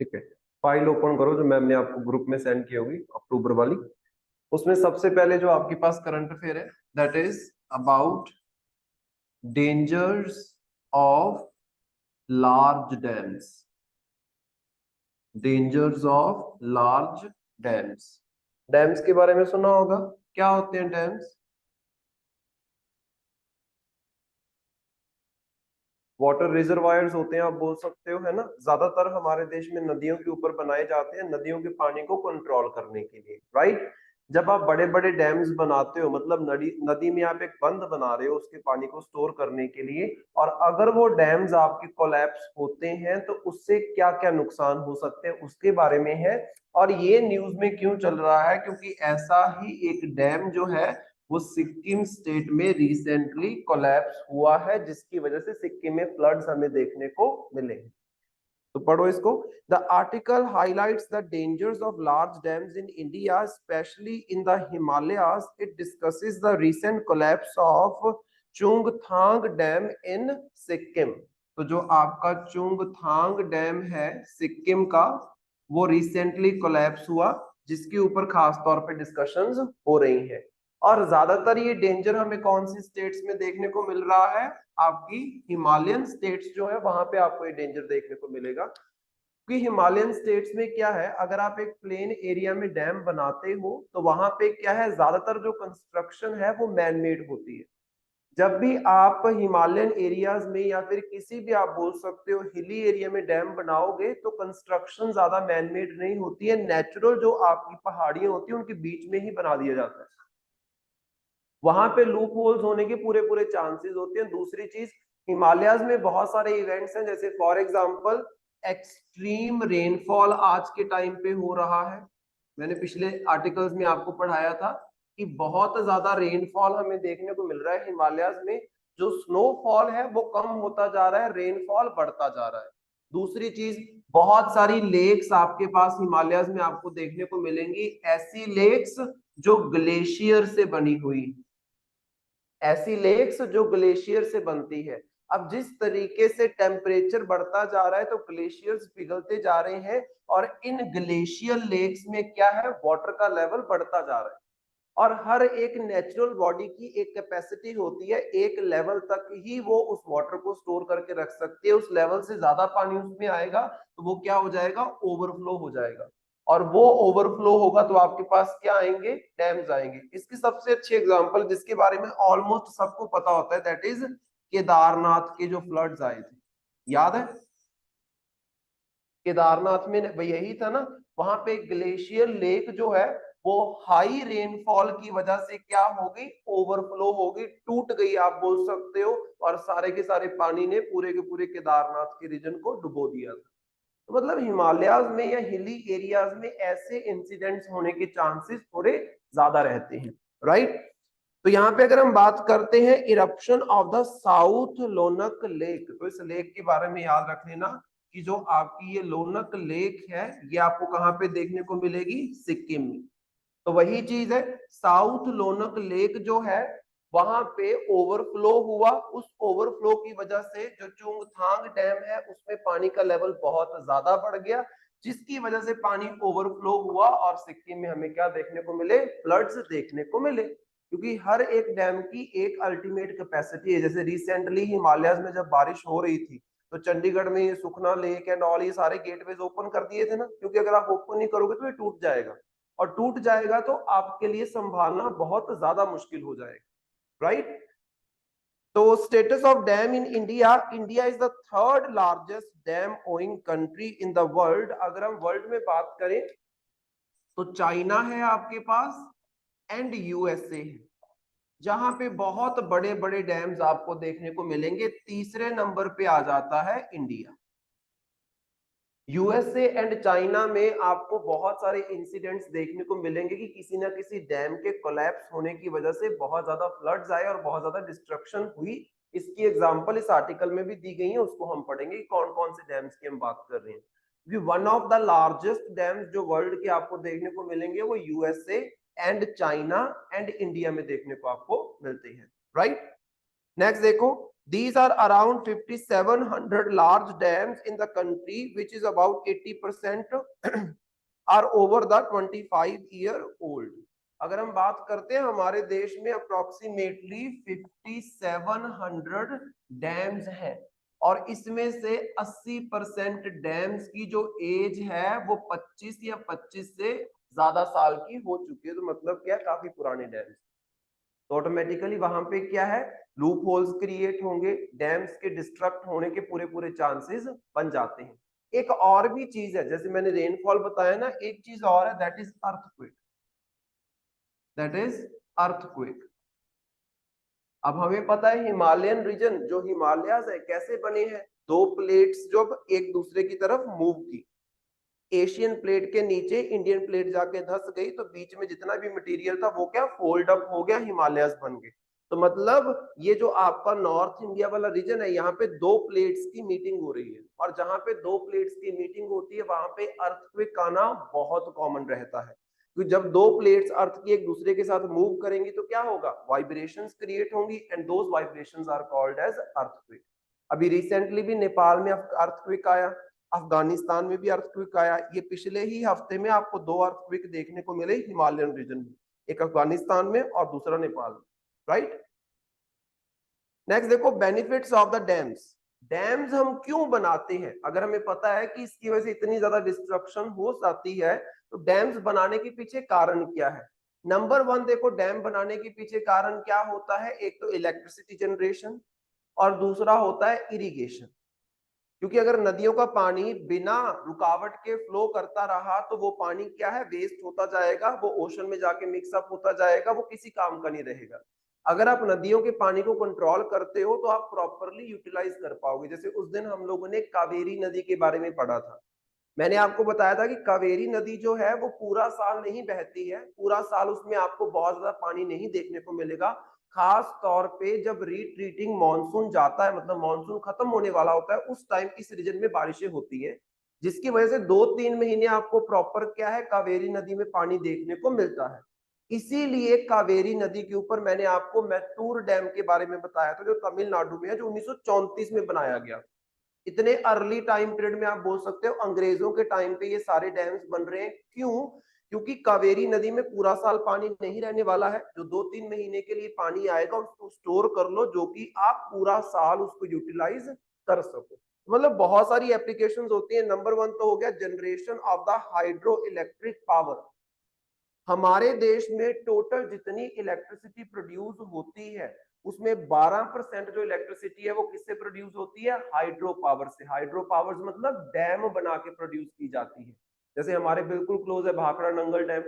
ठीक है, file open करो जो मैम ने आपको ग्रुप में सेंड की होगी अक्टूबर वाली। उसमें सबसे पहले जो आपके पास करंट अफेयर है that is about dangers of large dams. Dangers of large dams. Dams के बारे में सुना होगा, क्या होते हैं डैम्स? वाटर रिजर्वायर्स होते हैं, आप बोल सकते हो, है ना। ज्यादातर हमारे देश में नदियों के ऊपर बनाए जाते हैं नदियों के पानी को कंट्रोल करने के लिए, राइट। जब आप बड़े बड़े डैम्स बनाते हो, मतलब नदी नदी में आप एक बंद बना रहे हो उसके पानी को स्टोर करने के लिए, और अगर वो डैम्स आपके कोलैप्स होते हैं तो उससे क्या क्या नुकसान हो सकते हैं उसके बारे में है। और ये न्यूज में क्यों चल रहा है, क्योंकि ऐसा ही एक डैम जो है वो सिक्किम स्टेट में रिसेंटली कोलैप्स हुआ है, जिसकी वजह से सिक्किम में फ्लड्स हमें देखने को मिले। तो पढ़ो इसको। The article highlights the dangers of large dams in India specially in the Himalayas. It discusses the recent collapse of Chungthang dam in Sikkim. तो जो आपका चुंगथांग डैम है सिक्किम का, वो रिसेंटली कोलैप्स हुआ, जिसके ऊपर खास तौर पे डिस्कशंस हो रही हैं। और ज्यादातर ये डेंजर हमें कौन सी स्टेट्स में देखने को मिल रहा है? आपकी हिमालयन स्टेट्स जो है वहां पे आपको ये डेंजर देखने को मिलेगा। क्योंकि हिमालयन स्टेट्स में क्या है, अगर आप एक प्लेन एरिया में डैम बनाते हो तो वहां पे क्या है, ज्यादातर जो कंस्ट्रक्शन है वो मैन मेड होती है। जब भी आप हिमालयन एरियाज में या फिर किसी भी, आप बोल सकते हो, हिली एरिया में डैम बनाओगे तो कंस्ट्रक्शन ज्यादा मैन मेड नहीं होती है, नेचुरल जो आपकी पहाड़ियां होती है उनके बीच में ही बना दिया जाता है। वहां पे लूप होल्स होने के पूरे पूरे चांसेस होते हैं। दूसरी चीज, हिमालयाज में बहुत सारे इवेंट्स हैं, जैसे फॉर एग्जांपल एक्सट्रीम रेनफॉल आज के टाइम पे हो रहा है। मैंने पिछले आर्टिकल्स में आपको पढ़ाया था कि बहुत ज्यादा रेनफॉल हमें देखने को मिल रहा है हिमालयाज में। जो स्नोफॉल है वो कम होता जा रहा है, रेनफॉल बढ़ता जा रहा है। दूसरी चीज, बहुत सारी लेक्स आपके पास हिमालयाज में आपको देखने को मिलेंगी, ऐसी लेक्स जो ग्लेशियर से बनी हुई, ऐसी लेक्स जो ग्लेशियर से बनती है। अब जिस तरीके से टेम्परेचर बढ़ता जा रहा है तो ग्लेशियर्स पिघलते जा रहे हैं, और इन ग्लेशियर लेक्स में क्या है, वाटर का लेवल बढ़ता जा रहा है। और हर एक नेचुरल बॉडी की एक कैपेसिटी होती है, एक लेवल तक ही वो उस वाटर को स्टोर करके रख सकती है। उस लेवल से ज्यादा पानी उसमें आएगा तो वो क्या हो जाएगा, ओवरफ्लो हो जाएगा। और वो ओवरफ्लो होगा तो आपके पास क्या आएंगे, डैम्स आएंगे। इसकी सबसे अच्छी एग्जांपल जिसके बारे में ऑलमोस्ट सबको पता होता है दैट इज केदारनाथ के जो फ्लड्स आए थे, याद है? केदारनाथ में यही था ना, वहां पे ग्लेशियर लेक जो है वो हाई रेनफॉल की वजह से क्या हो गई, ओवरफ्लो हो गई, टूट गई, आप बोल सकते हो। और सारे के सारे पानी ने पूरे के पूरे केदारनाथ के रीजन को डुबो दिया था। तो मतलब हिमालयाज में या हिली एरियाज में ऐसे इंसिडेंट्स होने के चांसेस थोड़े ज्यादा रहते हैं, राइट। तो यहाँ पे अगर हम बात करते हैं इरप्शन ऑफ द साउथ लोनक लेक, तो इस लेक के बारे में याद रख लेना कि जो आपकी ये लोनक लेक है ये आपको कहाँ पे देखने को मिलेगी, सिक्किम में। तो वही चीज है, साउथ लोनक लेक जो है वहां पे ओवरफ्लो हुआ। उस ओवरफ्लो की वजह से जो चुंगथांग डैम है उसमें पानी का लेवल बहुत ज्यादा बढ़ गया, जिसकी वजह से पानी ओवरफ्लो हुआ और सिक्किम में हमें क्या देखने को मिले, फ्लड्स देखने को मिले। क्योंकि हर एक डैम की एक अल्टीमेट कैपेसिटी है। जैसे रिसेंटली हिमालयाज में जब बारिश हो रही थी तो चंडीगढ़ में ये सुखना लेक एंड ऑल ये सारे गेटवेज ओपन कर दिए थे ना, क्योंकि अगर आप ओपन नहीं करोगे तो ये टूट जाएगा, और टूट जाएगा तो आपके लिए संभालना बहुत ज्यादा मुश्किल हो जाएगा, राइट। तो status of dam in India, India is the third largest dam owing country in the world. अगर हम वर्ल्ड में बात करें तो चाइना है आपके पास एंड यूएसए है, जहां पे बहुत बड़े बड़े डैम्स आपको देखने को मिलेंगे। तीसरे नंबर पे आ जाता है इंडिया। यूएसए एंड चाइना में आपको बहुत सारे इंसिडेंट्स देखने को मिलेंगे कि किसी ना किसी डैम के कोलैप्स होने की वजह से बहुत ज्यादा फ्लड्स आए और बहुत ज्यादा डिस्ट्रक्शन हुई। इसकी एग्जांपल इस आर्टिकल में भी दी गई है, उसको हम पढ़ेंगे कौन कौन से डैम्स की हम बात कर रहे हैं। One of the largest dams जो वर्ल्ड के आपको देखने को मिलेंगे वो USA and China and India में देखने को आपको मिलते हैं, राइट। नेक्स्ट देखो, These are around 5,700 large dams in the country, which is about 80% are over the 25-year-old. अगर हम बात करते हैं हमारे देश में अप्रोक्सीमेटली 5,700 डैम्स हैं और इसमें से 80% डैम्स की जो एज है वो 25 या 25 से ज्यादा साल की हो चुकी है। तो मतलब क्या, काफी पुराने डैम्स। तो ऑटोमेटिकली वहां पे क्या है, लूप होल्स क्रिएट होंगे, डैम्स के डिस्ट्रक्ट होने के पूरे पूरे चांसेस बन जाते हैं। एक और भी चीज है, जैसे मैंने रेनफॉल बताया ना, एक चीज और है, that is earthquake. That is earthquake. अब हमें पता है हिमालयन रीजन, जो हिमालयाज है कैसे बने हैं, दो प्लेट्स जो एक दूसरे की तरफ मूव की, एशियन प्लेट के नीचे इंडियन प्लेट जाके धंस गई, तो बीच में जितना भी मटेरियल था वो क्या, फोल्ड अप हो गया, हिमालयाज बन गए। तो मतलब ये जो आपका नॉर्थ इंडिया वाला रीजन है, यहाँ पे दो प्लेट्स की मीटिंग हो रही है, और जहां पे दो प्लेट्स की मीटिंग होती है वहां पे अर्थक्वेक आना बहुत कॉमन रहता है। क्योंकि जब दो प्लेट्स अर्थ की एक दूसरे के साथ मूव करेंगी तो क्या होगा, वाइब्रेशंस क्रिएट होंगी, and those vibrations are called as earthquake. अभी रिसेंटली भी नेपाल में अर्थक्वेक आया, अफगानिस्तान में भी अर्थक्वेक आया। ये पिछले ही हफ्ते में आपको दो अर्थक्वेक देखने को मिले हिमालयन रीजन में, एक अफगानिस्तान में और दूसरा नेपाल में, राइट। नेक्स्ट देखो, benefits of the dams. Dams हम क्यों बनाते हैं, अगर हमें पता है कि इसकी वजह से इतनी ज्यादा डिस्ट्रक्शन हो जाती है, तो डैम्स बनाने के पीछे कारण क्या है। नंबर वन देखो, डैम बनाने के पीछे कारण क्या होता है, एक तो इलेक्ट्रिसिटी जनरेशन और दूसरा होता है इरिगेशन। क्योंकि अगर नदियों का पानी बिना रुकावट के फ्लो करता रहा तो वो पानी क्या है, वेस्ट होता जाएगा, वो ओशन में जाके मिक्सअप होता जाएगा, वो किसी काम का नहीं रहेगा। अगर आप नदियों के पानी को कंट्रोल करते हो तो आप प्रॉपरली यूटिलाइज कर पाओगे। जैसे उस दिन हम लोगों ने कावेरी नदी के बारे में पढ़ा था, मैंने आपको बताया था कि कावेरी नदी जो है वो पूरा साल नहीं बहती है, पूरा साल उसमें आपको बहुत ज्यादा पानी नहीं देखने को मिलेगा। खास तौर पे जब रिट्रीटिंग मानसून जाता है, मतलब मानसून खत्म होने वाला होता है, उस टाइम इस रीजन में बारिशें होती है, जिसकी वजह से 2-3 महीने आपको प्रॉपर क्या है, कावेरी नदी में पानी देखने को मिलता है। इसीलिए कावेरी नदी के ऊपर मैंने आपको मैत्तूर डैम के बारे में बताया था, जो तमिलनाडु में है, जो 1934 में बनाया गया। इतने अर्ली टाइम पीरियड में आप बोल सकते हो अंग्रेजों के टाइम पे ये सारे डैम्स बन रहे हैं। क्यों, क्योंकि कावेरी नदी में पूरा साल पानी नहीं रहने वाला है, जो 2-3 महीने के लिए पानी आएगा उसको स्टोर कर लो, जो कि आप पूरा साल उसको यूटिलाइज कर सको। मतलब बहुत सारी एप्लीकेशंस होती है। नंबर वन तो हो गया generation of the hydro electric power. हमारे देश में टोटल जितनी इलेक्ट्रिसिटी प्रोड्यूस होती है उसमें 12% जो इलेक्ट्रिसिटी है वो किससे प्रोड्यूस होती है, हाइड्रो पावर से। हाइड्रो पावर मतलब डैम बना के प्रोड्यूस की जाती है। जैसे हमारे बिल्कुल क्लोज है Bhakra Nangal dam,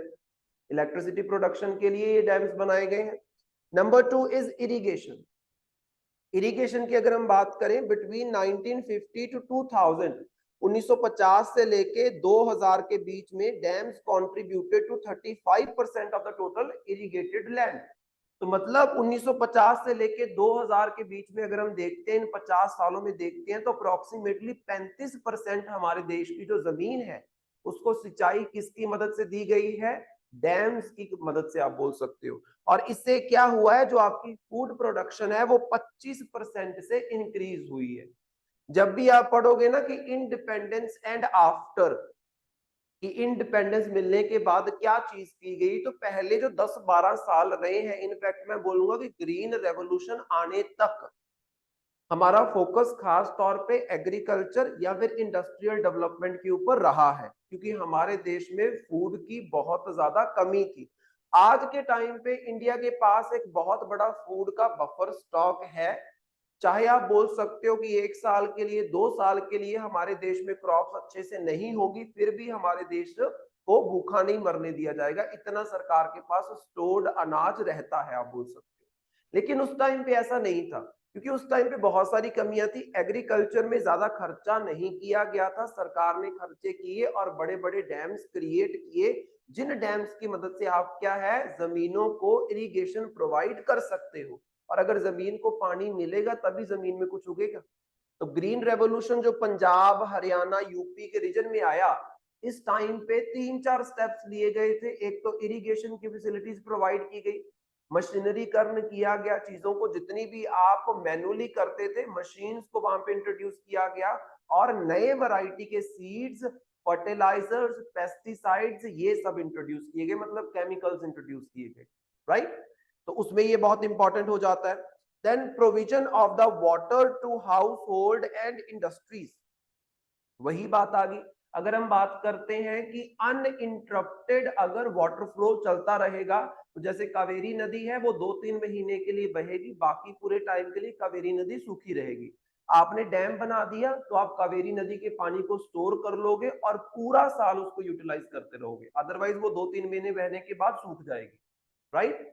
electricity production के लिए ये डैम्स बनाए गए हैं। Number two is irrigation. Irrigation की अगर हम बात करें, बिटवीन 1950 टू 2000, 1950 से लेके 2000 के बीच में dams contributed to 35% of the total irrigated land. तो मतलब 1950 से लेके 2000 के बीच में अगर हम देखते हैं, इन 50 सालों में देखते हैं, तो अप्रोक्सीमेटली 35% हमारे देश की जो जमीन है उसको सिंचाई किसकी मदद से दी गई है, डैम्स की मदद से आप बोल सकते हो। और इससे क्या हुआ है, जो आपकी फूड प्रोडक्शन है वो 25% से इंक्रीज हुई है। जब भी आप पढ़ोगे ना कि इंडिपेंडेंस एंड आफ्टर, कि इंडिपेंडेंस मिलने के बाद क्या चीज की गई, तो पहले जो 10-12 साल रहे हैं, इनफैक्ट मैं बोलूंगा कि ग्रीन रेवोल्यूशन आने तक हमारा फोकस खास तौर पे एग्रीकल्चर या फिर इंडस्ट्रियल डेवलपमेंट के ऊपर रहा है, क्योंकि हमारे देश में फूड की बहुत ज्यादा कमी थी। आज के टाइम पे इंडिया के पास एक बहुत बड़ा फूड का बफर स्टॉक है। चाहे आप बोल सकते हो कि 1 साल के लिए, 2 साल के लिए हमारे देश में क्रॉप्स अच्छे से नहीं होगी, फिर भी हमारे देश को भूखा नहीं मरने दिया जाएगा, इतना सरकार के पास स्टोर्ड अनाज रहता है, आप बोल सकते हो। लेकिन उस टाइम पे ऐसा नहीं था, क्योंकि उस टाइम पे बहुत सारी कमियां थी। एग्रीकल्चर में ज्यादा खर्चा नहीं किया गया था, सरकार ने खर्चे किए और बड़े बड़े डैम्स क्रिएट किए, जिन डैम्स की मदद से आप क्या है, जमीनों को इरिगेशन प्रोवाइड कर सकते हो। और अगर जमीन को पानी मिलेगा तभी जमीन में कुछ उगेगा। तो ग्रीन रेवोल्यूशन जो पंजाब, हरियाणा, यूपी के रीजन में आया, इस टाइम पे 3-4 स्टेप्स लिए गए थे। एक तो इरिगेशन की फैसिलिटीज प्रोवाइड की गई, मशीनरीकरण किया गया, चीजों को जितनी भी आप मैनुअली करते थे मशीन्स को वहां पे इंट्रोड्यूस किया गया, और नए वैरायटी के सीड्स, फर्टिलाइजर्स, पेस्टिसाइड्स ये सब इंट्रोड्यूस किए गए, मतलब केमिकल्स इंट्रोड्यूस किए गए, राइट। तो उसमें ये बहुत इंपॉर्टेंट हो जाता है। Then provision of the water to household and industries, वही बात आ गई। अगर हम बात करते हैं कि अनइंटरप्टेड अगर वाटर फ्लो चलता रहेगा, तो जैसे कावेरी नदी है वो 2-3 महीने के लिए बहेगी, बाकी पूरे टाइम के लिए कावेरी नदी सूखी रहेगी। आपने डैम बना दिया तो आप कावेरी नदी के पानी को स्टोर कर लोगे और पूरा साल उसको यूटिलाइज करते रहोगे, अदरवाइज वो 2-3 महीने बहने के बाद सूख जाएगी, राइट।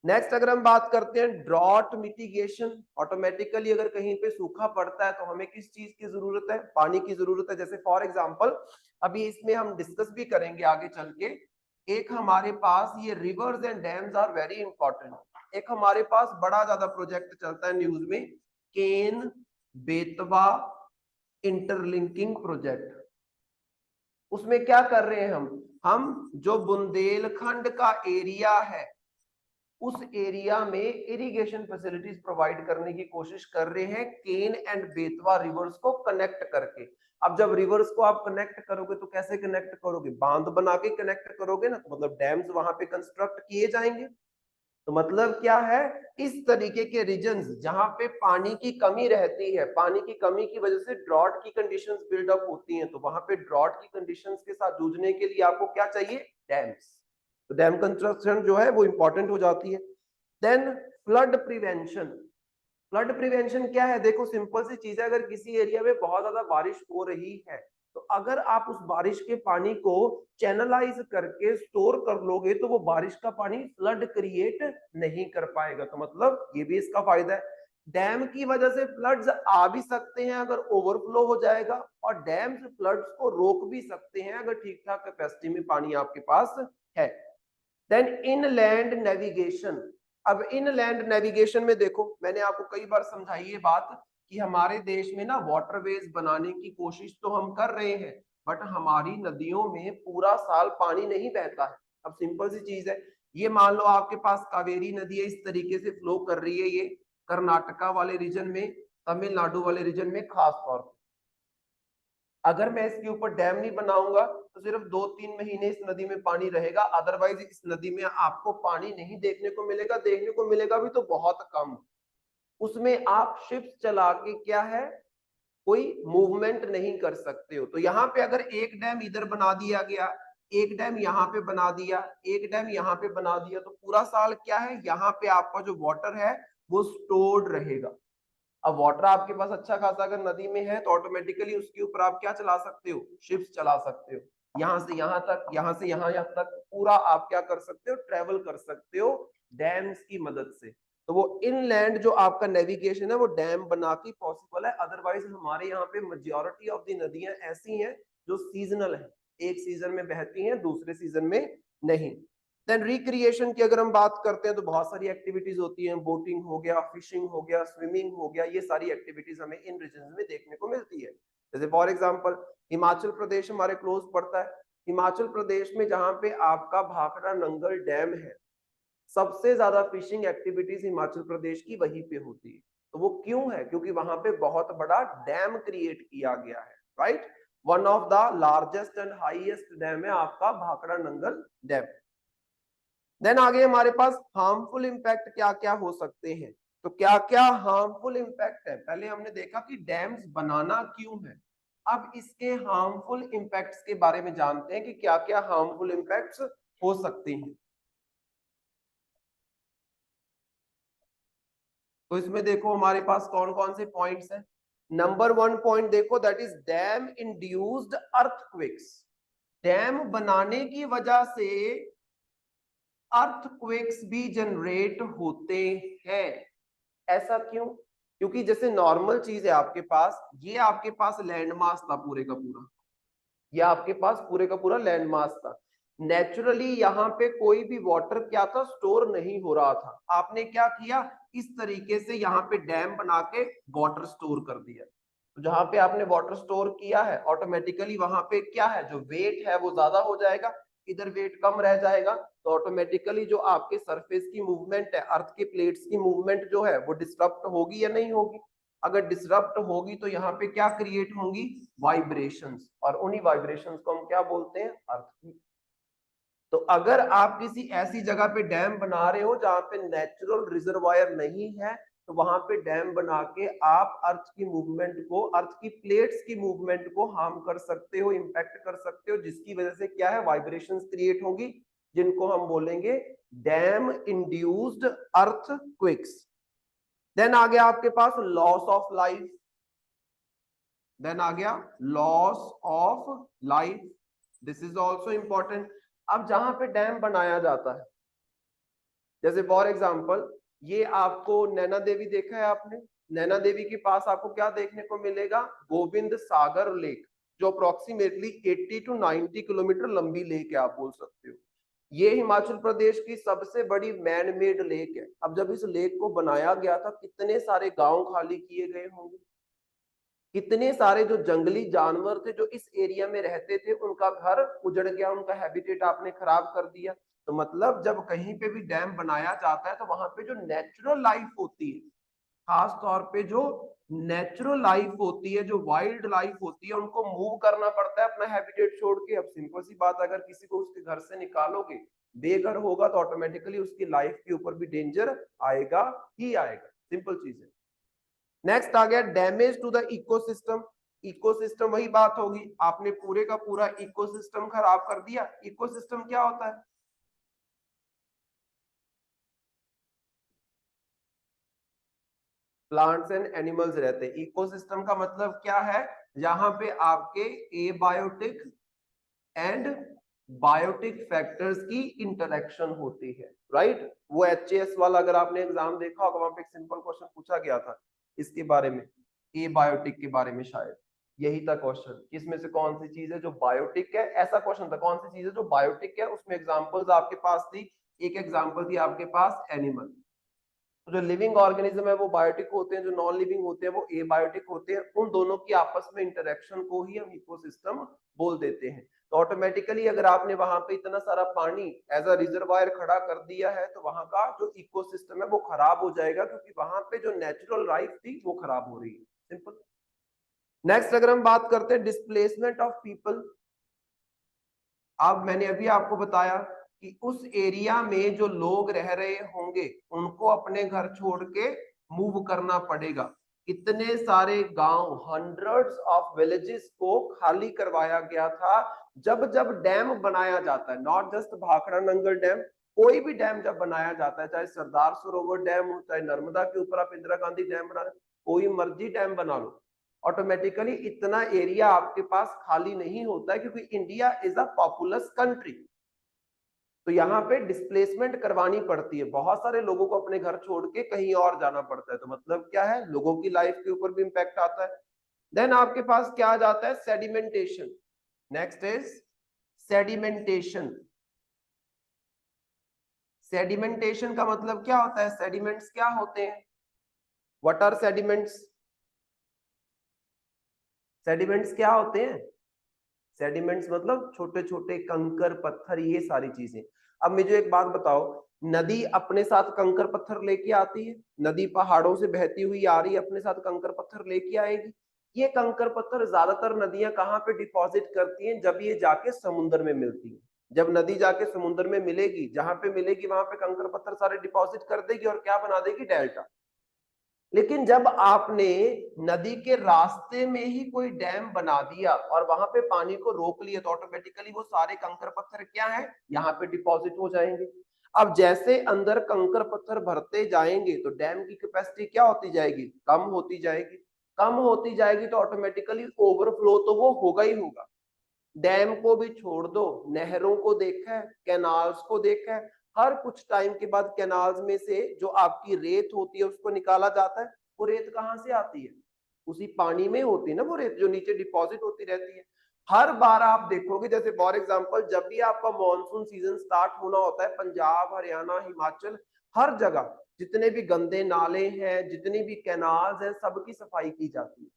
नेक्स्ट अगर हम बात करते हैं ड्रॉट मिटिगेशन, ऑटोमेटिकली अगर कहीं पे सूखा पड़ता है तो हमें किस चीज की जरूरत है, पानी की जरूरत है। जैसे फॉर एग्जांपल अभी इसमें हम डिस्कस भी करेंगे आगे चल के, एक हमारे पास ये rivers and dams are very important. एक हमारे पास बड़ा ज्यादा प्रोजेक्ट चलता है न्यूज में, केन बेतवा इंटरलिंकिंग प्रोजेक्ट। उसमें क्या कर रहे हैं हम जो बुंदेलखंड का एरिया है उस एरिया में इरिगेशन फैसिलिटीज प्रोवाइड करने की कोशिश कर रहे हैं, केन एंड बेतवा रिवर्स को कनेक्ट करके। अब जब रिवर्स को आप कनेक्ट करोगे तो कैसे कनेक्ट करोगे, बांध बना के कनेक्ट करोगे ना, तो मतलब डैम्स वहां पे कंस्ट्रक्ट किए जाएंगे। तो मतलब क्या है, इस तरीके के रीजन्स जहां पे पानी की कमी रहती है, पानी की कमी की वजह से ड्रॉट की कंडीशंस बिल्डअप होती हैं, तो वहां पे ड्रॉट की कंडीशंस के साथ जूझने के लिए आपको क्या चाहिए, डैम्स। तो डैम कंस्ट्रक्शन जो है वो इंपॉर्टेंट हो जाती है। Then flood prevention, flood prevention क्या है, देखो सिंपल सी चीज है, अगर किसी एरिया में बहुत ज्यादा बारिश हो रही है तो अगर आप उस बारिश के पानी को चैनलाइज करके स्टोर कर लोगे तो वो बारिश का पानी फ्लड क्रिएट नहीं कर पाएगा। तो मतलब ये भी इसका फायदा है। डैम की वजह से फ्लड्स आ भी सकते हैं अगर ओवरफ्लो हो जाएगा, और डैम्स फ्लड्स को रोक भी सकते हैं अगर ठीक ठाक कैपेसिटी में पानी आपके पास है। देन इनलैंड नेविगेशन, अब इनलैंड नेविगेशन में देखो मैंने आपको कई बार समझाई ये बात कि हमारे देश में ना वाटरवेज बनाने की कोशिश तो हम कर रहे हैं, बट हमारी नदियों में पूरा साल पानी नहीं बहता है। अब सिंपल सी चीज है, ये मान लो आपके पास कावेरी नदी है, इस तरीके से फ्लो कर रही है, ये कर्नाटका वाले रीजन में, तमिलनाडु वाले रीजन में खास तौर पर। अगर मैं इसके ऊपर डैम नहीं बनाऊंगा तो सिर्फ 2-3 महीने इस नदी में पानी रहेगा, अदरवाइज इस नदी में आपको पानी नहीं देखने को मिलेगा, देखने को मिलेगा भी तो बहुत कम। उसमें आप शिप्स चला के क्या है, कोई मूवमेंट नहीं कर सकते हो। तो यहाँ पे अगर एक डैम इधर बना दिया गया, एक डैम यहाँ पे बना दिया, एक डैम यहाँ पे बना दिया, तो पूरा साल क्या है, यहाँ पे आपका जो वाटर है वो स्टोर्ड रहेगा। अब वाटर आपके पास अच्छा खासा अगर नदी में है तो ऑटोमेटिकली उसके ऊपर आप क्या चला सकते हो, शिप्स चला सकते हो, यहाँ से यहाँ तक, यहाँ से यहाँ तक पूरा आप क्या कर सकते हो, ट्रेवल कर सकते हो डैम्स की मदद से। तो वो इनलैंड जो आपका नेविगेशन है वो डैम बना के पॉसिबल है, अदरवाइज हमारे यहाँ पे मेजॉरिटी ऑफ द नदियां ऐसी हैं जो सीजनल है, एक सीजन में बहती हैं दूसरे सीजन में नहीं। देन रिक्रिएशन की अगर हम बात करते हैं तो बहुत सारी एक्टिविटीज होती हैं, बोटिंग हो गया, फिशिंग हो गया, स्विमिंग हो गया, ये सारी एक्टिविटीज हमें इन रीजन में देखने को मिलती है। जैसे फॉर एग्जांपल हिमाचल प्रदेश हमारे क्लोज पड़ता है, हिमाचल प्रदेश में जहां पे आपका भाखड़ा नंगल डैम है, सबसे ज्यादा फिशिंग एक्टिविटीज हिमाचल प्रदेश की वहीं पे होती है। तो वो क्यों है, क्योंकि वहां पे बहुत बड़ा डैम क्रिएट किया गया है, right. One of the largest and highest dam है आपका भाखड़ा नंगल डैम। देन आगे हमारे पास हार्मफुल इंपैक्ट क्या क्या हो सकते हैं। तो क्या क्या हार्मफुल इंपैक्ट है, पहले हमने देखा कि डैम्स बनाना क्यों है, अब इसके हार्मफुल इंपैक्ट्स के बारे में जानते हैं कि क्या क्या हार्मफुल इंपैक्ट्स हो सकते हैं। तो इसमें देखो हमारे पास कौन कौन से पॉइंट्स हैं। नंबर 1 पॉइंट देखो, that is damn induced earthquakes. Dam बनाने की वजह से अर्थक्वेक्स भी जनरेट होते हैं। ऐसा क्यों, क्योंकि जैसे नॉर्मल चीज है आपके पास, ये आपके पास लैंड मास था पूरे का पूरा, ये आपके पास पूरे का पूरा लैंड मास था, नेचुरली यहाँ पे कोई भी वाटर क्या था, स्टोर नहीं हो रहा था। आपने क्या किया, इस तरीके से यहाँ पे डैम बना के वाटर स्टोर कर दिया। तो जहां पे आपने वाटर स्टोर किया है ऑटोमेटिकली वहां पे क्या है, जो वेट है वो ज्यादा हो जाएगा, इधर वेट कम रह जाएगा तो ऑटोमेटिकली जो आपके सरफेस की मूवमेंट है, अर्थ के प्लेट्स की मूवमेंट जो है वो डिस्टर्ब होगी या नहीं होगी? अगर डिस्टर्ब होगी तो यहाँ पे क्या क्रिएट होंगी? वाइब्रेशंस, और उन्हीं वाइब्रेशंस को हम क्या बोलते हैं? अर्थक्वेक। तो अगर आप किसी ऐसी जगह पे डैम बना रहे हो जहां पे नेचुरल रिजर्वायर नहीं है, तो वहां पे डैम बना के आप अर्थ की मूवमेंट को, अर्थ की प्लेट्स की मूवमेंट को हार्म कर सकते हो, इंपैक्ट कर सकते हो, जिसकी वजह से क्या है? वाइब्रेशंस क्रिएट होंगी, जिनको हम बोलेंगे डैम इंड्यूस्ड अर्थक्वेक्स। देन आ गया आपके पास लॉस ऑफ लाइफ। देन आ गया loss of life, this is also important. अब जहां पे डैम बनाया जाता है, जैसे फॉर एग्जांपल ये आपको नैना देवी देखा है आपने? नैना देवी के पास आपको क्या देखने को मिलेगा? गोविंद सागर लेक, जो अप्रोक्सीमेटली 80 टू 90 किलोमीटर लंबी लेक है, आप बोल सकते हो। ये हिमाचल प्रदेश की सबसे बड़ी मैन मेड लेक है। अब जब इस लेक को बनाया गया था, कितने सारे गांव खाली किए गए होंगे, कितने सारे जो जंगली जानवर थे जो इस एरिया में रहते थे, उनका घर उजड़ गया, उनका हैबिटेट आपने खराब कर दिया। तो मतलब जब कहीं पे भी डैम बनाया जाता है तो वहां पे जो नेचुरल लाइफ होती है, खास तौर पे जो नेचुरल लाइफ होती है, जो वाइल्ड लाइफ होती है, उनको मूव करना पड़ता है अपना हैबिटेट छोड़ के। अब सिंपल सी बात, अगर किसी को उसके घर से निकालोगे, बेघर होगा, तो ऑटोमेटिकली उसकी लाइफ के ऊपर भी डेंजर आएगा ही आएगा। सिंपल चीज है। नेक्स्ट आ गया damage to the ecosystem. Ecosystem वही बात होगी, आपने पूरे का पूरा इकोसिस्टम खराब कर दिया। इकोसिस्टम क्या होता है? प्लांट्स एंड एनिमल्स रहते हैं। इकोसिस्टम का मतलब क्या है? जहां पे आपके एबायोटिक एंड बायोटिक फैक्टर्स की इंटरेक्शन होती है, राइट? वो एचएएस वाला अगर आपने एग्जाम देखा होगा, वहां पे एक सिंपल क्वेश्चन पूछा गया था इसके बारे में, एबायोटिक के बारे में, शायद यही था क्वेश्चन, किसमें से कौन सी चीज है जो बायोटिक है, ऐसा क्वेश्चन था, कौन सी चीज है जो बायोटिक है। उसमें एग्जांपल्स आपके पास थी, एक एग्जांपल थी आपके पास एनिमल। तो जो लिविंग ऑर्गेनिज्म है वो बायोटिक होते हैं, जो नॉन लिविंग होते हैं वो एबायोटिक होते हैं। उन दोनों की आपस में इंटरेक्शन को ही हम इकोसिस्टम बोल देते हैं। तो ऑटोमेटिकली अगर आपने वहां पे इतना सारा पानी एज अ रिजर्वायर खड़ा कर दिया है, तो वहां का जो इकोसिस्टम है वो खराब हो जाएगा, क्योंकि वहां पे जो नेचुरल लाइफ थी वो खराब हो रही है। सिंपल। नेक्स्ट अगर हम बात करते हैं डिस्प्लेसमेंट ऑफ पीपल। अब मैंने अभी आपको बताया कि उस एरिया में जो लोग रह रहे होंगे उनको अपने घर छोड़ के मूव करना पड़ेगा। कितने सारे गांव, हंड्रेड्स ऑफ विलेजेस को खाली करवाया गया था जब जब डैम बनाया जाता है। Not just Bhakra Nangal dam, कोई भी डैम जब बनाया जाता है, चाहे सरदार सरोवर डैम हो, चाहे नर्मदा के ऊपर आप इंदिरा गांधी डैम बना, कोई मर्जी डैम बना लो, ऑटोमेटिकली इतना एरिया आपके पास खाली नहीं होता है, क्योंकि India is a populace country. तो यहाँ पे डिस्प्लेसमेंट करवानी पड़ती है, बहुत सारे लोगों को अपने घर छोड़ के कहीं और जाना पड़ता है। तो मतलब क्या है? लोगों की लाइफ के ऊपर भी इंपैक्ट आता है। देन आपके पास क्या आ जाता है? Sedimentation. Next is sedimentation. Sedimentation का मतलब क्या होता है? सेडिमेंट्स क्या होते हैं? What are sediments? सेडिमेंट्स क्या होते हैं? सेडिमेंट्स मतलब छोटे छोटे कंकर पत्थर, ये सारी चीजें। अब मुझे एक बात बताओ, नदी अपने साथ कंकर पत्थर लेके आती है? नदी पहाड़ों से बहती हुई आ रही है, अपने साथ कंकर पत्थर लेके आएगी। ये कंकर पत्थर ज्यादातर नदियां कहाँ पे डिपॉजिट करती हैं? जब ये जाके समुद्र में मिलती है। जब नदी जाके समुद्र में मिलेगी, जहां पे मिलेगी वहां पे कंकर पत्थर सारे डिपॉजिट कर देगी और क्या बना देगी? डेल्टा। लेकिन जब आपने नदी के रास्ते में ही कोई डैम बना दिया और वहां पे पानी को रोक लिया, तो ऑटोमेटिकली वो सारे कंकर पत्थर क्या है? यहाँ पे डिपॉजिट हो जाएंगे। अब जैसे अंदर कंकर पत्थर भरते जाएंगे तो डैम की कैपेसिटी क्या होती जाएगी? कम होती जाएगी। कम होती जाएगी तो ऑटोमेटिकली ओवरफ्लो तो वो होगा ही होगा। डैम को भी छोड़ दो, नहरों को देखा है, कैनाल्स को देखा है, हर कुछ टाइम के बाद कैनाल्स में से जो आपकी रेत होती है उसको निकाला जाता है। वो रेत कहाँ से आती है? उसी पानी में होती है ना वो रेत, जो नीचे डिपॉजिट होती रहती है। हर बार आप देखोगे, जैसे फॉर एग्जांपल जब भी आपका मॉनसून सीजन स्टार्ट होना होता है, पंजाब, हरियाणा, हिमाचल, हर जगह जितने भी गंदे नाले हैं, जितनी भी कैनाल्स हैं, सबकी सफाई की जाती है।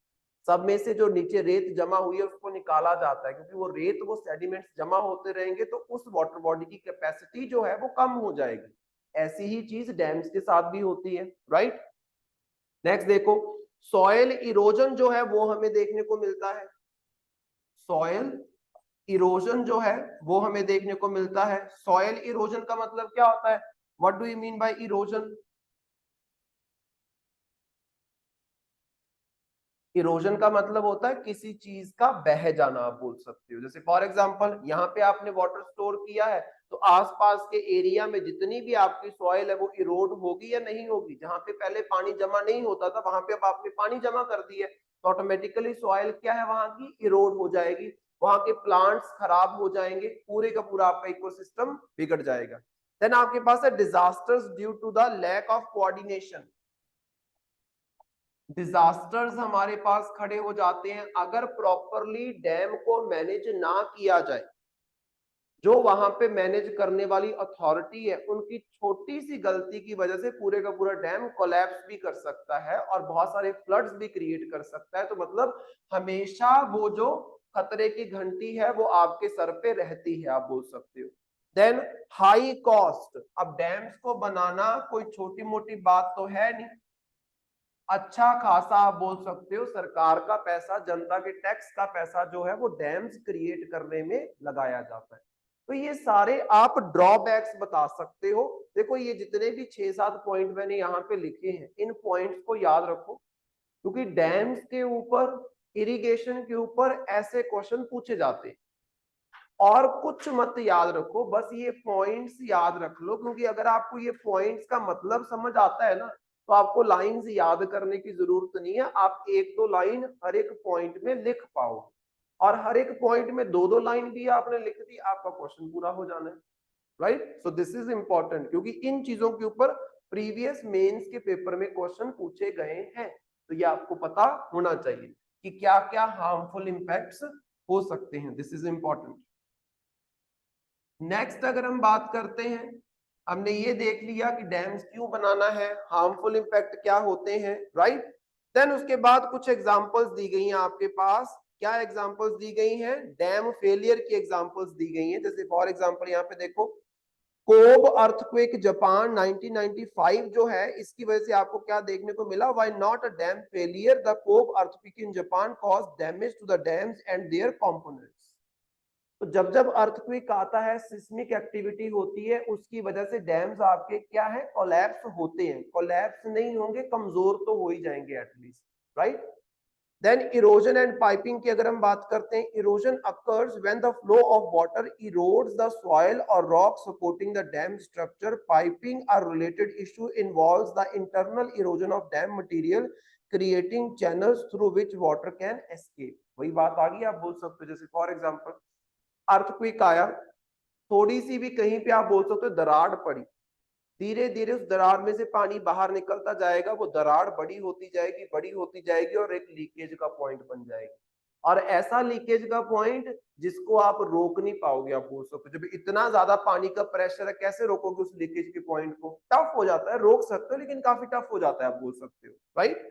सब में से जो नीचे रेत जमा हुई है उसको निकाला जाता है, क्योंकि वो रेत, वो सेडिमेंट्स जमा होते रहेंगे तो उस वाटर बॉडी की कैपेसिटी जो है वो कम हो जाएगी। ऐसी ही चीज डैम्स के साथ भी होती है, राइट। नेक्स्ट देखो, सॉयल इरोजन जो है वो हमें देखने को मिलता है। सॉयल इरोजन जो है वो हमें देखने को मिलता है। सॉयल इरोजन का मतलब क्या होता है? What do you mean by erosion? Erosion का मतलब होता है किसी चीज का बह जाना, आप बोल सकते हो। जैसे फॉर एग्जांपल यहाँ पे आपने वाटर स्टोर किया है, तो आसपास के एरिया में जितनी भी आपकी सॉइल है वो इरोड होगी या नहीं होगी? जहाँ पे पहले पानी जमा नहीं होता था वहां पे अब आपने पानी जमा कर दिया है, तो ऑटोमेटिकली सॉइल क्या है वहां की? इरोड हो जाएगी। वहां के प्लांट्स खराब हो जाएंगे, पूरे का पूरा आपका इकोसिस्टम बिगड़ जाएगा। देन आपके पास है disasters due to the lack of coordination. Disasters हमारे पास खड़े हो जाते हैं अगर प्रॉपरली डैम को मैनेज ना किया जाए। जो वहां पे मैनेज करने वाली अथॉरिटी है उनकी छोटी सी गलती की वजह से पूरे का पूरा डैम कोलैप्स भी कर सकता है और बहुत सारे फ्लड्स भी क्रिएट कर सकता है। तो मतलब हमेशा वो जो खतरे की घंटी है वो आपके सर पे रहती है, आप बोल सकते हो। Then high cost. अब डैम्स को बनाना कोई छोटी मोटी बात तो है नहीं, अच्छा खासा आप बोल सकते हो सरकार का पैसा, जनता के टैक्स का पैसा जो है वो डैम्स क्रिएट करने में लगाया जाता है। तो ये सारे आप ड्रॉबैक्स बता सकते हो। देखो ये जितने भी 6-7 पॉइंट मैंने यहाँ पे लिखे हैं, इन पॉइंट्स को याद रखो, क्योंकि डैम्स के ऊपर, इरिगेशन के ऊपर ऐसे क्वेश्चन पूछे जाते हैं। और कुछ मत याद रखो, बस ये पॉइंट्स याद रख लो, क्योंकि अगर आपको ये पॉइंट्स का मतलब समझ आता है ना, तो आपको लाइंस याद करने की जरूरत नहीं है। आप एक दो लाइन हर एक पॉइंट में लिख पाओ, और हर एक पॉइंट में दो दो लाइन भी आपने लिख दी, आपका क्वेश्चन पूरा हो जाना है, right. So this is important, क्योंकि इन चीजों के ऊपर प्रीवियस मेंस के पेपर में क्वेश्चन पूछे गए हैं। तो ये आपको पता होना चाहिए कि क्या क्या हार्मफुल इंपैक्ट्स हो सकते हैं। This is important. नेक्स्ट अगर हम बात करते हैं, हमने ये देख लिया कि डैम्स क्यों बनाना है, हार्मफुल इंपैक्ट क्या होते हैं, राइट। देन उसके बाद कुछ एग्जांपल्स दी गई हैं आपके पास। क्या एग्जांपल्स दी गई हैं? डैम फेलियर की एग्जांपल्स दी गई हैं। जैसे फॉर एग्जांपल यहाँ पे देखो, कोब अर्थक्वेक जापान 1995 जो है, इसकी वजह से आपको क्या देखने को मिला? Why not a dam failure, the Kobe earthquake in Japan cause damage to the dams and their components. तो जब जब अर्थक्वेक आता है, सिस्मिक एक्टिविटी होती है, उसकी वजह से डैम्स आपके क्या है? कोलैप्स होते हैं। कोलैप्स नहीं होंगे, कमजोर तो हो ही जाएंगे at least, right. Then erosion and piping की अगर हम बात करते हैं, erosion occurs when the flow of water erodes the soil और rock supporting the dam structure. Piping are related issue involves the internal erosion of dam material creating channels through which water can escape. वही बात आ गई, आप बोल सकते हो। जैसे for example earthquake आया, थोड़ी सी भी कहीं पे आप बोल सकते हो दरार पड़ी, धीरे धीरे उस दरार में से पानी बाहर निकलता जाएगा, वो दरार बड़ी होती जाएगी, बड़ी होती जाएगी और एक लीकेज का पॉइंट बन जाएगी। और ऐसा लीकेज का पॉइंट जिसको आप रोक नहीं पाओगे, आप बोल सकते हो। जब इतना ज्यादा पानी का प्रेशर है, कैसे रोकोगे उस लीकेज के पॉइंट को? टफ हो जाता है, रोक सकते हो लेकिन काफी टफ हो जाता है, आप बोल सकते हो, right.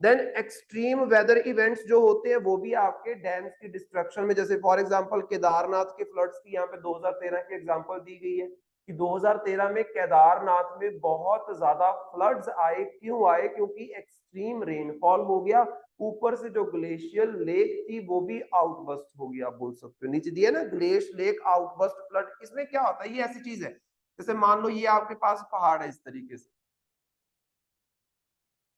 Then extreme weather events जो होते हैं वो भी आपके डैम्स की डिस्ट्रक्शन में, जैसे फॉर एग्जांपल केदारनाथ के फ्लड्स की यहाँ पे 2013 की एग्जांपल दी गई है कि 2013 में केदारनाथ में बहुत ज्यादा फ्लड्स आए। क्यों आए? क्योंकि एक्सट्रीम रेनफॉल हो गया, ऊपर से जो ग्लेशियल लेक थी वो भी आउटबस्ट हो गया, आप बोल सकते हो। नीचे दिया ना, ग्लेशियर लेक आउटबस्ट फ्लड। इसमें क्या होता है? ये ऐसी चीज है, जैसे मान लो ये आपके पास पहाड़ है इस तरीके से,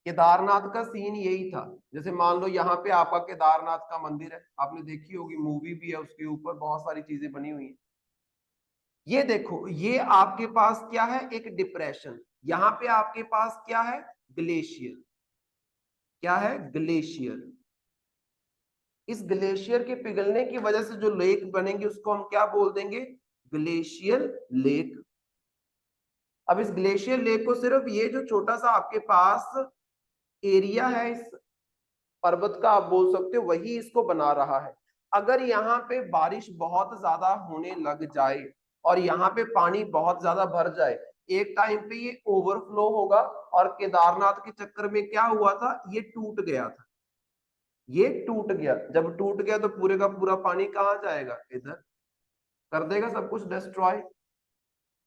केदारनाथ का सीन यही था। जैसे मान लो यहाँ पे आपका केदारनाथ का मंदिर है, आपने देखी होगी, मूवी भी है उसके ऊपर, बहुत सारी चीजें बनी हुई है। ये देखो, ये आपके पास क्या है? एक डिप्रेशन। यहाँ पे आपके पास क्या है? ग्लेशियर। क्या है? ग्लेशियर। इस ग्लेशियर के पिघलने की वजह से जो लेक बनेंगे उसको हम क्या बोल देंगे? Glacier lake. अब इस ग्लेशियर लेक को सिर्फ ये जो छोटा सा आपके पास एरिया है इस पर्वत का, आप बोल सकते हो, वही इसको बना रहा है। अगर यहाँ पे बारिश बहुत ज्यादा होने लग जाए और यहाँ पे पानी बहुत ज्यादा भर जाए, एक टाइम पे ये ओवरफ्लो होगा। और केदारनाथ के चक्कर में क्या हुआ था? ये टूट गया था। ये टूट गया, जब टूट गया तो पूरे का पूरा पानी कहाँ जाएगा, इधर कर देगा सब कुछ डिस्ट्रॉय।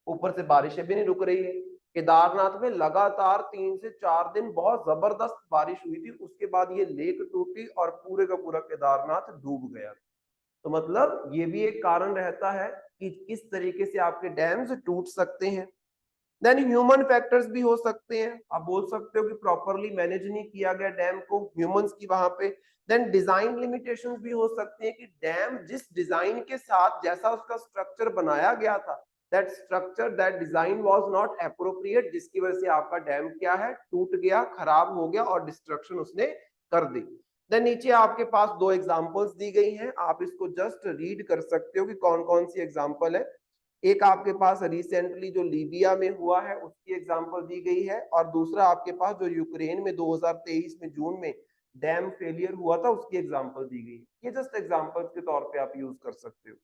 ऊपर से बारिशें भी नहीं रुक रही है। केदारनाथ में लगातार 3 से 4 दिन बहुत जबरदस्त बारिश हुई थी, उसके बाद ये लेक टूटी और पूरे का पूरा केदारनाथ डूब गया। तो मतलब ये भी एक कारण रहता है कि किस तरीके से आपके डैम्स टूट सकते हैं। देन ह्यूमन फैक्टर्स भी हो सकते हैं, आप बोल सकते हो कि प्रॉपरली मैनेज नहीं किया गया डैम को, ह्यूमंस की वहां पे। देन डिजाइन लिमिटेशंस भी हो सकते हैं कि डैम जिस डिजाइन के साथ जैसा उसका स्ट्रक्चर बनाया गया था, that structure that design was not appropriate, जिसकी वजह से आपका डैम क्या है, टूट गया, खराब हो गया और डिस्ट्रक्शन उसने कर दी। देन नीचे आपके पास 2 एग्जांपल्स दी गई हैं, आप इसको जस्ट रीड कर सकते हो कि कौन कौन सी एग्जांपल है। एक आपके पास रिसेंटली जो लीबिया में हुआ है उसकी एग्जांपल दी गई है, और दूसरा आपके पास जो यूक्रेन में 2023 में जून में डैम फेलियर हुआ था उसकी एग्जांपल दी गई है। ये जस्ट एग्जांपल्स के तौर पे आप यूज कर सकते हो।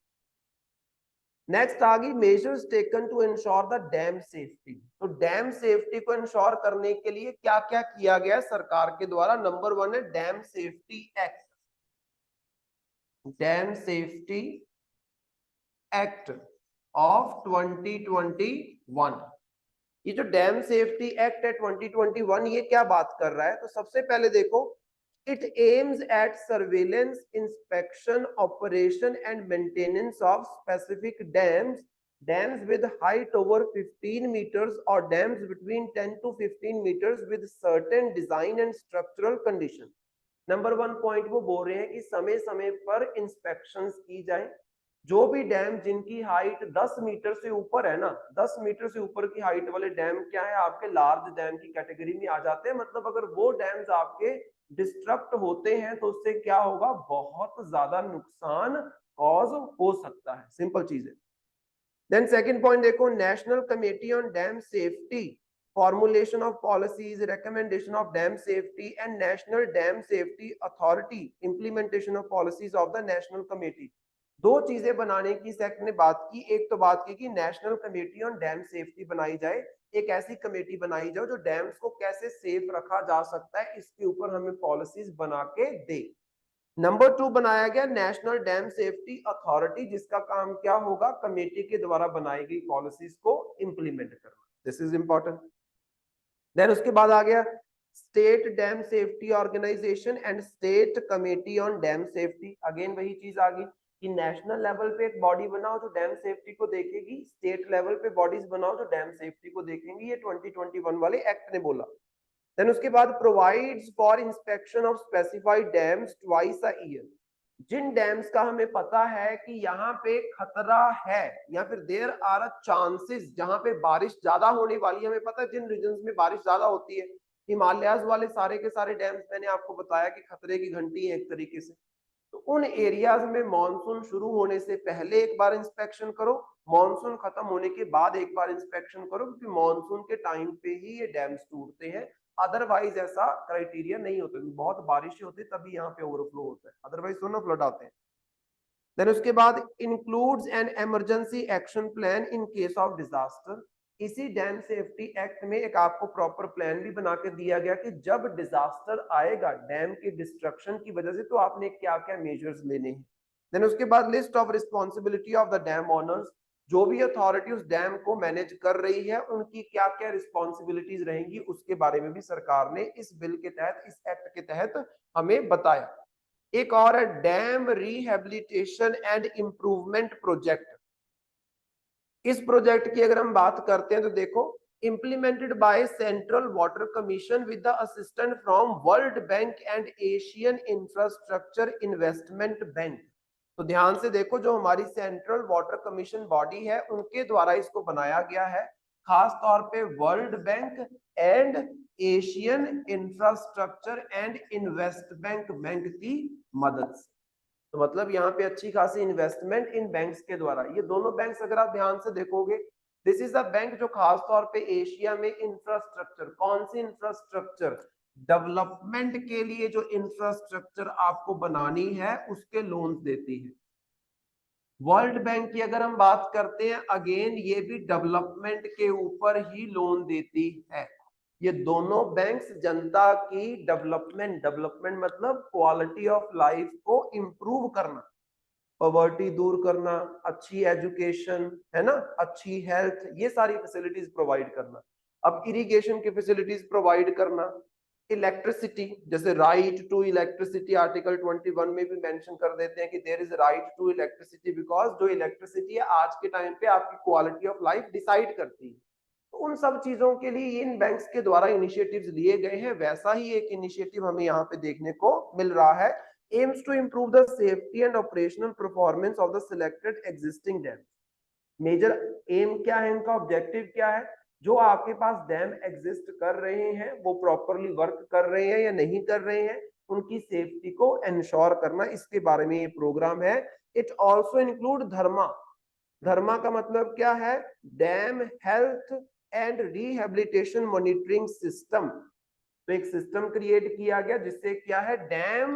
नेक्स्ट आ गई measures taken to ensure the dam safety. तो डैम सेफ्टी को इंश्योर करने के लिए क्या क्या किया गया सरकार के द्वारा। नंबर 1 है dam safety act. Dam safety act of 2021। ये जो डैम सेफ्टी एक्ट है 2021, ये क्या बात कर रहा है। तो सबसे पहले देखो, it aims at surveillance, inspection, operation and maintenance of specific dams, dams with height over 15 meters और dams between 10 to 15 meters with certain design and structural condition. Number 1 point वो बोल रहे हैं कि समय समय पर इंस्पेक्शंस की जाए। जो भी डैम जिनकी हाइट 10 मीटर से ऊपर है ना, 10 मीटर से ऊपर की हाइट वाले डैम क्या है, आपके लार्ज डैम की कैटेगरी में आ जाते हैं। मतलब अगर वो डैम्स आपके डिस्ट्रक्ट होते हैं तो उससे क्या होगा, बहुत ज्यादा नुकसान कॉज हो सकता है, सिंपल चीज है। देन सेकंड पॉइंट देखो, national committee on dam safety, formulation of policies, recommendation of dam safety and national dam safety authority, implementation of policies of the national committee. दो चीजें बनाने की सेक्ट ने बात की। एक तो बात की कि national committee on dam safety बनाई जाए, एक ऐसी कमेटी बनाई जाए जो डैम्स को कैसे सेफ रखा जा सकता है इसके ऊपर हमें पॉलिसीज बना के दे। नंबर 2 बनाया गया नेशनल डैम सेफ्टी अथॉरिटी, जिसका काम क्या होगा, कमेटी के द्वारा बनाई गई पॉलिसीज को इंप्लीमेंट करना। This is important. देन उसके बाद आ गया state dam safety organisation and state committee on dam safety. Again वही चीज आ गई कि नेशनल लेवल पे एक बॉडी बनाओ जो डैम सेफ्टी को देखेगी, स्टेट लेवल पे बॉडीज बनाओ जो डैम सेफ्टी को देखेंगी। ये 2021 वाले एक्ट ने बोला। देन उसके बाद provides for inspection of specified dams twice a year. जिन डैम्स का हमें पता है कि यहाँ पे खतरा है या फिर देयर आर अ चांसेस, जहां पे बारिश ज्यादा होने वाली है, हमें पता है जिन रीजन्स में बारिश ज्यादा होती है, हिमालयाज वाले सारे के सारे डैम्स मैंने आपको बताया कि खतरे की घंटी है एक तरीके से। तो उन एरियाज में मॉनसून शुरू होने से पहले एक बार इंस्पेक्शन करो, मॉनसून खत्म होने के बाद एक बार इंस्पेक्शन करो, क्योंकि मॉनसून के टाइम पे ही ये डैम्स टूटते हैं। अदरवाइज ऐसा क्राइटेरिया नहीं होता, बहुत बारिश होती है तभी यहाँ पे ओवरफ्लो होता है, अदरवाइज तो ना फ्लड आते हैं। देन उसके बाद includes an emergency action plan in case of disaster. इसी डैम सेफ्टी एक्ट में एक आपको प्रॉपर प्लान भी बना के दिया गया कि जब डिजास्टर आएगा डैम के डिस्ट्रक्शन की वजह से तो आपने क्या क्या मेजर्स लेने हैं। देन उसके बाद list of responsibility of the dam owners, जो भी अथॉरिटी उस डैम को मैनेज कर रही है उनकी क्या क्या रिस्पॉन्सिबिलिटीज रहेंगी, उसके बारे में भी सरकार ने इस बिल के तहत, इस एक्ट के तहत हमें बताया। एक और है dam rehabilitation and improvement project. इस प्रोजेक्ट की अगर हम बात करते हैं तो देखो, implemented by Central Water Commission with the assistance from World Bank and Asian Infrastructure Investment Bank। तो ध्यान से देखो, जो हमारी सेंट्रल वाटर कमीशन बॉडी है उनके द्वारा इसको बनाया गया है, खास तौर पे world bank and Asian infrastructure and investment bank की मदद से। तो मतलब यहाँ पे अच्छी खासी इन्वेस्टमेंट इन बैंक्स के द्वारा, ये दोनों बैंक्स अगर आप ध्यान से देखोगे, दिस इज अ बैंक जो खास तौर पे एशिया में इंफ्रास्ट्रक्चर, कौन सी इंफ्रास्ट्रक्चर, डेवलपमेंट के लिए जो इंफ्रास्ट्रक्चर आपको बनानी है उसके लोन्स देती है। वर्ल्ड बैंक की अगर हम बात करते हैं, अगेन ये भी डेवलपमेंट के ऊपर ही लोन देती है। ये दोनों बैंक्स जनता की डेवलपमेंट मतलब क्वालिटी ऑफ लाइफ को इंप्रूव करना, पॉवर्टी दूर करना, अच्छी एजुकेशन है ना, अच्छी हेल्थ, ये सारी फैसिलिटीज प्रोवाइड करना। अब इरिगेशन की फैसिलिटीज प्रोवाइड करना, इलेक्ट्रिसिटी, जैसे राइट टू इलेक्ट्रिसिटी आर्टिकल 21 में भी मेंशन कर देते हैं कि there is right to electricity, because जो इलेक्ट्रिसिटी है आज के टाइम पे आपकी क्वालिटी ऑफ लाइफ डिसाइड करती है। तो उन सब चीजों के लिए इन बैंक्स के द्वारा इनिशिएटिव्स लिए गए हैं। वैसा ही एक इनिशिएटिव हमें यहाँ पे देखने को मिल रहा है, aims to improve the safety and operational performance of the selected existing dams। Major aim क्या है इनका, ऑब्जेक्टिव क्या है, जो आपके पास डैम एग्जिस्ट कर रहे हैं वो प्रॉपरली वर्क कर रहे हैं या नहीं कर रहे हैं, उनकी सेफ्टी को इंश्योर करना, इसके बारे में ये प्रोग्राम है। इट ऑल्सो इंक्लूड धर्मा। धर्मा का मतलब क्या है, dam health and rehabilitation monitoring system. तो एक सिस्टम क्रिएट किया गया जिससे क्या है, डैम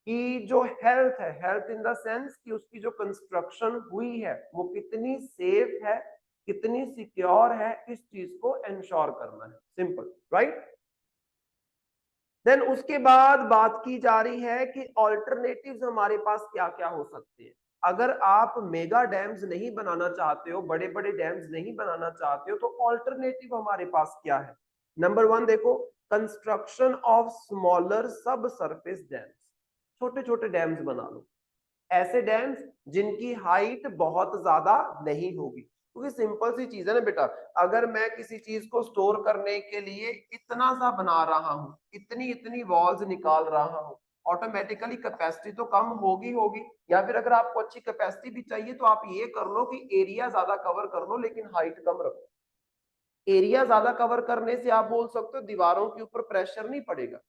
की जो हेल्थ है, हेल्थ इन द सेंस कि उसकी जो कंस्ट्रक्शन हुई है वो कितनी सेफ है, कितनी सिक्योर है, इस चीज को इंश्योर करना है, सिंपल, राइट। देन उसके बाद बात की जा रही है कि ऑल्टरनेटिव्स हमारे पास क्या क्या हो सकते हैं। अगर आप मेगा डैम्स नहीं बनाना चाहते हो, बड़े बड़े डैम्स नहीं बनाना चाहते हो, तो ऑल्टरनेटिव हमारे पास क्या है। नंबर 1 देखो, कंस्ट्रक्शन ऑफ स्मॉलर सब सरफेस डैम्स। छोटे छोटे डैम्स बना लो, ऐसे डैम्स जिनकी हाइट बहुत ज्यादा नहीं होगी, क्योंकि सिंपल सी चीज है ना बेटा, अगर मैं किसी चीज को स्टोर करने के लिए इतना सा बना रहा हूं, इतनी इतनी वॉल्स निकाल रहा हूं, ऑटोमेटिकली कैपेसिटी तो कम होगी। या फिर अगर आपको अच्छी कैपेसिटी भी चाहिए तो आप ये कर लो कि एरिया ज्यादा कवर कर लो लेकिन हाइट कम रखो। एरिया ज्यादा कवर करने से आप बोल सकते हो दीवारों के ऊपर प्रेशर नहीं पड़ेगा,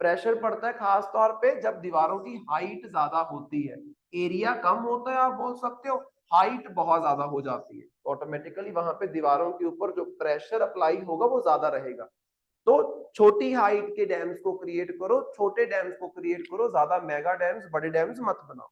प्रेशर पड़ता है खास तौर पे जब दीवारों की हाइट ज्यादा होती है। एरिया कम होता है आप बोल सकते हो, हाइट बहुत ज्यादा हो जाती है, ऑटोमेटिकली वहां पे दीवारों के ऊपर जो प्रेशर अप्लाई होगा वो ज्यादा रहेगा। तो छोटी हाइट के डैम्स को क्रिएट करो, छोटे डैम्स को क्रिएट करो, ज्यादा मेगा डैम्स, बड़े डैम्स मत बनाओ।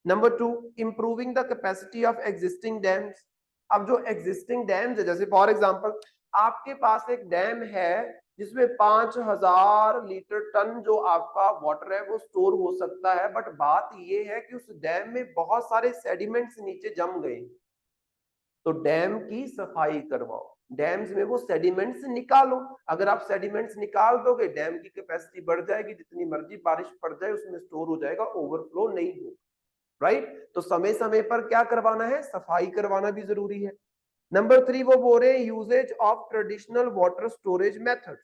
Number 2, improving the capacity of existing dams. अब जो एग्जिस्टिंग डैम्स है, जैसे फॉर एग्जांपल आपके पास एक डैम है जिसमें 5000 लीटर टन जो आपका वाटर है वो स्टोर हो सकता है, बट बात ये है कि उस डैम में बहुत सारे सेडिमेंट्स नीचे जम गए, तो डैम की सफाई करवाओ, डैम्स में वो सेडिमेंट्स निकालो। अगर आप सेडिमेंट्स निकाल दोगे डैम की कैपेसिटी बढ़ जाएगी, जितनी मर्जी बारिश पड़ जाए उसमें स्टोर हो जाएगा, ओवरफ्लो नहीं होगा, राइट। तो समय समय पर क्या करवाना है, सफाई करवाना भी जरूरी है। नंबर 3 वो बोल रहे हैं uses of traditional water storage methods,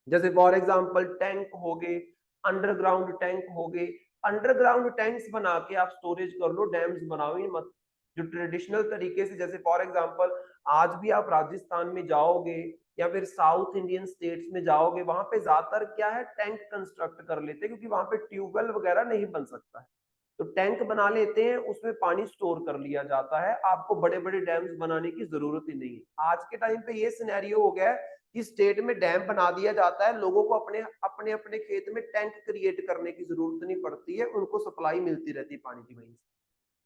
जैसे फॉर एग्जांपल टैंक हो गए, अंडरग्राउंड टैंक हो गए। अंडरग्राउंड टैंक्स बना के आप स्टोरेज कर लो, डैम्स बनाओ ही मत। जो ट्रेडिशनल तरीके से, जैसे फॉर एग्जांपल आज भी आप राजस्थान में जाओगे या फिर साउथ इंडियन स्टेट्स में जाओगे, वहां पे ज्यादातर क्या है, टैंक कंस्ट्रक्ट कर लेते हैं, क्योंकि वहां पे ट्यूबवेल वगैरह नहीं बन सकता है, तो टैंक बना लेते हैं, उसमें पानी स्टोर कर लिया जाता है, आपको बड़े बड़े डैम्स बनाने की जरूरत ही नहीं है। आज के टाइम पे ये सिनेरियो हो गया है कि स्टेट में डैम बना दिया जाता है, लोगों को अपने अपने अपने खेत में टैंक क्रिएट करने की जरूरत नहीं पड़ती है, उनको सप्लाई मिलती रहती है पानी की वहीं से।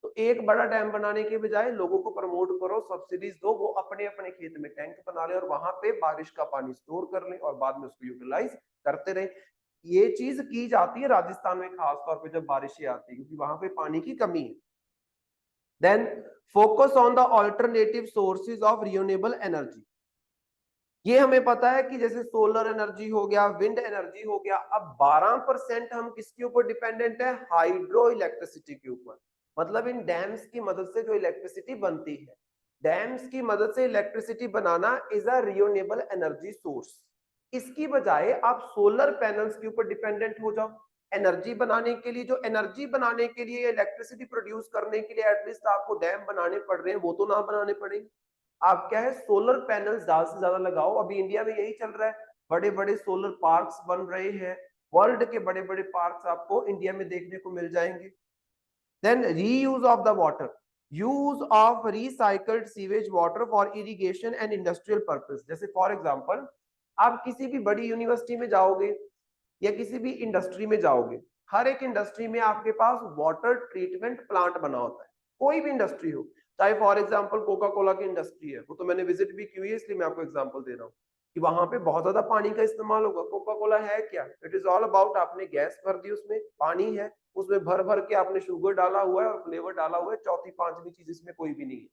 तो एक बड़ा डैम बनाने के बजाय लोगों को प्रमोट करो, सब्सिडीज दो, वो अपने अपने खेत में टैंक बना ले और वहां पे बारिश का पानी स्टोर कर ले और बाद में उसको यूटिलाइज करते रहे। ये चीज की जाती है राजस्थान में खासतौर पे जब बारिशें आती है, क्योंकि वहां पे पानी की कमी है। Then focus on the alternative sources of renewable energy. ये हमें पता है कि जैसे सोलर एनर्जी हो गया, विंड एनर्जी हो गया। अब 12% हम किसके ऊपर डिपेंडेंट है, हाइड्रो इलेक्ट्रिसिटी के ऊपर। मतलब इन डैम्स की मदद से जो इलेक्ट्रिसिटी बनती है, डैम्स की मदद से electricity banana is a renewable energy source. इसकी बजाय आप सोलर पैनल्स के ऊपर डिपेंडेंट हो जाओ एनर्जी बनाने के लिए। जो एनर्जी बनाने के लिए, इलेक्ट्रिसिटी प्रोड्यूस करने के लिए एटलीस्ट आपको डैम बनाने पड़ रहे हैं, वो तो ना बनाने पड़ेंगे। आप क्या है, सोलर पैनल ज्यादा से ज्यादा लगाओ। अभी इंडिया में यही चल रहा है, बड़े बड़े सोलर पार्क्स बन रहे हैं, वर्ल्ड के बड़े बड़े पार्क्स आपको इंडिया में देखने को मिल जाएंगे। Then reuse of the water, use of recycled sewage water for irrigation and industrial purpose. जैसे फॉर एग्जांपल आप किसी भी बड़ी यूनिवर्सिटी में जाओगे या किसी भी इंडस्ट्री में जाओगे, हर एक इंडस्ट्री में आपके पास वाटर ट्रीटमेंट प्लांट बना होता है, कोई भी इंडस्ट्री हो, चाहे फॉर एग्जांपल कोका कोला की इंडस्ट्री है, वो तो मैंने विजिट भी की हुई है इसलिए मैं आपको एग्जांपल दे रहा हूँ। कि वहां पे बहुत ज्यादा पानी का इस्तेमाल होगा। कोका कोला है क्या? इट इज ऑल अबाउट, आपने गैस भर दी, उसमें पानी है, उसमें भर भर के आपने शुगर डाला हुआ है और फ्लेवर डाला हुआ है, चौथी पांचवी चीज इसमें कोई भी नहीं है।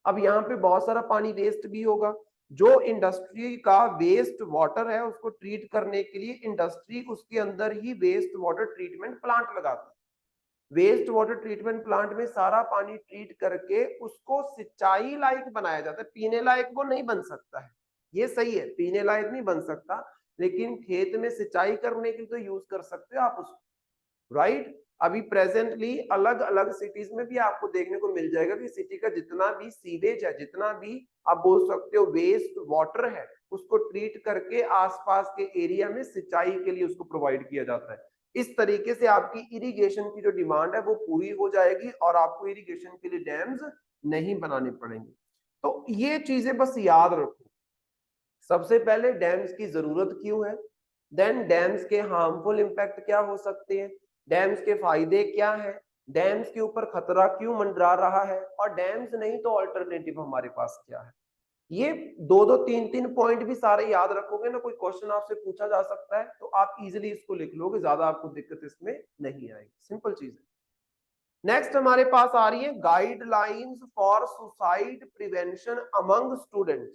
अब यहाँ पे बहुत सारा पानी वेस्ट भी होगा। जो इंडस्ट्री का वेस्ट वाटर है उसको ट्रीट करने के लिए इंडस्ट्री उसके अंदर ही वेस्ट वाटर ट्रीटमेंट प्लांट लगाती है। वेस्ट वाटर ट्रीटमेंट प्लांट में सारा पानी ट्रीट करके उसको सिंचाई लायक बनाया जाता है। पीने लायक वो नहीं बन सकता है, ये सही है, पीने लायक नहीं बन सकता, लेकिन खेत में सिंचाई करने के लिए तो यूज कर सकते हो आप उसको, राइट। अभी प्रेजेंटली अलग अलग सिटीज में भी आपको देखने को मिल जाएगा कि सिटी का जितना भी सीवेज है, जितना भी आप बोल सकते हो वेस्ट वाटर है, उसको ट्रीट करके आसपास के एरिया में सिंचाई के लिए उसको प्रोवाइड किया जाता है। इस तरीके से आपकी इरिगेशन की जो डिमांड है वो पूरी हो जाएगी और आपको इरिगेशन के लिए डैम्स नहीं बनाने पड़ेंगे। तो ये चीजें बस याद रखो। सबसे पहले डैम्स की जरूरत क्यों है, देन डैम्स के हार्मफुल इंपैक्ट क्या हो सकते हैं, डैम्स के फायदे क्या है, डैम्स के ऊपर खतरा क्यों मंडरा रहा है, और डैम्स नहीं तो अल्टरनेटिव हमारे पास क्या है। ये दो दो तीन तीन पॉइंट भी सारे याद रखोगे ना, कोई क्वेश्चन आपसे पूछा जा सकता है तो आप इजीली इसको लिख लोगे, ज्यादा आपको दिक्कत इसमें नहीं आएगी, सिंपल चीज है। नेक्स्ट हमारे पास आ रही है guidelines for suicide prevention among students.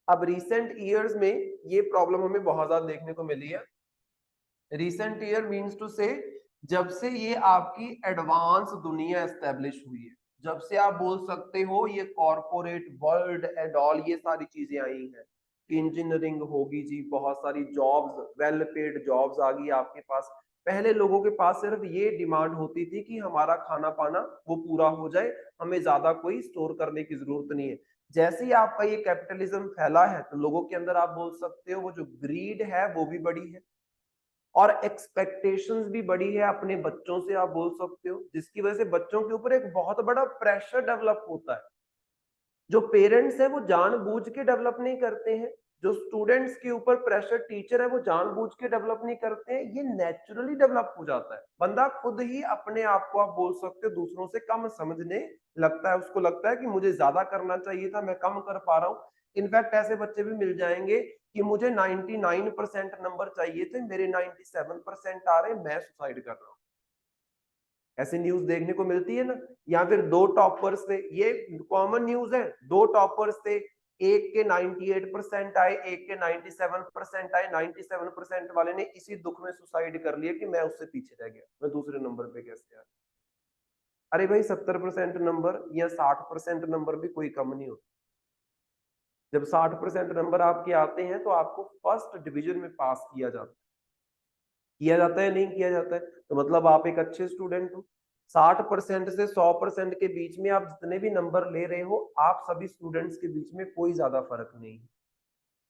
अब रिसेंट ईयर्स में ये प्रॉब्लम हमें बहुत ज्यादा देखने को मिली है। रिसेंट ईयर मीन्स टू से जब से ये आपकी एडवांस दुनिया एस्टेब्लिश हुई है, जब से आप बोल सकते हो ये कॉर्पोरेट वर्ल्ड एंड ऑल ये सारी चीजें आई हैं, इंजीनियरिंग होगी जी, बहुत सारी जॉब्स, वेल पेड जॉब्स आ गई आपके पास। पहले लोगों के पास सिर्फ ये डिमांड होती थी कि हमारा खाना पाना वो पूरा हो जाए, हमें ज्यादा कोई स्टोर करने की जरूरत नहीं है। जैसे ही आपका ये कैपिटलिज्म फैला है तो लोगों के अंदर आप बोल सकते हो वो जो ग्रीड है वो भी बड़ी है और एक्सपेक्टेशंस भी बड़ी है अपने बच्चों से, आप बोल सकते हो, जिसकी वजह से बच्चों के ऊपर एक बहुत बड़ा प्रेशर डेवलप होता है। जो पेरेंट्स है वो जानबूझ के डेवलप नहीं करते हैं, जो स्टूडेंट्स के ऊपर प्रेशर टीचर है वो जानबूझ के डेवलप नहीं करते हैं, ये नेचुरली डेवलप हो जाता है। बंदा खुद ही अपने आप को आप बोल सकते हो दूसरों से कम समझने लगता है, उसको लगता है कि मुझे ज्यादा करना चाहिए था, मैं कम कर पा रहा हूँ। इनफैक्ट ऐसे बच्चे भी मिल जाएंगे कि मुझे 99% नंबर चाहिए थे, मेरे 97% आ रहे, मैं सुसाइड कर रहा हूँ। ऐसी न्यूज देखने को मिलती है ना। या फिर दो टॉपर्स थे, ये कॉमन न्यूज है, दो टॉपर्स थे, एक के 98% आए, एक के 97% आए, 97% वाले ने इसी दुख में सुसाइड कर लिया कि मैं उससे पीछे रह गया, मैं दूसरे नंबर पे कैसे आया। अरे भाई 70% नंबर या 60% नंबर भी कोई कम नहीं होता। जब 60% नंबर आपके आते हैं तो आपको फर्स्ट डिवीजन में पास किया जाता है नहीं किया जाता है, तो मतलब आप एक अच्छे स्टूडेंट हो। 60% से 100% के बीच में आप जितने भी नंबर ले रहे हो, आप सभी स्टूडेंट्स के बीच में कोई ज्यादा फर्क नहीं है।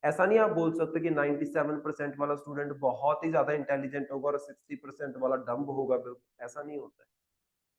ऐसा नहीं आप बोल सकते कि 97% वाला स्टूडेंट बहुत ही ज्यादा इंटेलिजेंट होगा और 60% वाला डम्ब होगा, बिल्कुल ऐसा नहीं होता है।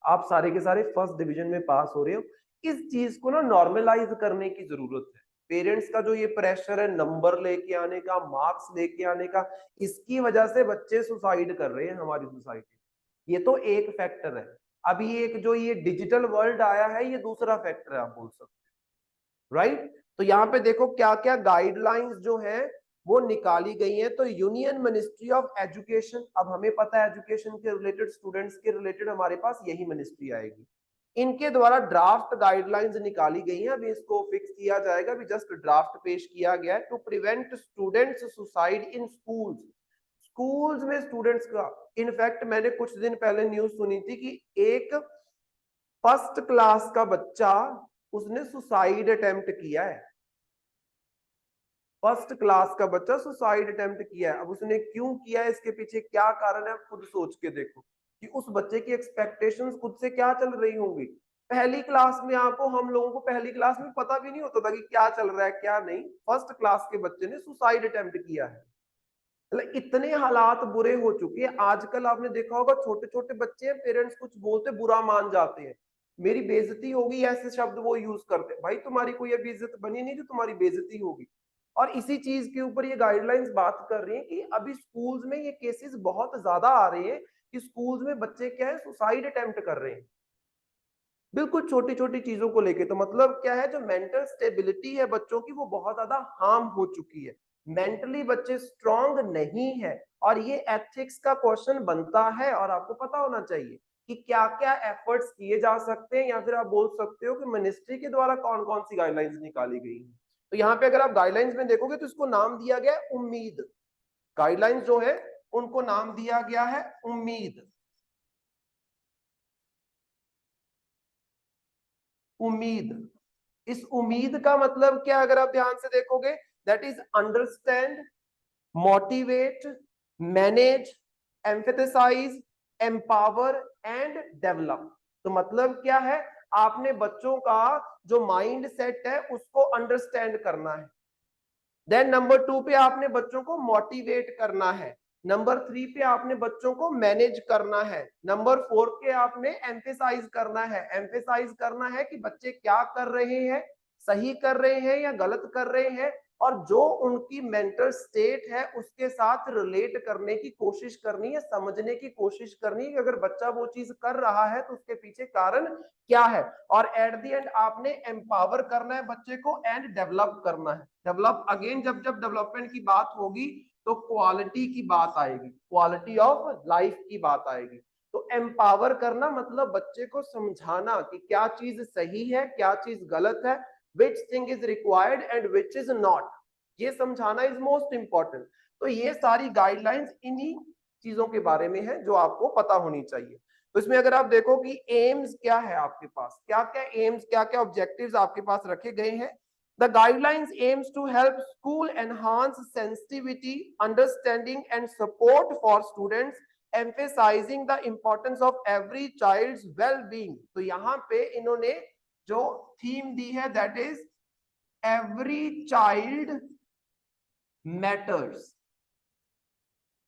आप सारे के सारे फर्स्ट डिवीजन में पास हो रहे हो। इस चीज को ना नॉर्मलाइज करने की जरूरत है। पेरेंट्स का जो ये प्रेशर है नंबर लेके आने का, मार्क्स लेके आने का, इसकी वजह से बच्चे सुसाइड कर रहे हैं हमारी सोसाइटी। ये तो एक फैक्टर है। अभी एक जो ये डिजिटल वर्ल्ड आया है ये दूसरा फैक्टर है, आप बोल सकते हो, राइट। तो यहाँ पे देखो क्या क्या गाइडलाइंस जो है वो निकाली गई है। तो यूनियन मिनिस्ट्री ऑफ एजुकेशन, अब हमें पता है एजुकेशन के रिलेटेड, स्टूडेंट्स के रिलेटेड हमारे पास यही मिनिस्ट्री आएगी। इनके द्वारा ड्राफ्ट गाइडलाइंस निकाली गई हैं, अभी इसको फिक्स किया जाएगा, अभी जस्ट ड्राफ्ट पेश किया गया है। To prevent students suicide in schools, schools में स्टूडेंट्स का, इनफैक्ट मैंने कुछ दिन पहले न्यूज सुनी थी कि एक फर्स्ट क्लास का बच्चा उसने सुसाइड अटेम्प्ट किया है। फर्स्ट क्लास का बच्चा सुसाइड अटेम्प्ट किया है। अब उसने क्यों किया है, इसके पीछे क्या कारण है, खुद सोच के देखो कि उस बच्चे की एक्सपेक्टेशंस खुद से क्या चल रही होंगी। पहली क्लास में आपको, हम लोगों को पहली क्लास में पता भी नहीं होता था कि क्या चल रहा है क्या नहीं, फर्स्ट क्लास के बच्चे ने सुसाइड अटेम्प्ट किया है। मतलब इतने हालात बुरे हो चुके हैं आजकल। आपने देखा होगा छोटे छोटे बच्चे हैं, पेरेंट्स कुछ बोलते बुरा मान जाते हैं, मेरी बेइज्जती होगी, ऐसे शब्द वो यूज करते हैं। भाई तुम्हारी कोई अभी इज्जत बनी नहीं जो तुम्हारी बेइज्जती होगी। और इसी चीज के ऊपर ये गाइडलाइंस बात कर रही है कि अभी स्कूल्स में ये केसेस बहुत ज्यादा आ रहे हैं कि स्कूल्स में बच्चे क्या है सुसाइड अटेम्प्ट कर रहे हैं। बिल्कुल छोटी छोटी चीजों को लेके। तो मतलब क्या है, जो मेंटल स्टेबिलिटी है बच्चों की वो बहुत ज्यादा हार्म हो चुकी है, मेंटली बच्चे स्ट्रांग नहीं है। और ये एथिक्स का क्वेश्चन बनता है और आपको पता होना चाहिए कि क्या क्या एफर्ट्स किए जा सकते हैं, या फिर आप बोल सकते हो कि मिनिस्ट्री के द्वारा कौन कौन सी गाइडलाइंस निकाली गई है। तो यहाँ पे अगर आप गाइडलाइंस में देखोगे तो इसको नाम दिया गया है उम्मीद। गाइडलाइंस जो है उनको नाम दिया गया है उम्मीद। उम्मीद, इस उम्मीद का मतलब क्या, अगर आप ध्यान से देखोगे, that is understand, motivate, manage, emphasise, empower and develop. तो मतलब क्या है, आपने बच्चों का जो माइंड सेट है उसको अंडरस्टैंड करना है। देन नंबर 2 पे आपने बच्चों को मोटिवेट करना है। नंबर 3 पे आपने बच्चों को मैनेज करना है। नंबर 4 पे आपने एम्फेसाइज करना है। एम्फेसाइज करना है कि बच्चे क्या कर रहे हैं, सही कर रहे हैं या गलत कर रहे हैं, और जो उनकी मेंटल स्टेट है उसके साथ रिलेट करने की कोशिश करनी है, समझने की कोशिश करनी है कि अगर बच्चा वो चीज कर रहा है तो उसके पीछे कारण क्या है। और एट द एंड आपने एम्पावर करना है बच्चे को एंड डेवलप करना है। डेवलप अगेन, जब जब डेवलपमेंट की बात होगी तो क्वालिटी की बात आएगी, क्वालिटी ऑफ लाइफ की बात आएगी। तो एम्पावर करना मतलब बच्चे को समझाना कि क्या चीज सही है, क्या चीज गलत है, which thing is required and which is not, ये समझाना इज मोस्ट इंपॉर्टेंट। तो ये सारी गाइडलाइंस इन्हीं चीजों के बारे में है जो आपको पता होनी चाहिए। तो इसमें अगर आप देखो कि एम्स क्या है आपके पास, क्या क्या एम्स, क्या क्या ऑब्जेक्टिव्स आपके पास रखे गए हैं। The guidelines aims to help school enhance sensitivity, understanding and support for students, emphasizing the importance of every child's well-being। तो यहाँ पे इन्होंने जो थीम दी है that is every child matters.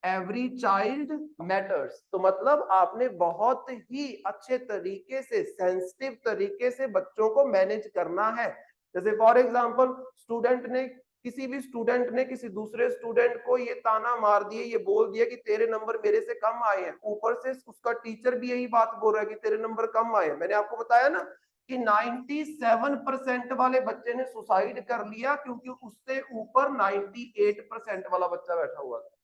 Every child matters, तो मतलब आपने बहुत ही अच्छे तरीके से, सेंसिटिव तरीके से बच्चों को मैनेज करना है। जैसे फॉर एग्जांपल किसी भी स्टूडेंट ने किसी दूसरे स्टूडेंट को ये ताना मार दिए, ये बोल दिया कि तेरे नंबर मेरे से कम आए हैं, ऊपर से उसका टीचर भी यही बात बोल रहा है कि तेरे नंबर कम आए हैं। मैंने आपको बताया ना कि 97% वाले बच्चे ने सुसाइड कर लिया क्योंकि उससे ऊपर 98% वाला बच्चा बैठा हुआ था।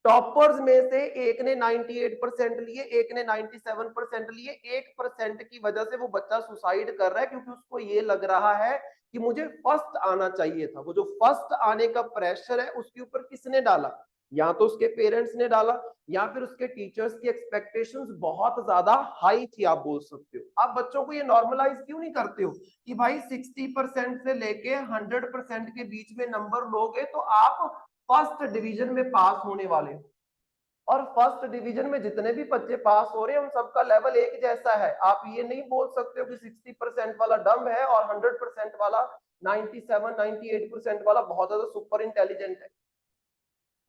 टॉपर्स में से एक ने 98% लिए, एक ने 97% लिए, 1% की वजह से वो बच्चा सुसाइड कर रहा है क्योंकि उसको ये लग रहा है कि मुझे फर्स्ट आना चाहिए था। वो जो फर्स्ट आने का प्रेशर है उसके ऊपर किसने डाला, या तो उसके पेरेंट्स ने डाला या फिर उसके टीचर्स की एक्सपेक्टेशंस बहुत ज्यादा हाई थी, आप बोल सकते हो। आप बच्चों को ये नॉर्मलाइज क्यों नहीं करते हो कि भाई 60% से लेके 100% के बीच में नंबर लोगे तो आप फर्स्ट डिवीजन में पास होने वाले हो। और फर्स्ट डिवीजन में जितने भी बच्चे पास हो रहे हैं उन सबका लेवल एक जैसा है। आप ये नहीं बोल सकते हो कि 60% वाला डम है और 100% वाला, 97 98% वाला बहुत ज्यादा सुपर इंटेलिजेंट है,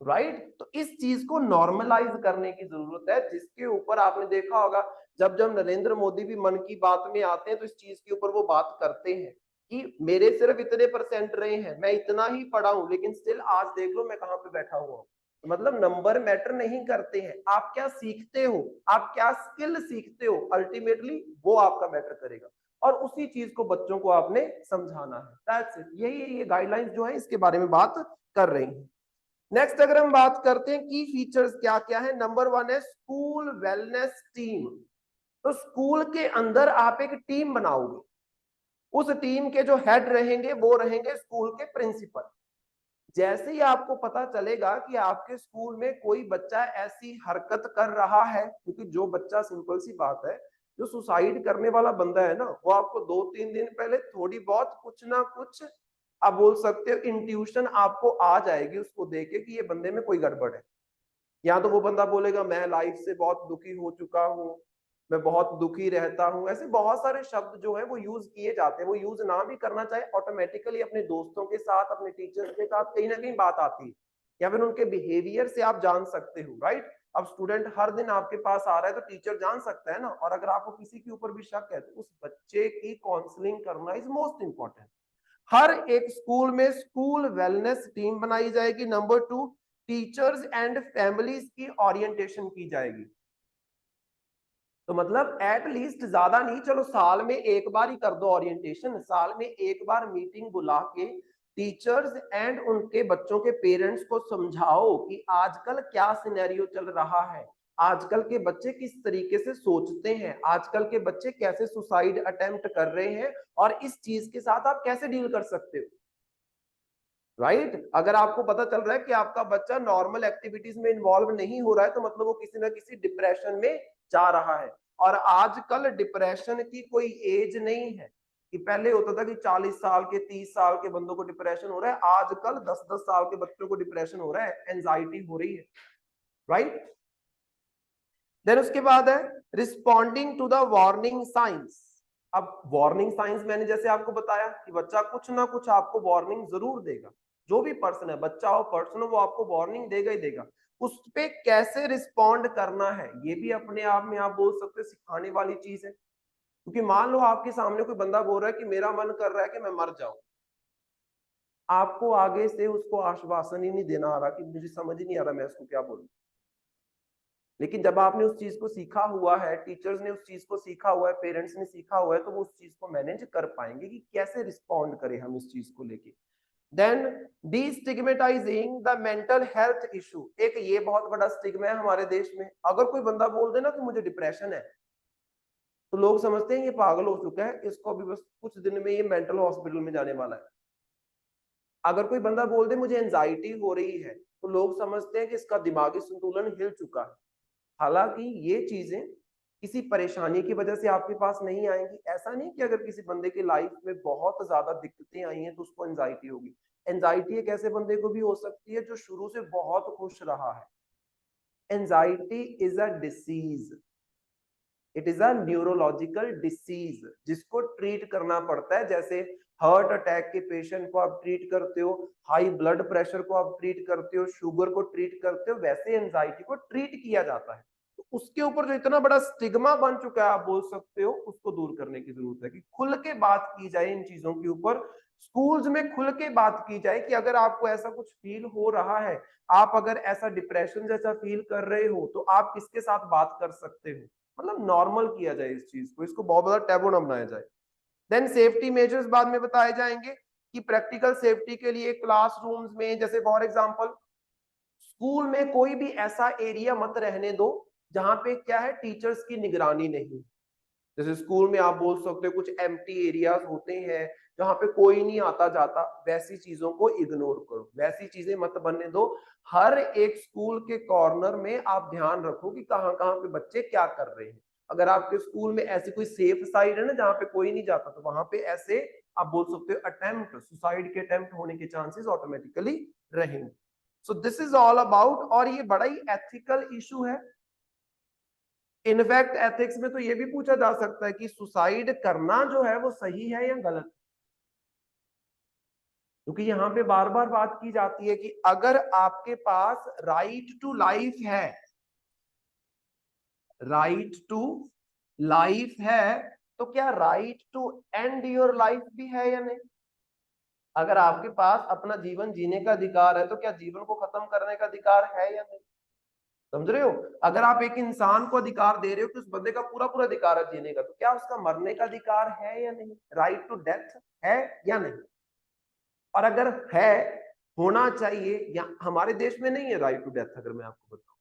राइट। तो इस चीज को नॉर्मलाइज करने की जरूरत है, जिसके ऊपर आपने देखा होगा जब जब नरेंद्र मोदी भी मन की बात में आते हैं तो इस चीज के ऊपर वो बात करते हैं कि मेरे सिर्फ इतने परसेंट रहे हैं, मैं इतना ही पढ़ा हूं, लेकिन स्टिल आज देख लो मैं कहां पे बैठा हुआ हूं। मतलब नंबर मैटर नहीं करते हैं, आप क्या सीखते हो, आप क्या स्किल सीखते हो, अल्टीमेटली वो आपका मैटर करेगा। और उसी चीज को बच्चों को आपने समझाना है, दैट्स इट। यही ये गाइडलाइंस जो है इसके बारे में बात कर रही है। नेक्स्ट अगर हम बात करते हैं की फीचर्स क्या क्या है, नंबर 1 है स्कूल वेलनेस टीम। तो स्कूल के अंदर आप एक टीम बनाओगे, उस टीम के जो हेड रहेंगे वो रहेंगे स्कूल के प्रिंसिपल। जैसे ही आपको पता चलेगा कि आपके स्कूल में कोई बच्चा ऐसी हरकत कर रहा है, क्योंकि जो बच्चा, सिंपल सी बात है, जो सुसाइड करने वाला बंदा है ना, वो आपको 2-3 दिन पहले थोड़ी बहुत कुछ ना कुछ, आप बोल सकते हो इंट्यूशन आपको आ जाएगी उसको देख के कि ये बंदे में कोई गड़बड़ है। या तो वो बंदा बोलेगा मैं लाइफ से बहुत दुखी हो चुका हूँ, मैं बहुत दुखी रहता हूँ, ऐसे बहुत सारे शब्द जो है वो यूज किए जाते हैं। वो यूज ना भी करना चाहे, ऑटोमेटिकली अपने दोस्तों के साथ, अपने टीचर्स के साथ कहीं ना कहीं बात आती है, या फिर उनके बिहेवियर से आप जान सकते हो, राइट। अब स्टूडेंट हर दिन आपके पास आ रहा है तो टीचर जान सकता है ना, और अगर आपको किसी के ऊपर भी शक है तो उस बच्चे की काउंसलिंग करना इज मोस्ट इंपॉर्टेंट। हर एक स्कूल में स्कूल वेलनेस टीम बनाई जाएगी। नंबर 2, टीचर्स एंड फैमिलीज की ओरिएंटेशन की जाएगी। तो मतलब एट लीस्ट ज्यादा नहीं, चलो साल में एक बार ही कर दो ओरिएंटेशन, साल में एक बार मीटिंग बुला के टीचर्स एंड उनके बच्चों के पेरेंट्स को समझाओ कि आजकल क्या सिनेरियो चल रहा है, आजकल के बच्चे किस तरीके से सोचते हैं, आजकल के बच्चे कैसे सुसाइड अटेम्प्ट कर रहे हैं, और इस चीज के साथ आप कैसे डील कर सकते हो। राइट अगर आपको पता चल रहा है कि आपका बच्चा नॉर्मल एक्टिविटीज में इन्वॉल्व नहीं हो रहा है, तो मतलब वो किसी ना किसी डिप्रेशन में जा रहा है। और आजकल डिप्रेशन की कोई एज नहीं है कि पहले होता था कि 40 साल के 30 साल के बंदों को डिप्रेशन हो रहा है, आजकल 10-10 साल के बच्चों को डिप्रेशन हो रहा है, एंजाइटी हो रही है। राइट देन उसके बाद है responding to the warning signs. अब वार्निंग साइंस मैंने जैसे आपको बताया कि बच्चा कुछ ना कुछ आपको वार्निंग जरूर देगा, जो भी पर्सन है, बच्चा हो पर्सन हो, वो आपको वार्निंग देगा ही देगा। उस पे कैसे रिस्पॉन्ड करना है ये भी अपने आप में आप बोल सकते सिखाने वाली चीज है। क्योंकि मान लो आपके सामने कोई बंदा बोल रहा है कि मेरा मन कर रहा है कि मैं मर जाऊं, आपको आगे से उसको आश्वासन ही नहीं देना आ रहा कि मुझे समझ ही नहीं आ रहा मैं उसको क्या बोलूं। लेकिन जब आपने उस चीज को सीखा हुआ है, टीचर्स ने उस चीज को सीखा हुआ है, पेरेंट्स ने सीखा हुआ है, तो वो उस चीज को मैनेज कर पाएंगे कि कैसे रिस्पॉन्ड करें हम इस चीज को लेके। Then destigmatising the mental health issue, एक ये बहुत बड़ा स्टिग्मा है हमारे देश में। अगर कोई बंदा बोल दे ना कि मुझे डिप्रेशन है, तो लोग समझते हैं ये पागल हो चुका है, इसको अभी बस कुछ दिन में ये मेंटल हॉस्पिटल में जाने वाला है। अगर कोई बंदा बोल दे मुझे एंजाइटी हो रही है, तो लोग समझते हैं कि इसका दिमागी संतुलन हिल चुका है। हालांकि ये चीजें किसी परेशानी की वजह से आपके पास नहीं आएंगी। ऐसा नहीं कि अगर किसी बंदे की लाइफ में बहुत ज्यादा दिक्कतें आई हैं तो उसको एंजाइटी होगी। एंजाइटी एक ऐसे बंदे को भी हो सकती है जो शुरू से बहुत खुश रहा है। Anxiety is a disease, it is a neurological disease जिसको ट्रीट करना पड़ता है। जैसे हार्ट अटैक के पेशेंट को आप ट्रीट करते हो, हाई ब्लड प्रेशर को आप ट्रीट करते हो, शुगर को ट्रीट करते हो, वैसे एंजाइटी को ट्रीट किया जाता है। तो उसके ऊपर जो इतना बड़ा स्टिग्मा बन चुका है आप बोल सकते हो, उसको दूर करने की जरूरत है कि खुल के बात की जाए इन चीजों के ऊपर। स्कूल्स में खुल के बात की जाए कि अगर आपको ऐसा कुछ फील हो रहा है, आप अगर ऐसा डिप्रेशन जैसा फील कर रहे हो, तो आप किसके साथ बात कर सकते हो। मतलब नॉर्मल किया जाए इस चीज को, इसको बहुत बड़ा टैबू ना बनाया जाए। देन सेफ्टी मेजर्स बाद में बताए जाएंगे कि प्रैक्टिकल सेफ्टी के लिए क्लासरूम्स में, जैसे फॉर एग्जांपल स्कूल में कोई भी ऐसा एरिया मत रहने दो जहां पे क्या है टीचर्स की निगरानी नहीं। जैसे स्कूल में आप बोल सकते हो कुछ एम्प्टी एरियाज होते हैं जहां पे कोई नहीं आता जाता, वैसी चीजों को इग्नोर करो, वैसी चीजें मत बनने दो। हर एक स्कूल के कॉर्नर में आप ध्यान रखो कि कहाँ कहाँ पे बच्चे क्या कर रहे हैं। अगर आपके स्कूल में ऐसी कोई सेफ साइड है ना जहाँ पे कोई नहीं जाता, तो वहां पे ऐसे आप बोल सकते हो अटेम्प्ट, सुसाइड के अटेम्प्ट होने के चांसेस ऑटोमेटिकली रहेंगे। So this is all about, और ये बड़ा ही एथिकल इशू है। इनफैक्ट एथिक्स में तो ये भी पूछा जा सकता है कि सुसाइड करना जो है वो सही है या गलत। क्योंकि यहाँ पे बार बार बात की जाती है कि अगर आपके पास राइट टू लाइफ है, राइट टू लाइफ है, तो क्या right to end your life भी है या नहीं। अगर आपके पास अपना जीवन जीने का अधिकार है, तो क्या जीवन को खत्म करने का अधिकार है या नहीं। समझ रहे हो, अगर आप एक इंसान को अधिकार दे रहे हो कि उस बंदे का पूरा पूरा अधिकार है जीने का, तो क्या उसका मरने का अधिकार है या नहीं, राइट टू डेथ है या नहीं। और अगर है, होना चाहिए, या हमारे देश में नहीं है राइट टू डेथ। अगर मैं आपको बताऊं,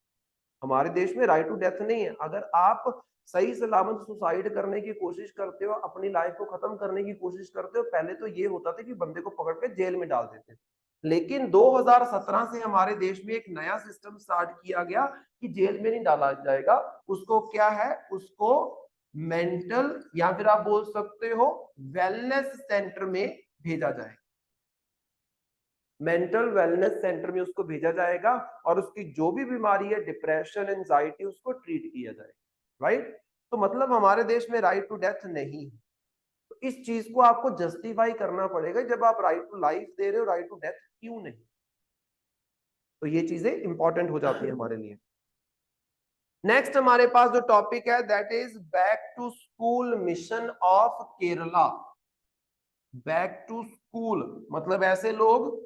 हमारे देश में राइट टू डेथ नहीं है। अगर आप सही सलामत सुसाइड करने की कोशिश करते हो, अपनी लाइफ को खत्म करने की कोशिश करते हो, पहले तो ये होता था कि बंदे को पकड़ के जेल में डाल देते थे। लेकिन 2017 से हमारे देश में एक नया सिस्टम स्टार्ट किया गया कि जेल में नहीं डाला जाएगा, उसको क्या है, उसको मेंटल या फिर आप बोल सकते हो वेलनेस सेंटर में भेजा जाएगा। मेंटल वेलनेस सेंटर में उसको भेजा जाएगा और उसकी जो भी बीमारी है, डिप्रेशन, एंजाइटी, उसको ट्रीट किया जाएगा। राइट, तो मतलब हमारे देश में राइट टू डेथ नहीं है। तो इस चीज को आपको जस्टिफाई करना पड़ेगा, जब आप राइट टू लाइफ दे रहे हो, राइट टू डेथ क्यों नहीं। तो ये चीजें इंपॉर्टेंट हो जाती है हमारे लिए। नेक्स्ट हमारे पास जो टॉपिक है that is back to school mission of Kerala. Back to school मतलब ऐसे लोग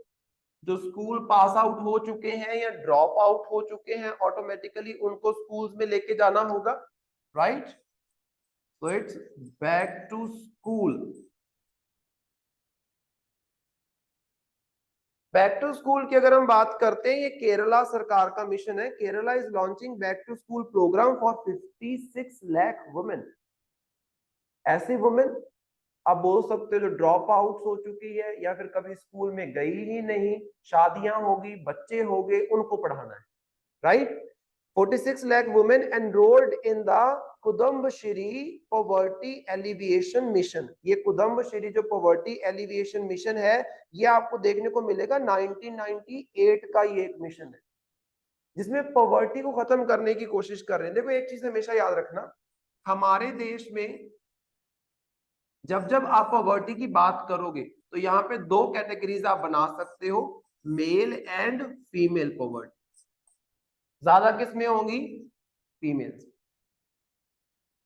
जो स्कूल पास आउट हो चुके हैं या ड्रॉप आउट हो चुके हैं, ऑटोमेटिकली उनको स्कूल्स में लेके जाना होगा। Right, So it's back to school. Back to school की अगर हम बात करते हैं, ये केरला सरकार का मिशन है। Kerala is launching back to school programme for 56 lakh women. ऐसी वुमेन आप बोल सकते हो जो ड्रॉप आउट हो चुकी है या फिर कभी स्कूल में गई ही नहीं, शादियां होगी, बच्चे हो गए, उनको पढ़ाना है, right. 46 lakh women enrolled in the Kudumbashree poverty alleviation mission. ये कुदम्बश्री जो पॉवर्टी एलिविएशन मिशन है, ये आपको देखने को मिलेगा 1998 का ये एक मिशन है जिसमें पॉवर्टी को खत्म करने की कोशिश कर रहे हैं। देखो एक चीज हमेशा याद रखना, हमारे देश में जब जब आप पॉवर्टी की बात करोगे तो यहाँ पे दो कैटेगरीज आप बना सकते हो, मेल एंड फीमेल पॉवर्टी। ज्यादा किस में होंगी? फीमेल्स।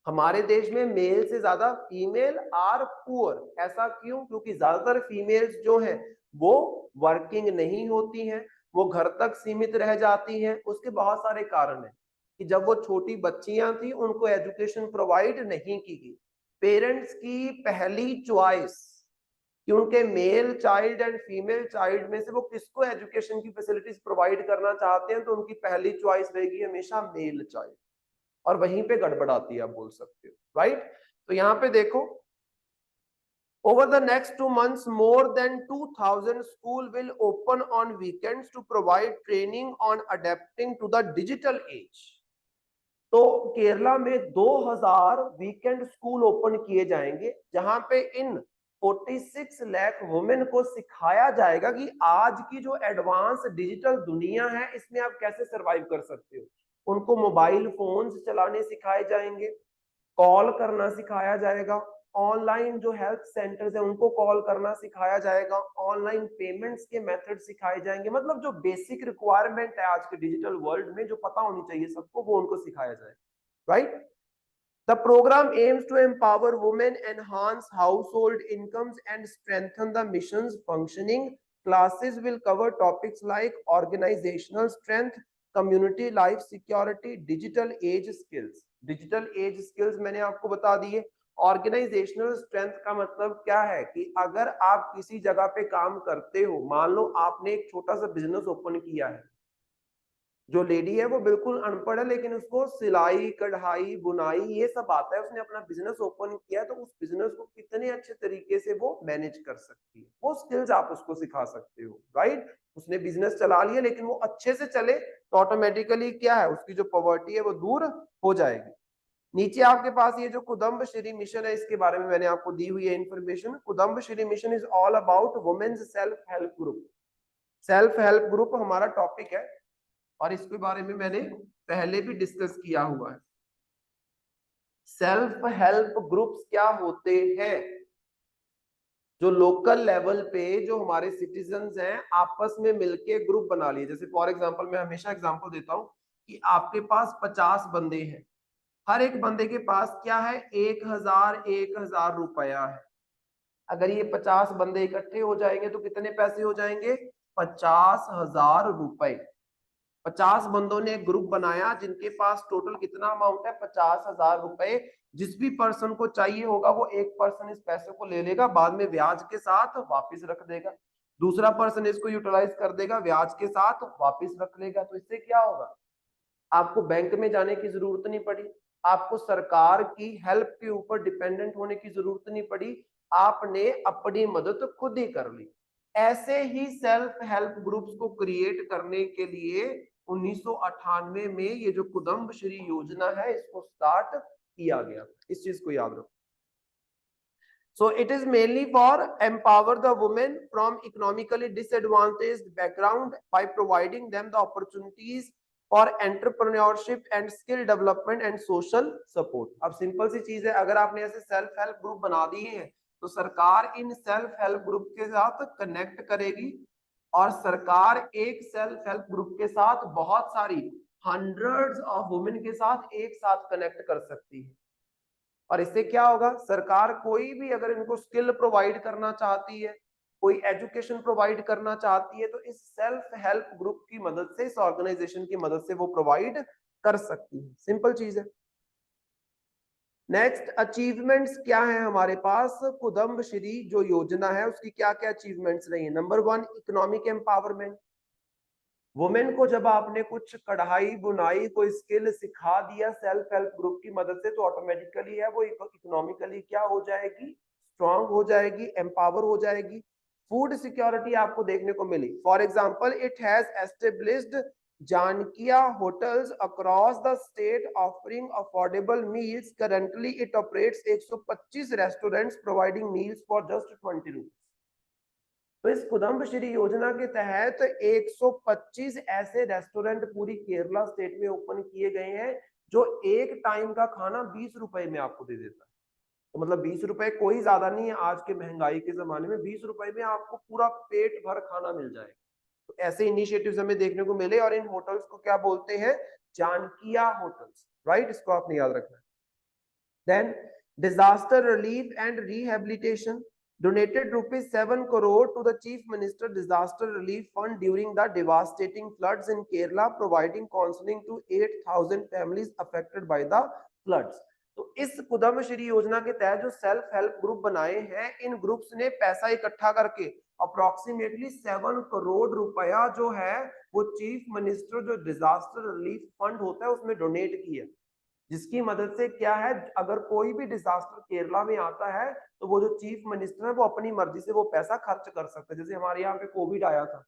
हमारे देश में मेल से ज्यादा फीमेल आर पुअर। ऐसा क्यों? क्योंकि ज्यादातर फीमेल्स जो हैं वो वर्किंग नहीं होती हैं, वो घर तक सीमित रह जाती हैं। उसके बहुत सारे कारण हैं कि जब वो छोटी बच्चियां थी उनको एजुकेशन प्रोवाइड नहीं की गई। पेरेंट्स की पहली चॉइस कि उनके male child and female child में से वो किसको एजुकेशन की फैसिलिटीज प्रोवाइड करना चाहते हैं, तो उनकी पहली चॉइस रहेगी हमेशा मेल चाइल्ड, और वहीं पे गड़बड़ आती है, आप बोल सकते हो, राइट। तो यहाँ पे देखो, over the next 2 months more than 2000 school will open on weekends to provide training on adapting to the digital age। तो केरला में 2000 वीकेंड स्कूल ओपन किए जाएंगे जहां पे इन 46 लाख वुमेन को सिखाया जाएगा कि आज की जो एडवांस डिजिटल दुनिया है इसमें आप कैसे सरवाइव कर सकते हो। उनको मोबाइल फोन्स चलाने सिखाए जाएंगे, कॉल करना सिखाया जाएगा, ऑनलाइन जो हेल्थ सेंटर्स है उनको कॉल करना सिखाया जाएगा, ऑनलाइन पेमेंट्स के मेथड सिखाए जाएंगे। मतलब जो बेसिक रिक्वायरमेंट है आज के डिजिटल वर्ल्ड में जो पता होनी चाहिए सबको, वो उनको सिखाया जाएगा, right. The program aims to empower women, enhance household incomes, and strengthen the mission's functioning. Classes will cover topics like organizational strength, community life security, digital age skills। Digital age skills मैंने आपको बता दिए। Organisational strength का मतलब क्या है कि अगर आप किसी जगह पे काम करते हो, मान लो आपने एक छोटा सा बिजनेस ओपन किया है, जो लेडी है वो बिल्कुल अनपढ़ है लेकिन उसको सिलाई कढ़ाई बुनाई ये सब आता है, उसने अपना बिजनेस ओपन किया है, तो उस बिजनेस को कितने अच्छे तरीके से वो मैनेज कर सकती है, वो स्किल्स आप उसको सिखा सकते हो, राइट। उसने बिजनेस चला लिया लेकिन वो अच्छे से चले तो ऑटोमेटिकली क्या है, उसकी जो पॉवर्टी है वो दूर हो जाएगी। नीचे आपके पास ये जो कुदम्बश्री मिशन है इसके बारे में मैंने आपको दी हुई है information. Kudumbashree mission is all about women's self help group. Self help group हमारा टॉपिक है और इसके बारे में मैंने पहले भी डिस्कस किया हुआ है। सेल्फ हेल्प ग्रुप्स क्या होते हैं? जो लोकल लेवल पे जो हमारे सिटीजन्स हैं आपस में मिलके ग्रुप बना लिए। जैसे फॉर एग्जांपल मैं हमेशा एग्जांपल देता हूं कि आपके पास 50 बंदे हैं, हर एक बंदे के पास क्या है, 1000 रुपया है। अगर ये 50 बंदे इकट्ठे हो जाएंगे तो कितने पैसे हो जाएंगे? 50,000 रुपए। 50 बंदों ने एक ग्रुप बनाया जिनके पास टोटल कितना अमाउंट है, 50,000 रुपए। जिस भी पर्सन को चाहिए होगा वो एक पर्सन इस पैसे को ले लेगा, बाद में ब्याज के साथ वापस रख देगा, दूसरा पर्सन इसको यूटिलाइज कर देगा, ब्याज के साथ वापस रख लेगा। तो इससे क्या होगा, आपको बैंक में जाने की जरूरत नहीं पड़ी, आपको सरकार की हेल्प के ऊपर डिपेंडेंट होने की जरूरत नहीं पड़ी, आपने अपनी मदद खुद ही कर ली। ऐसे ही सेल्फ हेल्प ग्रुप्स को क्रिएट करने के लिए 1998 में ये जो कुदम्बश्री योजना है इसको स्टार्ट किया गया। इस चीज को याद रखो। So it is mainly for empower the women from economically disadvantaged background by providing them the opportunities for entrepreneurship and skill development and social support। अब सिंपल सी चीज है, अगर आपने ऐसे सेल्फ हेल्प ग्रुप बना दिए हैं तो सरकार इन सेल्फ हेल्प ग्रुप के साथ कनेक्ट करेगी और सरकार एक सेल्फ हेल्प ग्रुप के साथ बहुत सारी हंड्रेड्स ऑफ वुमेन के साथ एक साथ कनेक्ट कर सकती है। और इससे क्या होगा, सरकार कोई भी अगर इनको स्किल प्रोवाइड करना चाहती है, कोई एजुकेशन प्रोवाइड करना चाहती है, तो इस सेल्फ हेल्प ग्रुप की मदद से, इस ऑर्गेनाइजेशन की मदद से वो प्रोवाइड कर सकती है। सिंपल चीज है। नेक्स्ट अचीवमेंट्स क्या है हमारे पास, कुदम्बश्री जो योजना है उसकी क्या क्या अचीवमेंट्स रही है। Number 1, economic empowerment. वुमेन को जब आपने कुछ कढ़ाई बुनाई कोई स्किल सिखा दिया सेल्फ हेल्प ग्रुप की मदद से, तो ऑटोमेटिकली है वो इकोनॉमिकली क्या हो जाएगी, स्ट्रांग हो जाएगी, एम्पावर हो जाएगी। फूड सिक्योरिटी आपको देखने को मिली। For example, it has established Janakeeya hotels across the state offering affordable meals. Currently it operates 125 restaurants providing meals for just 20 rupees. तो इस कुदम्बश्री योजना के तहत 125 ऐसे रेस्टोरेंट पूरी केरला स्टेट में ओपन किए गए हैं जो एक टाइम का खाना 20 रुपए में आपको दे देता है। तो मतलब 20 रुपए कोई ज्यादा नहीं है, आज के महंगाई के जमाने में 20 रुपए में आपको पूरा पेट भर खाना मिल जाएगा। तो ऐसे इनिशिएटिव्स हमें देखने को मिले, और इन होटल्स को क्या बोलते हैं, जानकिया होटल्स, राइट, इसको आपने याद रखना है। Then disaster relief and rehabilitation, donated rupees 7 crore to the chief minister disaster relief fund during the devastating floods in Kerala, providing counseling to 8,000 families affected by the floods। तो इस कुदम्बश्री योजना के तहत जो सेल्फ हेल्प ग्रुप बनाए हैं, इन groups ने पैसा इकट्ठा करके अप्रोक्सीमेटली 7 करोड़ रुपया जो है वो चीफ मिनिस्टर जो डिजास्टर रिलीफ फंड होता है उसमें डोनेट किया, जिसकी मदद से क्या है, अगर कोई भी डिजास्टर केरला में आता है तो वो जो चीफ मिनिस्टर है वो अपनी मर्जी से वो पैसा खर्च कर सकते हैं। जैसे हमारे यहाँ पे कोविड आया था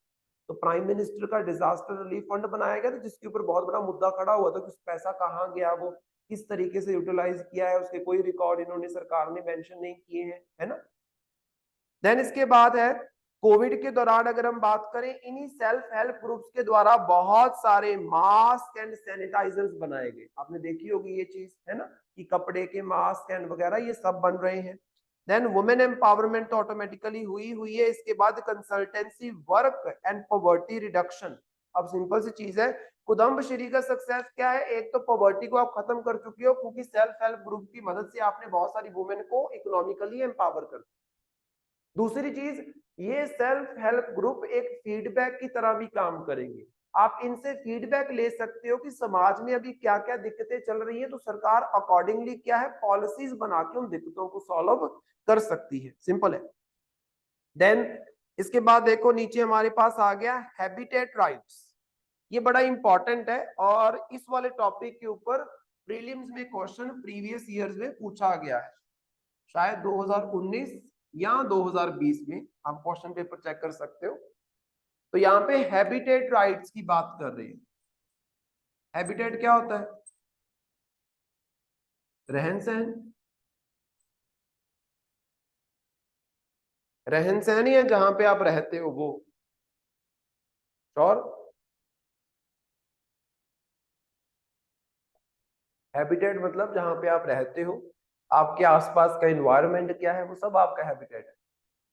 तो प्राइम मिनिस्टर का डिजास्टर रिलीफ फंड बनाया गया था, जिसके ऊपर बहुत बड़ा मुद्दा खड़ा हुआ था कि उस पैसा कहाँ गया, वो किस तरीके से यूटिलाइज किया है, उसके कोई रिकॉर्ड इन्होंने सरकार ने मेंशन नहीं किए हैं, है ना। देन इसके बाद है कोविड के दौरान अगर हम बात करें, इन्हीं सेल्फ हेल्प ग्रुप्स के द्वारा बहुत सारे मास्क एंड सैनिटाइजर्स बनाए गए। आपने देखी होगी ये चीज, है ना, कि कपड़े के मास्क एंड वगैरह ये सब बन रहे हैं। देन वुमेन एम्पावरमेंट तो ऑटोमेटिकली हुई है। इसके बाद consultancy work and poverty reduction. अब सिंपल सी चीज है, कुदम्बश्री का सक्सेस क्या है, एक तो पॉवर्टी को आप खत्म कर चुके हो क्योंकि सेल्फ हेल्प ग्रुप की मदद से आपने बहुत सारी वुमेन को इकोनॉमिकली एम्पावर कर दिया। दूसरी चीज, ये सेल्फ हेल्प ग्रुप एक फीडबैक की तरह भी काम करेंगे। आप इनसे फीडबैक ले सकते हो कि समाज में अभी क्या क्या दिक्कतें चल रही है, तो सरकार अकॉर्डिंगली क्या है पॉलिसीज बना के उन दिक्कतों को सॉल्व कर सकती है। सिंपल है। देन इसके बाद देखो नीचे हमारे पास आ गया हैबिटेट राइट्स। ये बड़ा इंपॉर्टेंट है और इस वाले टॉपिक के ऊपर प्रीलिम्स में क्वेश्चन प्रीवियस ईयर्स में पूछा गया है, शायद 2019 या 2020 में। आप क्वेश्चन पेपर चेक कर सकते हो। तो यहाँ पे हैबिटेट राइट्स की बात कर रहे हैं। हैबिटेट क्या होता है, रहन सहन, रहन सहन ही है जहां पे आप रहते हो वो, और हैबिटेट मतलब जहां पे आप रहते हो, आपके आसपास का एनवायरनमेंट क्या है, वो सब आपका हैबिटेट है,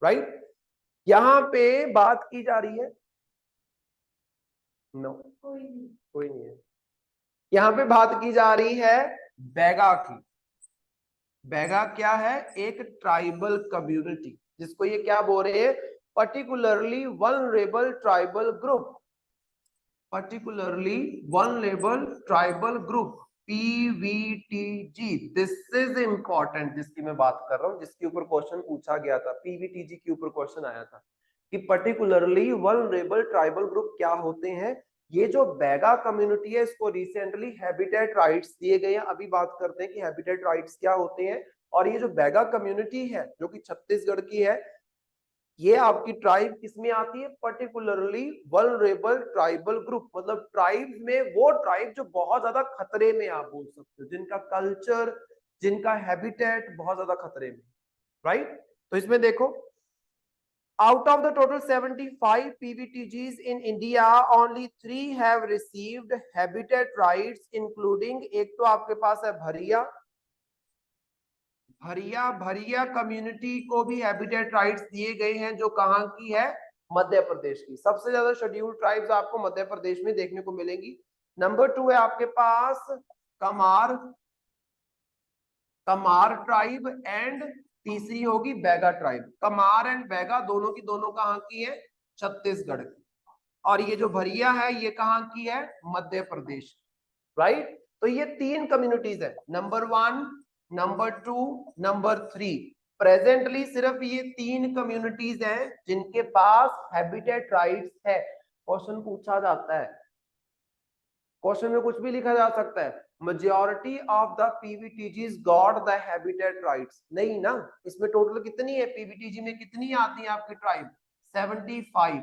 राइट। यहाँ पे बात की जा रही है, नो कोई नहीं है। यहाँ पे बात की जा रही है बैगा की। बैगा क्या है, एक ट्राइबल कम्युनिटी, जिसको ये क्या बोल रहे हैं, particularly vulnerable tribal group, particularly vulnerable tribal group, PVTG. This is important, जिसकी मैं बात कर रहा हूं, जिसके ऊपर क्वेश्चन पूछा गया था, पीवीटीजी के ऊपर क्वेश्चन आया था कि पर्टिकुलरली वल्नरेबल ट्राइबल ग्रुप क्या होते हैं। ये जो बैगा कम्युनिटी है इसको रिसेंटली हैबिटेट राइट्स दिए गए हैं। अभी बात करते हैं कि हैबिटेट राइट्स क्या होते हैं। और ये जो बैगा कम्युनिटी है जो कि छत्तीसगढ़ की है, ये आपकी ट्राइब किसमें आती है, पर्टिकुलरली वल्नरेबल ट्राइबल ग्रुप, मतलब ट्राइब में वो ट्राइब जो बहुत ज्यादा खतरे में, आप बोल सकते हो, जिनका कल्चर जिनका हैबिटेट बहुत ज्यादा खतरे में, राइट। तो इसमें देखो, out of the total 75 PVTGs in India, only 3 have received habitat rights, including एक तो आपके पास है भरिया। भरिया कम्युनिटी को भी हैबिटेट राइट्स दिए गए हैं, जो कहाँ की है, मध्य प्रदेश की। सबसे ज्यादा शेड्यूल्ड ट्राइब्स आपको मध्य प्रदेश में देखने को मिलेंगी। नंबर 2 है आपके पास कमार ट्राइब, एंड तीसरी होगी बैगा ट्राइब। कमार एंड बैगा दोनों की दोनों कहाँ की है, छत्तीसगढ़ की। और ये जो भरिया है ये कहाँ की है, मध्य प्रदेश, राइट। तो ये 3 कम्युनिटीज है। Number 1 number 2, number 3। प्रेजेंटली सिर्फ ये 3 कम्युनिटीज हैं जिनके पास हैबिटेट राइट्स है। क्वेश्चन पूछा जाता है, क्वेश्चन में कुछ भी लिखा जा सकता है, majority of the PVTGs got the habitat rights. नहीं ना, इसमें टोटल कितनी है, पीवीटीजी में कितनी आती है आपकी ट्राइब? 75।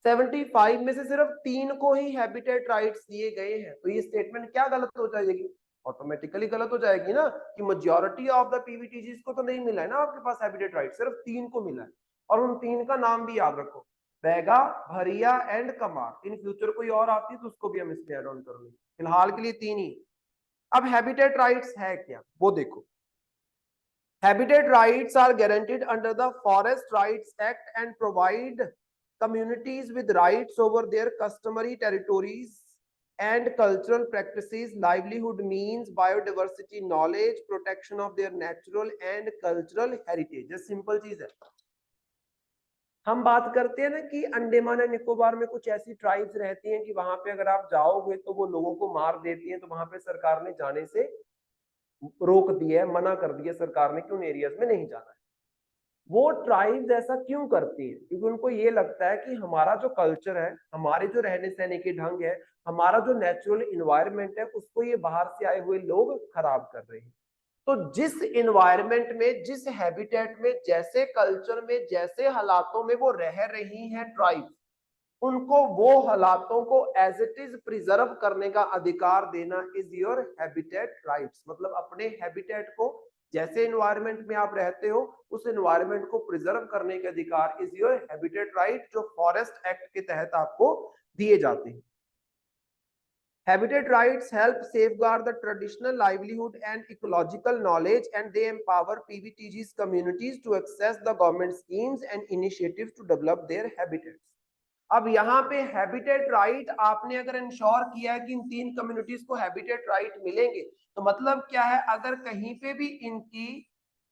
75 में से सिर्फ 3 को ही हैबिटेट राइट्स दिए गए हैं, तो ये स्टेटमेंट क्या गलत हो जाएगी? ऑटोमेटिकली गलत हो जाएगी ना, कि मेजॉरिटी ऑफ द पीवीटीजीज को तो नहीं मिला है ना आपके पास हैबिटेट राइट, सिर्फ 3 को मिला है। और उन 3 का नाम भी याद रखो, बैगा, भरिया एंड कमार। इन फ्यूचर कोई और आती है तो उसको भी हम इसमें ऐड ऑन कर लेंगे, फिलहाल के लिए 3 ही। अब हैबिटेट राइट्स है क्या वो देखो। Habitat rights are guaranteed under the Forest Rights Act and provide communities with rights over their customary territories and cultural practices, livelihood means, biodiversity knowledge, protection of their natural and cultural heritage। ये simple चीज है। हम बात करते हैं ना कि Andaman and Nicobar में कुछ ऐसी ट्राइब्स रहती हैं कि वहां पे अगर आप जाओगे तो वो लोगों को मार देती हैं, तो वहां पे सरकार ने जाने से रोक दिया है, मना कर दिया सरकार ने कि उन एरियाज में नहीं जाना है। वो ट्राइब्स ऐसा क्यों करती है? क्योंकि उनको ये लगता है कि हमारा जो कल्चर है, हमारे जो रहने सहने के ढंग है, हमारा जो नेचुरल इन्वायरमेंट है, उसको ये बाहर से आए हुए लोग खराब कर रहे हैं। तो जिस इन्वायरमेंट में, जिस हैबिटेट में, जैसे कल्चर में, जैसे हालातों में वो रह रही हैं ट्राइब्स, उनको वो हालातों को एज इट इज प्रिजर्व करने का अधिकार देना इज योर हैबिटेट राइट्स। मतलब अपने हैबिटेट को, जैसे एनवायरनमेंट में आप रहते हो, उस एनवायरनमेंट को प्रिजर्व करने के अधिकार इज योर हैबिटेट राइट, जो फॉरेस्ट एक्ट के तहत आपको दिए जाते हैं। Habitat rights help safeguard the traditional livelihood and ecological knowledge, and they empower PVTG's communities to access the government schemes and initiatives to develop their habitats. अब यहाँ पे हैबिटेट राइट आपने अगर इंश्योर किया है कि इन 3 कम्युनिटीज को हैबिटेट राइट मिलेंगे, तो मतलब क्या है, अगर कहीं पे भी इनकी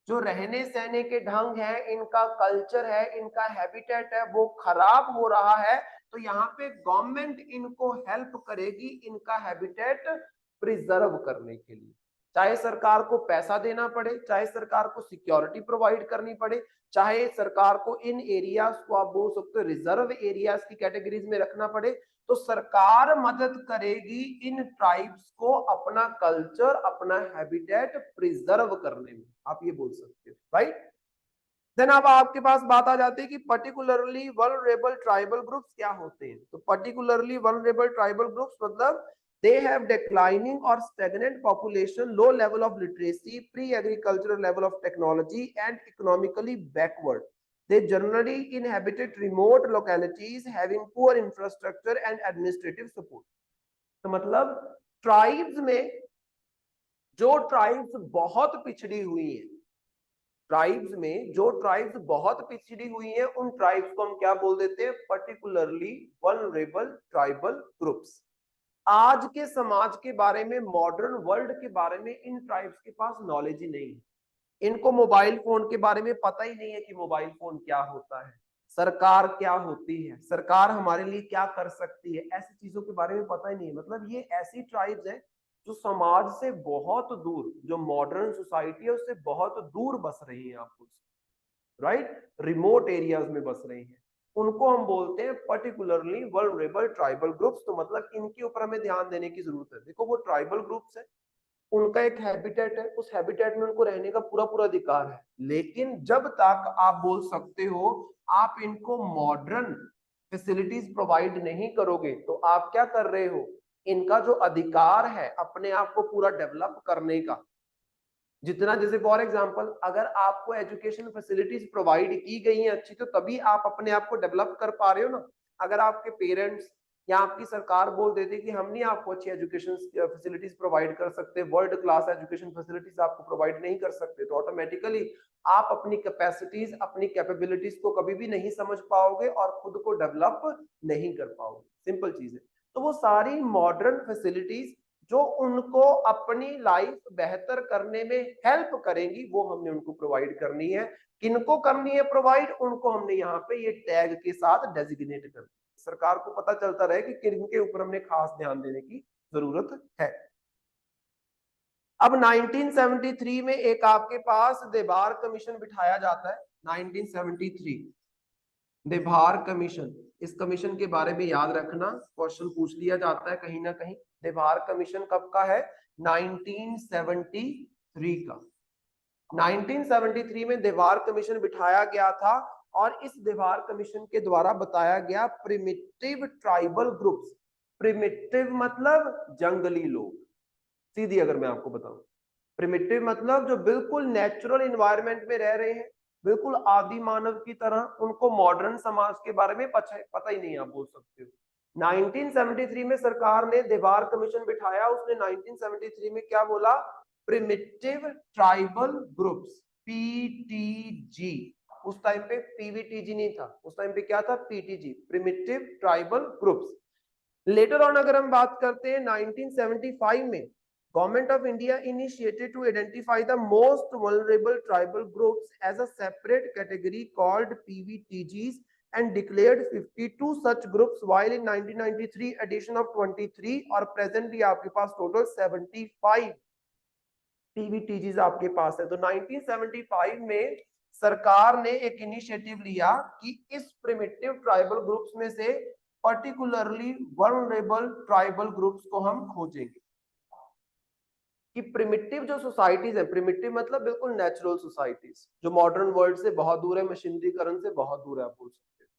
जो रहने सहने के ढंग है, इनका कल्चर है, इनका हैबिटेट है, वो खराब हो रहा है, तो यहाँ पे गवर्नमेंट इनको हेल्प करेगी इनका हैबिटेट प्रिजर्व करने के लिए। चाहे सरकार को पैसा देना पड़े, चाहे सरकार को सिक्योरिटी प्रोवाइड करनी पड़े, चाहे सरकार को इन एरियाज को, आप बोल सकते हो रिजर्व एरियाज की कैटेगरीज में रखना पड़े, तो सरकार मदद करेगी इन ट्राइब्स को अपना कल्चर, अपना हैबिटेट प्रिजर्व करने में। आप ये बोल सकते हो, राइट। देन अब आपके पास बात आ जाती है कि पर्टिकुलरली वल्नरेबल ट्राइबल ग्रुप्स क्या होते हैं। तो पर्टिकुलरली वल्नरेबल ट्राइबल ग्रुप्स मतलब they have declining or stagnant population, low level of literacy, pre-agricultural level of technology, and economically backward. They generally inhabited remote localities having poor infrastructure and administrative support. तो मतलब tribes में जो tribes बहुत पिछड़ी हुई हैं, tribes में जो ट्राइब्स बहुत पिछड़ी हुई हैं, उन ट्राइब्स को हम क्या बोल देते हैं? Particularly vulnerable tribal groups. आज के समाज के बारे में, मॉडर्न वर्ल्ड के बारे में इन ट्राइब्स के पास नॉलेज ही नहीं है। इनको मोबाइल फोन के बारे में पता ही नहीं है कि मोबाइल फोन क्या होता है, सरकार क्या होती है, सरकार हमारे लिए क्या कर सकती है, ऐसी चीजों के बारे में पता ही नहीं है। मतलब ये ऐसी ट्राइब्स हैं जो समाज से बहुत दूर, जो मॉडर्न सोसाइटी है उससे बहुत दूर बस रही है, आप राइट, रिमोट एरियाज में बस रही है, उनको हम बोलते हैं पर्टिकुलरली वल्नरेबल ट्राइबल ग्रुप्स। तो मतलब इनके ऊपर हमें ध्यान देने की जरूरत है। देखो वो ट्राइबल ग्रुप्स है, उनका एक हैबिटेट है, उस हैबिटेट में उनको रहने का पूरा पूरा अधिकार है, लेकिन जब तक आप बोल सकते हो आप इनको मॉडर्न फैसिलिटीज प्रोवाइड नहीं करोगे, तो आप क्या कर रहे हो, इनका जो अधिकार है अपने आप को पूरा डेवलप करने का, जितना, जैसे फॉर एग्जांपल अगर आपको एजुकेशन फैसिलिटीज प्रोवाइड की गई हैं अच्छी, तो तभी आप अपने आप को डेवलप कर पा रहे हो ना। अगर आपके पेरेंट्स या आपकी सरकार बोल देती कि हम नहीं आपको अच्छी एजुकेशन फैसिलिटीज प्रोवाइड कर सकते, वर्ल्ड क्लास एजुकेशन फैसिलिटीज आपको प्रोवाइड नहीं कर सकते, तो ऑटोमेटिकली आप अपनी कैपेसिटीज, अपनी कैपेबिलिटीज को कभी भी नहीं समझ पाओगे और खुद को डेवलप नहीं कर पाओगे। सिंपल चीज है। तो वो सारी मॉडर्न फैसिलिटीज जो उनको अपनी लाइफ बेहतर करने में हेल्प करेंगी, वो हमने उनको प्रोवाइड करनी है। किनको करनी है प्रोवाइड? उनको हमने यहाँ पे ये टैग के साथ डेजिग्नेट कर दिया, सरकार को पता चलता रहे कि किनके ऊपर हमने खास ध्यान देने की जरूरत है। अब 1973 में एक आपके पास देबार कमीशन बिठाया जाता है, 1973 देबार कमीशन। इस कमीशन के बारे में याद रखना, क्वेश्चन पूछ लिया जाता है कहीं ना कहीं। देबार कमीशन कब का है? 1973 का। 1973 में देबार कमीशन बिठाया गया था और इस देबार कमीशन के द्वारा बताया गया प्रिमिटिव ट्राइबल ग्रुप्स। प्रिमिटिव मतलब जंगली लोग, सीधी अगर मैं आपको बताऊं, प्रिमिटिव मतलब जो बिल्कुल नेचुरल एनवायरनमेंट में रह रहे हैं, बिल्कुल आदि मानव की तरह, उनको मॉडर्न समाज के बारे में पता ही नहीं, आप बोल सकते हो। 1973 में सरकार ने देबार कमीशन बिठाया, उसने 1973 में क्या बोला? Primitive tribal groups, PTG. उस टाइम पे पीवीटीजी नहीं था, उस टाइम पे क्या था? PTG, primitive tribal groups. Later on अगर हम बात करते हैं 1975 में Government of India initiated to identify the most vulnerable tribal groups as a separate category called PVTGs and declared 52 such groups, while in 1993 addition of 23 और presently आपके पास total 75 PVTGs आपके पास है। तो 1975 में सरकार ने एक इनिशिएटिव लिया कि इस प्रिमिटिव ट्राइबल ग्रुप्स में से पर्टिकुलरली वल्नरेबल ट्राइबल ग्रुप्स को हम खोजेंगे कि प्रिमिटिव जो सोसाइटीज है, प्रिमिटिव मतलब बिल्कुल नेचुरल सोसाइटीज जो मॉडर्न वर्ल्ड से बहुत दूर है, मशीनरीकरण से बहुत दूर है, आप बोल सकते हो,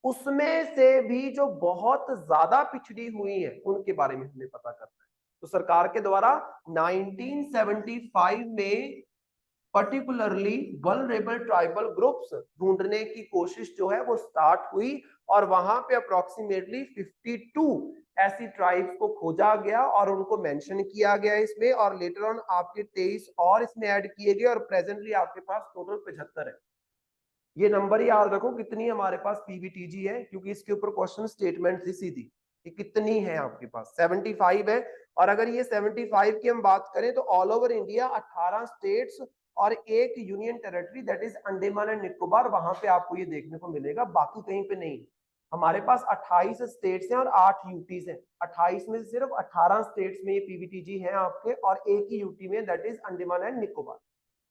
उसमें से भी जो बहुत ज्यादा पिछड़ी हुई है उनके बारे में हमें पता करना है। तो सरकार के द्वारा 1975 में पर्टिकुलरली वल्नरेबल ट्राइबल ग्रुप्स ढूंढने की कोशिश जो है वो स्टार्ट हुई और वहां पे अप्रोक्सीमेटली 52 ऐसी ट्राइब्स को खोजा गया और उनको मेंशन किया गया इसमें, और लेटर ऑन आपके 23 और इसमें ऐड किए गए और प्रेजेंटली आपके पास टोटल 75 है। ये नंबर याद रखो कितनी हमारे पास पीवीटीजी है, क्योंकि इसके ऊपर क्वेश्चन स्टेटमेंट थी सीधी कि कितनी है आपके पास। 75 है। और अगर ये 75 की हम बात करें तो ऑल ओवर इंडिया 18 स्टेट्स और एक union territory that is Andaman and Nicobar, वहां पे आपको ये देखने को मिलेगा, बाकी कहीं पे नहीं। हमारे पास 28 स्टेट्स हैं और 8 यूटीज हैं। 28 में से सिर्फ 18 स्टेट्स में ये पीवीटीजी है आपके और एक ही यूटी में that is Andaman and Nicobar,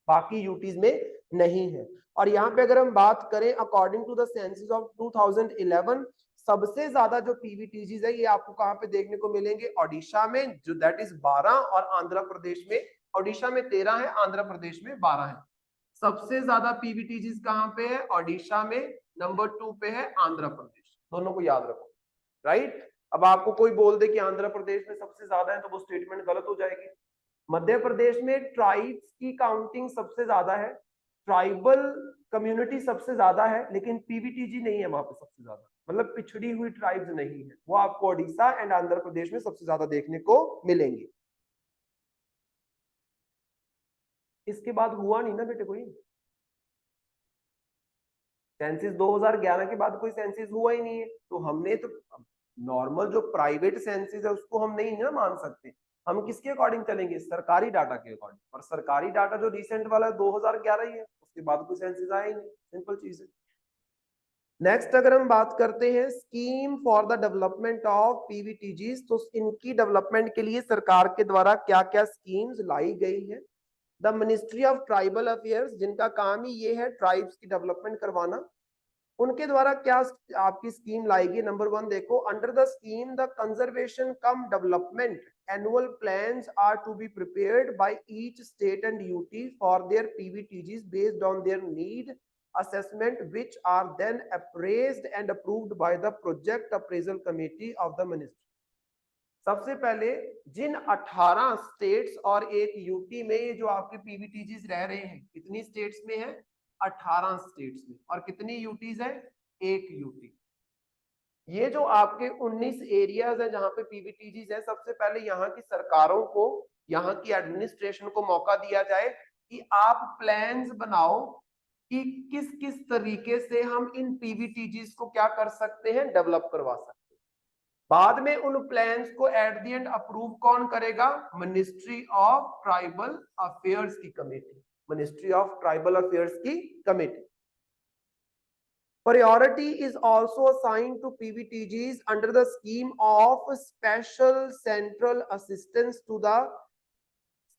बाकी यूटीज में नहीं है। और यहाँ पे अगर हम बात करें according to the census of 2011, सबसे ज्यादा जो पीवीटीजीज है ये आपको कहां पे देखने को मिलेंगे? ओडिशा में, जो दैट इज 12, और आंध्र प्रदेश में, ओडिशा में 13 है, आंध्र प्रदेश में 12 है। सबसे ज्यादा पीवीटीजीज कहां पे है? ओडिशा में, नंबर 2 पे है आंध्र प्रदेश। दोनों को याद रखो, राइट। अब आपको कोई बोल दे कि आंध्र प्रदेश में सबसे ज्यादा है तो वो स्टेटमेंट गलत हो जाएगी। मध्य प्रदेश में ट्राइब्स की काउंटिंग सबसे ज्यादा है, ट्राइबल कम्युनिटी सबसे ज्यादा है, लेकिन पीवीटीजी नहीं है वहां पे सबसे ज्यादा, मतलब पिछड़ी हुई ट्राइब्स नहीं है, वो आपको ओडिशा एंड आंध्र प्रदेश में सबसे ज्यादा देखने को मिलेंगे। इसके बाद हुआ नहीं ना बेटे कोई सेंसिस, 2011 के बाद कोई सेंसिस हुआ ही नहीं है, तो हमने तो नॉर्मल जो प्राइवेट सेंसिस है उसको हम नहीं ना मान सकते। हम किसके अकॉर्डिंग चलेंगे? सरकारी डाटा के अकॉर्डिंग, और सरकारी डाटा जो रिसेंट वाला है 2011 ही है, उसके बाद कोई सेंसिस आया ही नहीं, सिंपल चीज है। नेक्स्ट अगर हम बात करते हैं scheme for the development of PVTGs, तो इनकी डेवलपमेंट के लिए सरकार के द्वारा क्या क्या स्कीम्स लाई गई है। The ministry of tribal affairs, जिनका काम ही ये है ट्राइब्स की डेवलपमेंट करवाना, उनके द्वारा क्या आपकी स्कीम लाएगी? नंबर 1 देखो, under the scheme the conservation cum development annual plans are to be prepared by each state and UT for their PVTGs based on their need assessment which are then appraised and approved by the project appraisal committee of the ministry। सबसे पहले जिन 18 states और एक UT में ये जो आपके PVTGs रह रहे हैं, कितनी स्टेट्स में है? 18 स्टेट्स में, और कितनी यूटीज है? एक यूटी। ये जो आपके 19 एरियाज है जहां पे पीवीटीजीज है, सबसे पहले यहाँ की सरकारों को, यहाँ की एडमिनिस्ट्रेशन को मौका दिया जाए कि आप प्लान्स बनाओ कि किस किस तरीके से हम इन पीवीटीजीज को क्या कर सकते हैं? डेवलप करवा सकते हैं। बाद में उन प्लान्स को एट द एंड अप्रूव कौन करेगा? मिनिस्ट्री ऑफ ट्राइबल अफेयर्स की committee, ministry of tribal affairs की committee. Priority is also assigned to PVTGs under the scheme of special central assistance to the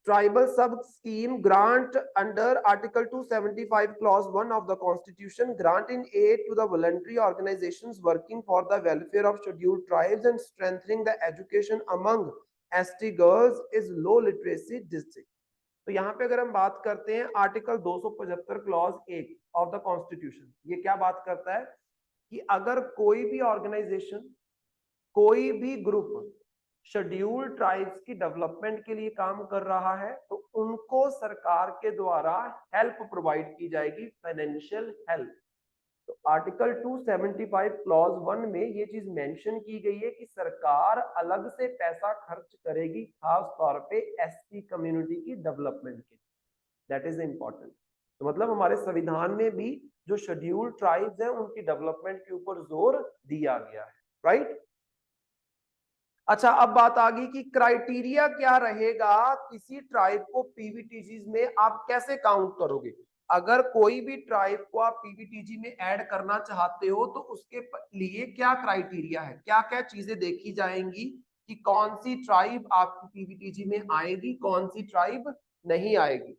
tribal sub scheme grant under article 275 clause 1 of the constitution granting aid to the voluntary organizations working for the welfare of scheduled tribes and strengthening the education among ST girls is low literacy district। तो यहाँ पे अगर हम बात करते हैं article 275 clause 1 of the constitution, ये क्या बात करता है कि अगर कोई भी ऑर्गेनाइजेशन, कोई भी ग्रुप शेड्यूल्ड ट्राइब्स की डेवलपमेंट के लिए काम कर रहा है तो उनको सरकार के द्वारा हेल्प प्रोवाइड की जाएगी, फाइनेंशियल हेल्प। तो आर्टिकल 275 क्लॉज 1 में ये चीज मेंशन की गई है कि सरकार अलग से पैसा खर्च करेगी खास तौर पे एसटी कम्युनिटी की डेवलपमेंट के लिए। That is important. तो मतलब हमारे संविधान में भी जो शेड्यूल्ड ट्राइब्स हैं उनकी डेवलपमेंट के ऊपर जोर दिया गया है, राइट। अच्छा, अब बात आ गई कि क्राइटेरिया क्या रहेगा, किसी ट्राइब को पीवीटीजी में आप कैसे काउंट करोगे। अगर कोई भी ट्राइब को आप पीवीटीजी में ऐड करना चाहते हो तो उसके लिए क्या क्राइटेरिया है, क्या क्या चीजें देखी जाएंगी कि कौन सी ट्राइब आपकी पीवीटीजी में आएगी, कौन सी ट्राइब नहीं आएगी।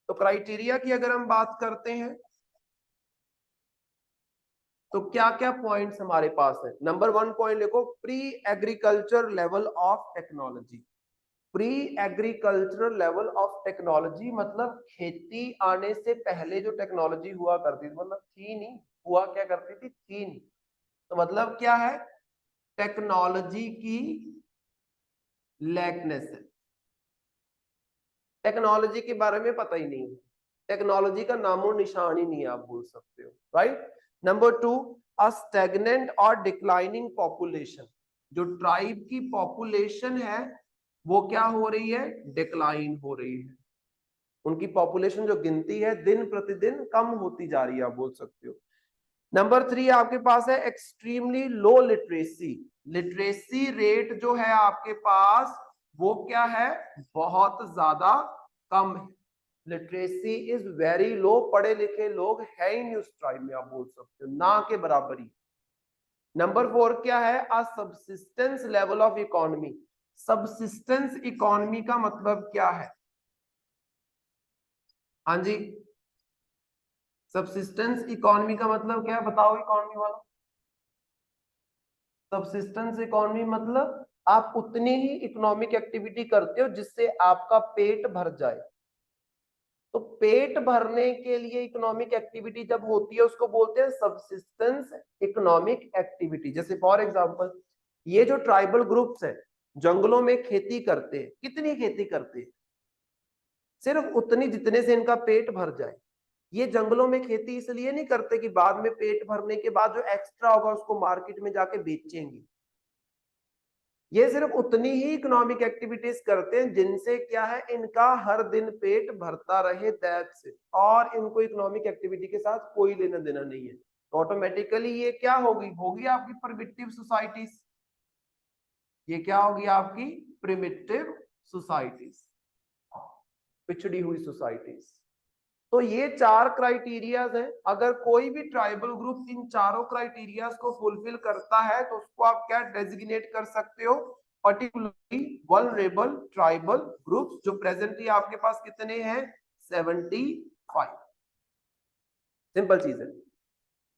तो क्राइटेरिया की अगर हम बात करते हैं तो क्या क्या पॉइंट्स हमारे पास है। नंबर 1 पॉइंट लिखो, pre agriculture level of technology. Pre agricultural level of technology मतलब खेती आने से पहले जो टेक्नोलॉजी हुआ करती थी, मतलब थी नहीं, हुआ क्या करती थी नहीं। तो मतलब क्या है, टेक्नोलॉजी की लैकनेस है, टेक्नोलॉजी के बारे में पता ही नहीं है, टेक्नोलॉजी का नामो निशान ही नहीं है, आप बोल सकते हो, राइट। नंबर 2, अ स्टैग्नेंट और डिक्लाइनिंग पॉपुलेशन। जो ट्राइब की पॉपुलेशन है वो क्या हो रही है, डिक्लाइन हो रही है। उनकी पॉपुलेशन जो गिनती है दिन प्रतिदिन कम होती जा रही है, आप बोल सकते हो। नंबर 3 आपके पास है extremely low literacy. Literacy rate जो है आपके पास वो क्या है, बहुत ज्यादा कम है। लिटरेसी इज वेरी लो, पढ़े लिखे लोग है ही नहीं उस ट्राइब में, आप बोल सकते हो ना के बराबरी। नंबर 4 क्या है, a subsistence level of economy. Subsistence economy का मतलब क्या है, हाँ जी, सबसिस्टेंस इकोनॉमी का मतलब क्या है, बताओ इकोनॉमी वाला। सबसिस्टेंस इकोनॉमी मतलब आप उतनी ही इकोनॉमिक एक्टिविटी करते हो जिससे आपका पेट भर जाए। तो पेट भरने के लिए इकोनॉमिक एक्टिविटी जब होती है उसको बोलते हैं सबसिस्टेंस इकोनॉमिक एक्टिविटी। जैसे फॉर एग्जांपल ये जो ट्राइबल ग्रुप्स है जंगलों में खेती करते हैं, कितनी खेती करते हैं, सिर्फ उतनी जितने से इनका पेट भर जाए। ये जंगलों में खेती इसलिए नहीं करते कि बाद में पेट भरने के बाद जो एक्स्ट्रा होगा उसको मार्केट में जाके बेचेंगे। ये सिर्फ उतनी ही इकोनॉमिक एक्टिविटीज करते हैं जिनसे क्या है, इनका हर दिन पेट भरता रहे, दैट्स इट। और इनको इकोनॉमिक एक्टिविटी के साथ कोई लेना देना नहीं है। तो ऑटोमेटिकली ये क्या होगी आपकी प्रिमिटिव सोसाइटीज। ये क्या होगी आपकी प्रिमिटिव सोसाइटीज, पिछड़ी हुई सोसाइटीज। तो ये 4 क्राइटेरियाज हैं। अगर कोई भी ट्राइबल ग्रुप इन चारों क्राइटेरियाज को फुलफिल करता है तो उसको आप क्या डेजिग्नेट कर सकते हो, पर्टिकुलरली वल्नरेबल ट्राइबल ग्रुप्स, जो प्रेजेंटली आपके पास कितने हैं, 75। सिंपल चीज है,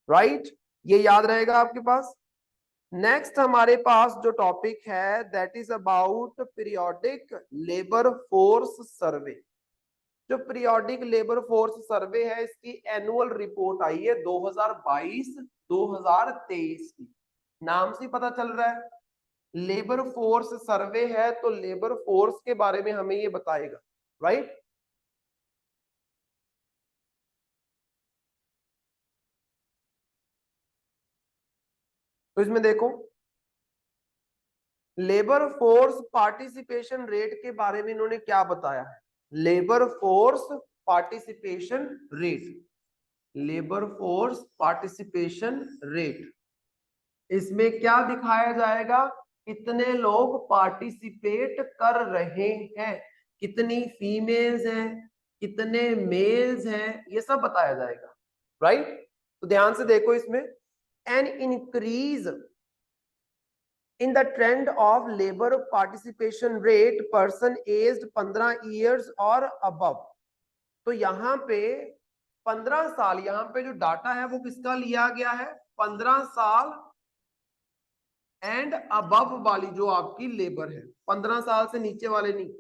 राइट। ये याद रहेगा आपके पास। नेक्स्ट हमारे पास जो टॉपिक है that is about periodic labour force survey. जो पीरियोडिक लेबर फोर्स सर्वे है इसकी एनुअल रिपोर्ट आई है 2022-2023 की। नाम से पता चल रहा है लेबर फोर्स सर्वे है, तो लेबर फोर्स के बारे में हमें ये बताएगा, राइट। तो इसमें देखो लेबर फोर्स पार्टिसिपेशन रेट के बारे में इन्होंने क्या बताया है। Labour force participation rate, labour force participation rate, इसमें क्या दिखाया जाएगा, कितने लोग पार्टिसिपेट कर रहे हैं, कितनी फीमेल्स हैं, कितने मेल्स हैं, ये सब बताया जाएगा, राइट। तो ध्यान से देखो इसमें, an increase in the trend of labour participation rate person aged 15 years और अबव। तो यहाँ पे 15 साल, यहाँ पे जो डाटा है वो किसका लिया गया है, 15 साल एंड अबव वाली जो आपकी लेबर है, 15 साल से नीचे वाले नहीं,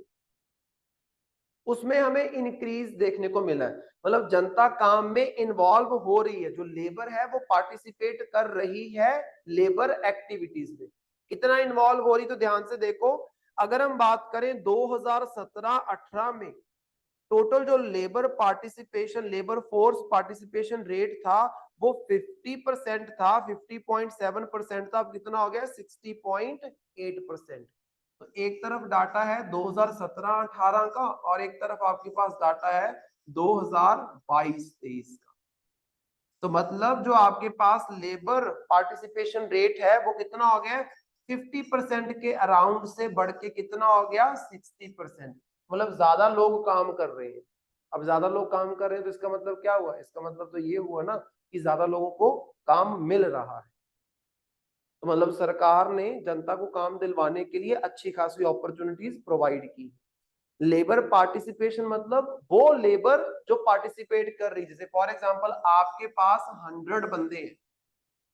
उसमें हमें इंक्रीज देखने को मिला है। मतलब जनता काम में इन्वॉल्व हो रही है, जो लेबर है वो पार्टिसिपेट कर रही है लेबर एक्टिविटीज में। कितना इन्वॉल्व हो रही, तो ध्यान से देखो, अगर हम बात करें 2017-18 में टोटल जो labour participation, labour force participation rate था वो 50% था, 50.7% था। अब कितना हो गया, 60.8%। तो एक तरफ डाटा है 2017-18 का और एक तरफ आपके पास डाटा है 2022-23 का। तो मतलब जो आपके पास लेबर पार्टिसिपेशन रेट है वो कितना हो गया, 50% के अराउंड से बढ़ के कितना हो गया, 60%। मतलब ज्यादा लोग काम कर रहे हैं। अब ज्यादा लोग काम कर रहे हैं तो इसका मतलब क्या हुआ, इसका मतलब तो ये हुआ ना कि ज्यादा लोगों को काम मिल रहा है। तो मतलब सरकार ने जनता को काम दिलवाने के लिए अच्छी खासी अपॉर्चुनिटीज प्रोवाइड की। लेबर पार्टिसिपेशन मतलब वो लेबर जो पार्टिसिपेट कर रही है। जैसे फॉर एग्जांपल आपके पास 100 बंदे हैं,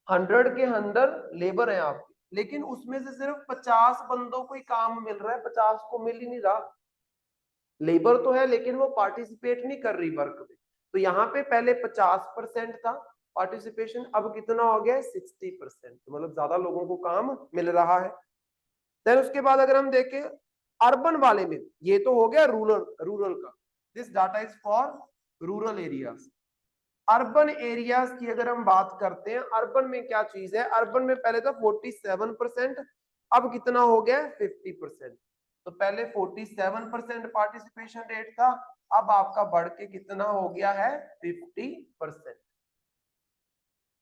100 के अंदर लेबर है आपके, लेकिन उसमें से सिर्फ 50 बंदों को ही काम मिल रहा है, 50 को मिल ही नहीं रहा। लेबर तो है लेकिन वो पार्टिसिपेट नहीं कर रही वर्क में। तो यहाँ पे पहले 50% था पार्टिसिपेशन, अब कितना हो गया, 60%। तो मतलब ज्यादा लोगों को काम मिल रहा है। देन उसके बाद अगर हम देखें अर्बन वाले में, ये तो हो गया रूरल का, this data is for rural areas. Urban areas की अगर हम बात करते हैं, अर्बन में क्या चीज है, अर्बन में पहले था 47%, अब कितना हो गया 50%। तो पहले 47% पार्टिसिपेशन रेट था, अब आपका बढ़ के कितना हो गया है, 50%।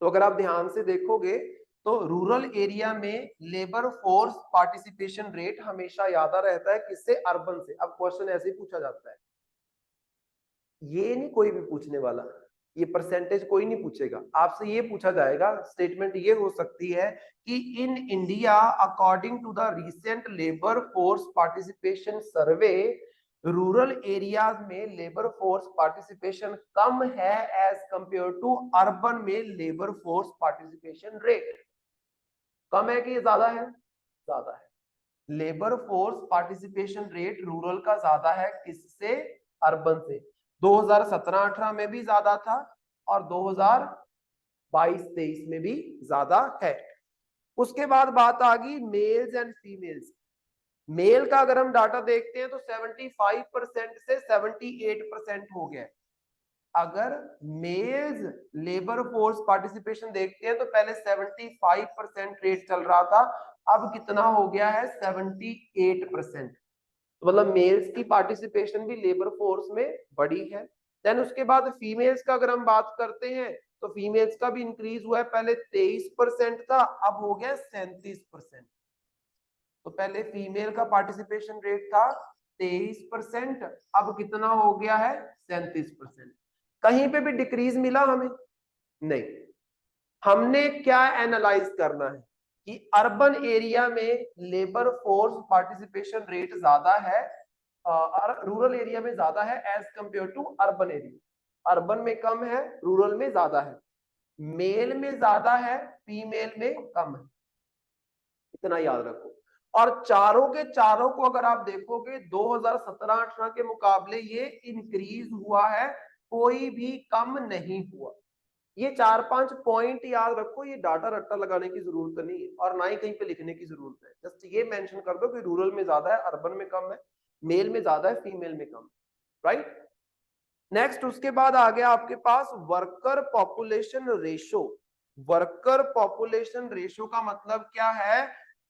तो अगर आप ध्यान से देखोगे तो रूरल एरिया में लेबर फोर्स पार्टिसिपेशन रेट हमेशा ज्यादा रहता है किससे, अर्बन से। अब क्वेश्चन ऐसे ही पूछा जाता है, ये नहीं कोई भी पूछने वाला, ये परसेंटेज कोई नहीं पूछेगा आपसे, ये पूछा जाएगा, स्टेटमेंट ये हो सकती है कि in India according to the recent labour force participation survey, rural areas में लेबर फोर्स पार्टिसिपेशन कम है एज कंपेयर टू अर्बन में लेबर फोर्स पार्टिसिपेशन रेट। कम है कि ये ज्यादा है, ज्यादा है। Labour force participation rate rural का ज्यादा है किससे, अर्बन से। 2017-18 में भी ज्यादा था और 2022-23 में भी ज्यादा है। उसके बाद बात आ गई मेल्स एंड फीमेल्स। मेल का अगर हम डाटा देखते हैं तो 75% से 78% हो गया है। अगर मेल्स लेबर फोर्स पार्टिसिपेशन देखते हैं तो पहले 75% रेट चल रहा था, अब कितना हो गया है, 78%। तो मतलब मेल्स की पार्टिसिपेशन भी लेबर फोर्स में बढ़ी है। देन उसके बाद फीमेल्स का अगर हम बात करते हैं तो फीमेल्स का भी इंक्रीज हुआ है, पहले 23% था, अब हो गया 37%। तो पहले फीमेल का पार्टिसिपेशन रेट था 23%, अब कितना हो गया है, 37%। कहीं पे भी डिक्रीज मिला हमें नहीं। हमने क्या एनालाइज करना है कि अर्बन एरिया में लेबर फोर्स पार्टिसिपेशन रेट ज्यादा है और रूरल एरिया में ज्यादा है as compared to urban area. Urban में कम है, रूरल में ज्यादा है। मेल में ज्यादा है, फीमेल में कम है, इतना याद रखो। और चारों के चारों को अगर आप देखोगे 2017-18 के मुकाबले ये इंक्रीज हुआ है, कोई भी कम नहीं हुआ। ये 4-5 पॉइंट याद रखो, ये डाटा रट्टा लगाने की जरूरत नहीं है और ना ही कहीं पे लिखने की जरूरत है। जस्ट ये मेंशन कर दो कि रूरल में ज्यादा है, अर्बन में कम है, मेल में ज्यादा है, फीमेल में कम, राइट। नेक्स्ट उसके बाद आ गया आपके पास worker population ratio. Worker population ratio का मतलब क्या है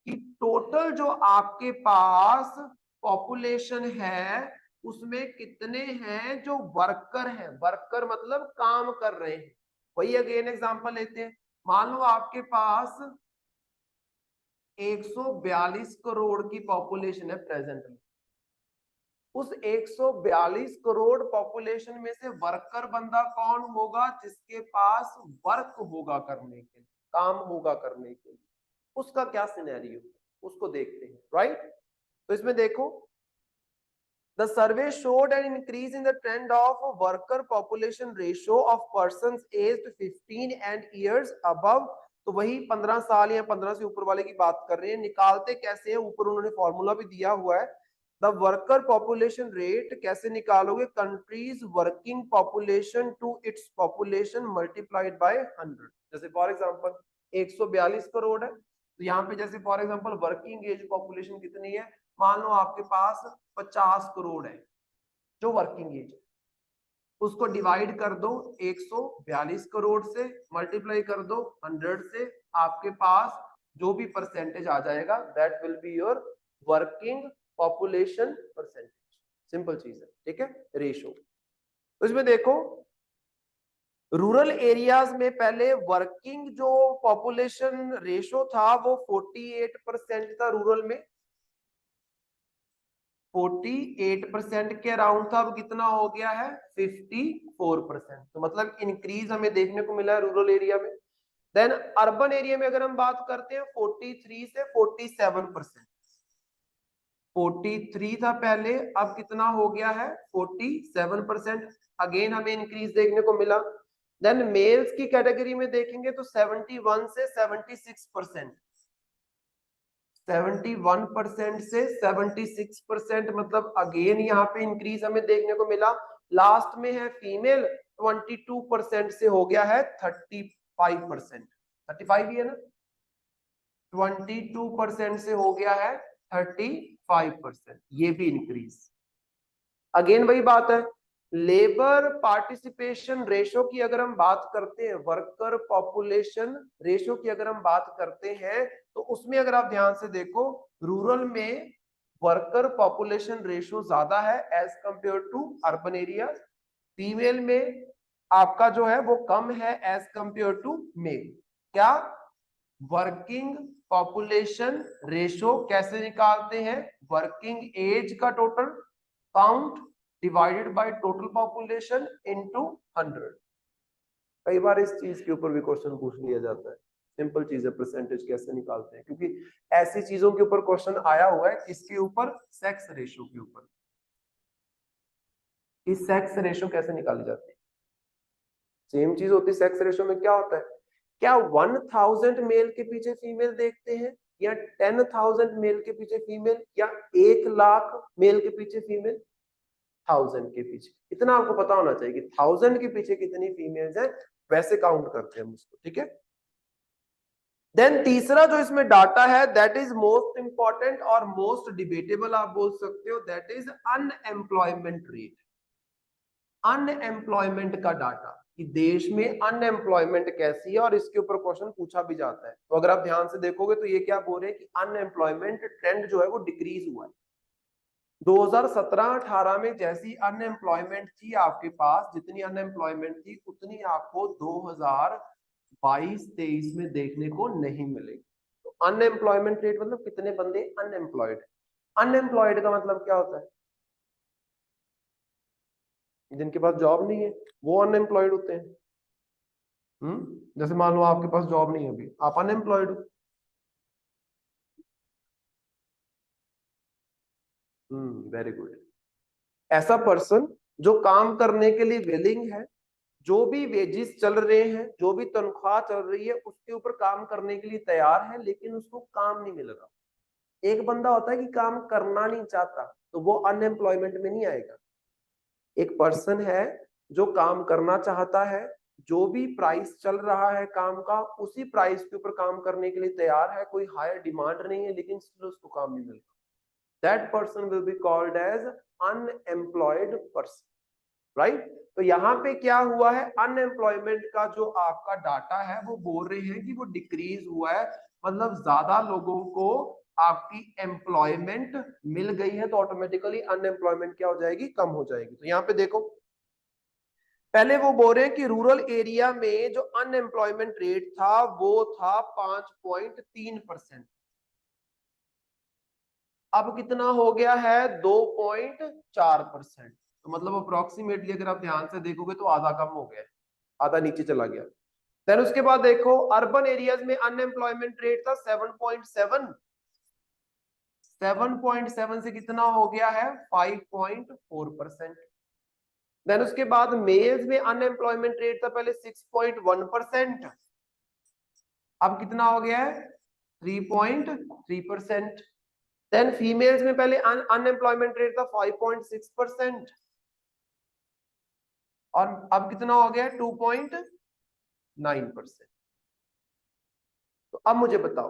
कि टोटल जो आपके पास पॉपुलेशन है उसमें कितने हैं जो वर्कर हैं। वर्कर मतलब काम कर रहे हैं। वही अगेन एग्जांपल लेते हैं, मान लो आपके पास 142 करोड़ की पॉपुलेशन है प्रेजेंटली। उस 142 करोड़ पॉपुलेशन में से वर्कर बंदा कौन होगा, जिसके पास वर्क होगा करने के लिए, काम होगा करने के लिए, उसका क्या सिनेरियो। उसको देखते हैं, राइट। तो इसमें देखो, the survey showed an increase in the trend of worker population ratio of persons aged 15 and years above। तो वही 15 साल या 15 से ऊपर वाले की बात कर रहे हैं। निकालते कैसे हैं, ऊपर उन्होंने फॉर्मूला भी दिया हुआ है। द वर्कर पॉपुलेशन रेट कैसे निकालोगे, countries working population to its population multiplied by 100। जैसे फॉर एग्जांपल 142 करोड़ है, तो यहाँ पे जैसे for example working age population कितनी है, मान लो आपके पास 50 करोड़ है जो वर्किंग एज है, उसको डिवाइड कर दो 142 करोड़ से, मल्टीप्लाई कर दो 100 से, आपके पास जो भी परसेंटेज आ जाएगा that will be your working population percentage. Simple चीज है, ठीक है, रेशो। तो इसमें देखो रूरल एरियाज में पहले वर्किंग जो पॉपुलेशन रेशो था वो 48% था रूरल में, 48% के अराउंड था, अब कितना हो गया है 54%। तो मतलब इंक्रीज हमें देखने को मिला है रूरल एरिया में। देन अर्बन एरिया में अगर हम बात करते हैं 43 से 47%, 43 था पहले, अब कितना हो गया है 47%, अगेन हमें इंक्रीज देखने को मिला। देन मेल्स की कैटेगरी में देखेंगे तो 71 से 76%, 71% से 76%, मतलब अगेन यहाँ पे इंक्रीज हमें देखने को मिला। लास्ट में है फीमेल, 22% से हो गया है 35%, 35 ही है ना, 22% से हो गया है 35%, ये भी इंक्रीज। अगेन वही बात है, लेबर पार्टिसिपेशन रेशो की अगर हम बात करते हैं, वर्कर पॉपुलेशन रेशो की अगर हम बात करते हैं, तो उसमें अगर आप ध्यान से देखो रूरल में वर्कर पॉपुलेशन रेशो ज्यादा है as compared to urban area. Female में आपका जो है वो कम है एज कंपेयर टू मेल। क्या, वर्किंग पॉपुलेशन रेशो कैसे निकालते हैं, वर्किंग एज का total count divided by total population into 100। कई बार इस चीज के ऊपर भी क्वेश्चन पूछ लिया जाता है, सिंपल चीज है, परसेंटेज कैसे निकालते हैं, क्योंकि ऐसी चीजों के ऊपर क्वेश्चन आया हुआ है। इसके ऊपर सेक्स रेशो के ऊपर, इस सेक्स रेशो कैसे निकाली जाती है, सेम चीज होती है। सेक्स रेशो में क्या होता है, क्या 1000 मेल के पीछे फीमेल देखते हैं, या 10,000 मेल के पीछे फीमेल, या 1,00,000 मेल के पीछे फीमेल, 1000 के पीछे। इतना आपको पता होना चाहिए कि 1000 के पीछे कितनी फीमेल्स हैं, वैसे काउंट करते हैं हम उसको, ठीक है। देन तीसरा जो इसमें डाटा है दैट इज मोस्ट इंपॉर्टेंट और मोस्ट डिबेटेबल, आप बोल सकते हो, that is unemployment rate. Unemployment का डाटा कि देश में अनएम्प्लॉयमेंट कैसी है, और इसके ऊपर क्वेश्चन पूछा भी जाता है। तो अगर आप ध्यान से देखोगे तो ये क्या बोल रहे हैं कि अनएम्प्लॉयमेंट ट्रेंड जो है वो डिक्रीज हुआ है। 2017-18 में जैसी अनएम्प्लॉयमेंट थी आपके पास, जितनी अनएम्प्लॉयमेंट थी उतनी आपको 2022-23 में देखने को नहीं मिलेगी। तो अनएम्प्लॉयमेंट रेट मतलब कितने बंदे अनएम्प्लॉयड। अनएम्प्लॉयड का मतलब क्या होता है, जिनके पास जॉब नहीं है वो अनएम्प्लॉयड होते हैं। जैसे मान लो आपके पास जॉब नहीं है, अभी आप अनएम्प्लॉयड हो। Very good. ऐसा पर्सन जो काम करने के लिए विलिंग है, जो भी वेजेस चल रहे हैं, जो भी तनख्वाह चल रही है उसके ऊपर काम करने के लिए तैयार है, लेकिन उसको काम नहीं मिल रहा। एक बंदा होता है कि काम करना नहीं चाहता, तो वो अनएम्प्लॉयमेंट में नहीं आएगा। एक पर्सन है जो काम करना चाहता है, जो भी प्राइस चल रहा है काम का उसी प्राइस के ऊपर काम करने के लिए तैयार है, कोई हायर डिमांड नहीं है, लेकिन स्टिल उसको काम नहीं मिल रहा, that person will be called as unemployed person, right. तो यहाँ पे क्या हुआ है, अनएम्प्लॉयमेंट का जो आपका डाटा है वो बोल रहे हैं कि वो डिक्रीज हुआ है, मतलब ज्यादा लोगों को आपकी एम्प्लॉयमेंट मिल गई है, तो ऑटोमेटिकली अनएम्प्लॉयमेंट क्या हो जाएगी, कम हो जाएगी। तो यहाँ पे देखो पहले वो बोल रहे हैं कि रूरल एरिया में जो अनएम्प्लॉयमेंट रेट था वो था 5.3%, अब कितना हो गया है 2.4%। तो मतलब अप्रोक्सीमेटली अगर आप ध्यान से देखोगे तो आधा कम हो गया, आधा नीचे चला गया। देन उसके बाद देखो अर्बन एरियाज में अनएम्प्लॉयमेंट रेट था 7.7, 7.7 से कितना हो गया है 5.4%। देन उसके बाद मेल्स में अनएम्प्लॉयमेंट रेट था पहले 6.1%, अब कितना हो गया है 3.3%। देन फीमेल्स में पहले अनएम्प्लॉयमेंट रेट था 5.6% और अब कितना हो गया 2.9%। तो अब मुझे बताओ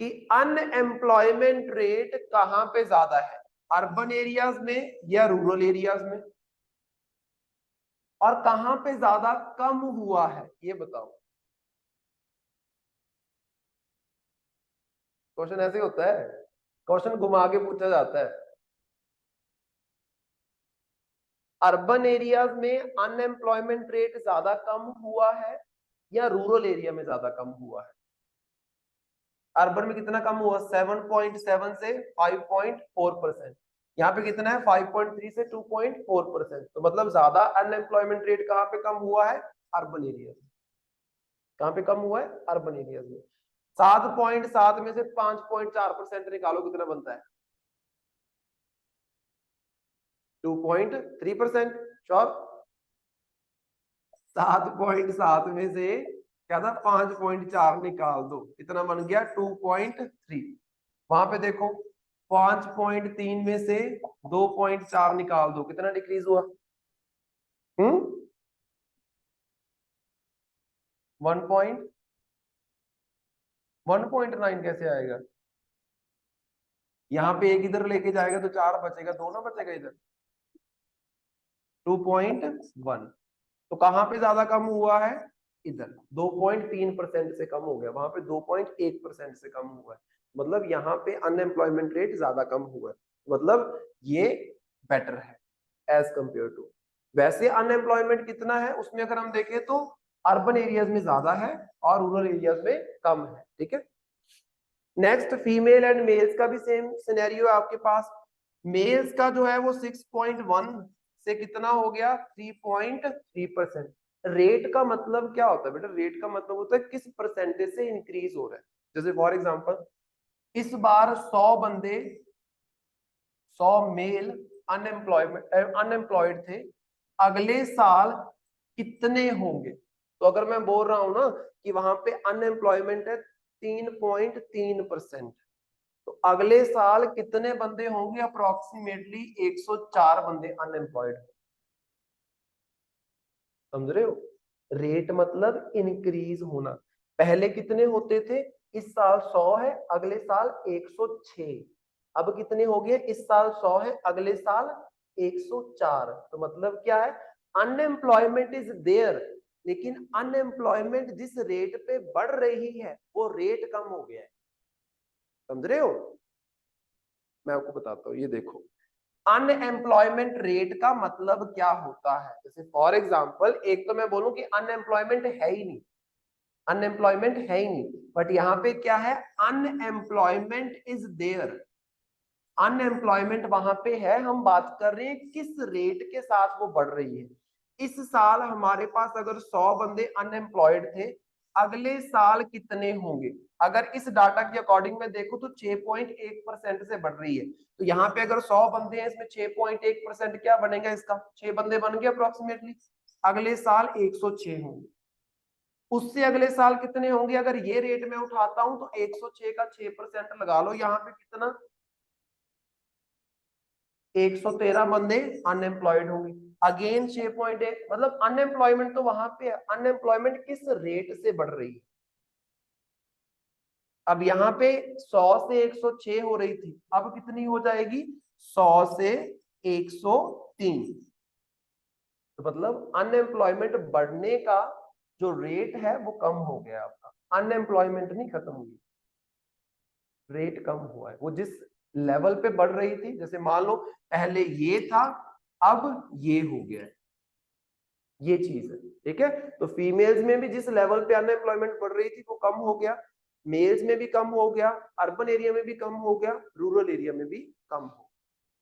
कि अनएम्प्लॉयमेंट रेट कहां पे ज्यादा है, अर्बन एरियाज में या रूरल एरियाज में, और कहां पे ज्यादा कम हुआ है ये बताओ। क्वेश्चन ऐसे होता है, क्वेश्चन घुमा के पूछा जाता है। अर्बन एरियाज में अनएम्प्लॉयमेंट रेट ज्यादा कम हुआ है या रूरल एरिया में ज्यादा कम हुआ है। अर्बन में कितना कम हुआ 7.7 से 5.4%, यहाँ पे कितना है 5.3 से 2.4%। तो मतलब ज्यादा अनएम्प्लॉयमेंट रेट कहाँ पे कम हुआ है अर्बन एरिया में। कहाँ पे कम हुआ है अर्बन एरिया में। 7.7 में से 5.4% निकालो कितना बनता है 2.3%। श्योर। 7.7 में से क्या था 5.4 निकाल दो, कितना बन गया 2.3। वहां पे देखो 5.3 में से 2.4 निकाल दो, कितना डिक्रीज हुआ 1.9 कैसे आएगा। यहाँ पे एक इधर लेके जाएगा तो 4 बचेगा, 2 ना बचेगा इधर 2.1। तो कहां पे ज्यादा कम हुआ है इधर 2.3% से कम हो गया, वहां पे 2.1% से कम हुआ है। मतलब यहाँ पे अनएम्प्लॉयमेंट रेट ज्यादा कम हुआ है, मतलब ये बेटर है एज कंपेयर टू। वैसे अनएम्प्लॉयमेंट कितना है उसमें अगर हम देखें तो अर्बन एरियाज में ज्यादा है और रूरल एरियाज में कम है। ठीक है। नेक्स्ट फीमेल एंड मेल्स का भी सेम सिनेरियो है आपके पास। मेल्स का जो है वो 6.1 से कितना हो गया 3.3%। रेट का मतलब क्या होता है बेटा, रेट का मतलब होता है किस परसेंटेज से इंक्रीज हो रहा है। जैसे फॉर एग्जांपल इस बार 100 मेल अनएम्प्लॉयड थे, अगले साल कितने होंगे। तो अगर मैं बोल रहा हूं ना कि वहां पे अनएम्प्लॉयमेंट है 3.3%, तो अगले साल कितने बंदे होंगे अप्रोक्सीमेटली 104 बंदे अनएम्प्लॉयड। समझ रहे हो, रेट मतलब इंक्रीज होना। पहले कितने होते थे, इस साल 100 है अगले साल 106, अब कितने हो गए इस साल 100 है अगले साल 104। तो मतलब क्या है अनएम्प्लॉयमेंट इज देयर, लेकिन अनएम्प्लॉयमेंट जिस रेट पे बढ़ रही है वो रेट कम हो गया है। समझ रहे हो, मैं आपको बताता हूँ, ये देखो अनएम्प्लॉयमेंट रेट का मतलब क्या होता है। जैसे फॉर एग्जांपल एक तो मैं बोलूं कि अनएम्प्लॉयमेंट है ही नहीं, अनएम्प्लॉयमेंट है ही नहीं, बट यहाँ पे क्या है अनएम्प्लॉयमेंट इज देयर। अनएम्प्लॉयमेंट वहां पे है, हम बात कर रहे हैं किस रेट के साथ वो बढ़ रही है। इस साल हमारे पास अगर 100 बंदे अनएम्प्लॉयड थे, अगले साल कितने होंगे। अगर इस डाटा के अकॉर्डिंग में देखो तो 6.1% से बढ़ रही है। तो यहाँ पे अगर 100 बंदे हैं इसमें 6.1% क्या बनेगा इसका 6 बंदे बन गए अप्रोक्सीमेटली, अगले साल 106 होंगे। उससे अगले साल कितने होंगे, अगर ये रेट में उठाता हूं तो 106 का 6% लगा लो, यहाँ पे कितना 113 बंदे अनएम्प्लॉयड होंगे। अगेन 6.1, मतलब अनएम्प्लॉयमेंट तो वहां पे है, अनएम्प्लॉयमेंट किस रेट से बढ़ रही है। अब यहाँ पे 100 से 106 हो रही थी, अब कितनी हो जाएगी 100 से 103। तो मतलब अनएम्प्लॉयमेंट बढ़ने का जो रेट है वो कम हो गया आपका, अनएम्प्लॉयमेंट नहीं खत्म हुई, रेट कम हुआ है। वो जिस लेवल पे बढ़ रही थी, जैसे मान लो पहले ये था अब ये हो गया है, ये चीज है। ठीक है, तो फीमेल्स में भी जिस लेवल पे अनएम्प्लॉयमेंट बढ़ रही थी वो कम हो गया, मेल्स में भी कम हो गया, अर्बन एरिया में भी कम हो गया, रूरल एरिया में भी कम हो।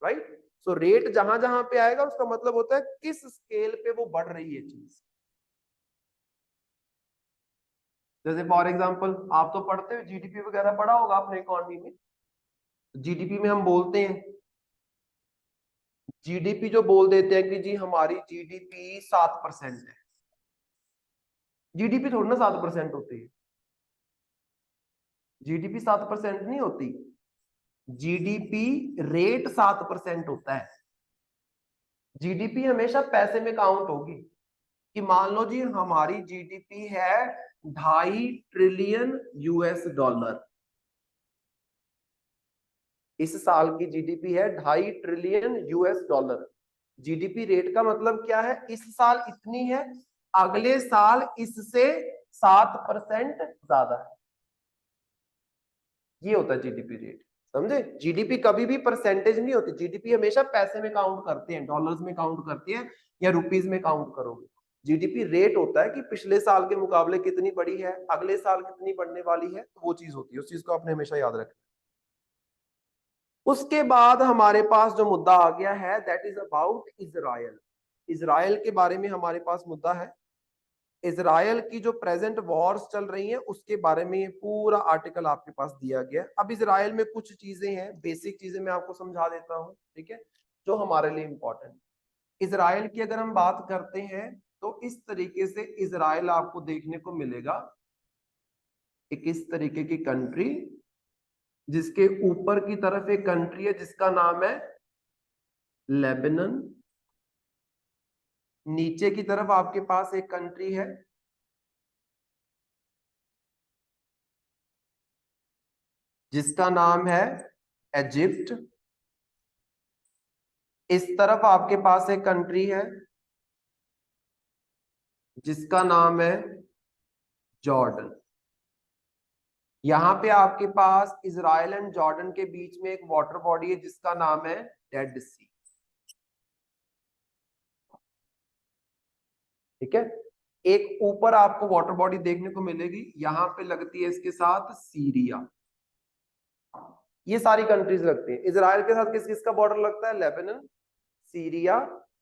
राइट, सो रेट जहां जहां पे आएगा उसका मतलब होता है किस स्केल पे वो बढ़ रही है चीज। जैसे फॉर एग्जांपल आप तो पढ़ते हो जीडीपी वगैरह पढ़ा होगा आपने इकोनॉमी में, जीडीपी में हम बोलते हैं, जीडीपी जो बोल देते हैं कि जी हमारी जीडीपी 7% है, जीडीपी थोड़ी ना 7% होती है, जीडीपी 7% नहीं होती, जीडीपी रेट 7% होता है। जीडीपी हमेशा पैसे में काउंट होगी, कि मान लो जी हमारी जीडीपी है 2.5 ट्रिलियन US डॉलर, इस साल की जीडीपी है 2.5 trillion US dollar. GDP rate का मतलब क्या है, इस साल इतनी है, अगले साल इससे 7% ज्यादा है, ये होता है जीडीपी रेट। समझे, जीडीपी कभी भी परसेंटेज नहीं होती, जीडीपी हमेशा पैसे में काउंट करते हैं, डॉलर्स में काउंट करती है या रुपीज में काउंट करोगे। जीडीपी रेट होता है कि पिछले साल के मुकाबले कितनी बड़ी है, अगले साल कितनी बढ़ने वाली है, तो वो चीज होती है, उस चीज को आपने हमेशा याद रखना। उसके बाद हमारे पास जो मुद्दा आ गया है that is about Israel. Israel के बारे में हमारे पास मुद्दा है, इजराइल की जो प्रेजेंट वॉर्स चल रही हैं उसके बारे में ये पूरा आर्टिकल आपके पास दिया गया है। अब इजराइल में कुछ चीजें हैं, बेसिक चीजें मैं आपको समझा देता हूं, ठीक है, जो हमारे लिए इंपॉर्टेंट। इजराइल की अगर हम बात करते हैं तो इस तरीके से इजराइल आपको देखने को मिलेगा, एक इस तरीके की कंट्री, जिसके ऊपर की तरफ एक कंट्री है जिसका नाम है लेबनान, नीचे की तरफ आपके पास एक कंट्री है जिसका नाम है इजिप्ट, इस तरफ आपके पास एक कंट्री है जिसका नाम है जॉर्डन। यहां पे आपके पास इजराइल एंड जॉर्डन के बीच में एक वाटर बॉडी है जिसका नाम है डेड सी, ठीक है। एक ऊपर आपको वाटर बॉडी देखने को मिलेगी, यहां पे लगती है इसके साथ सीरिया, ये सारी कंट्रीज लगती हैं। इजराइल के साथ किस किस का बॉर्डर लगता है, लेबनान, सीरिया,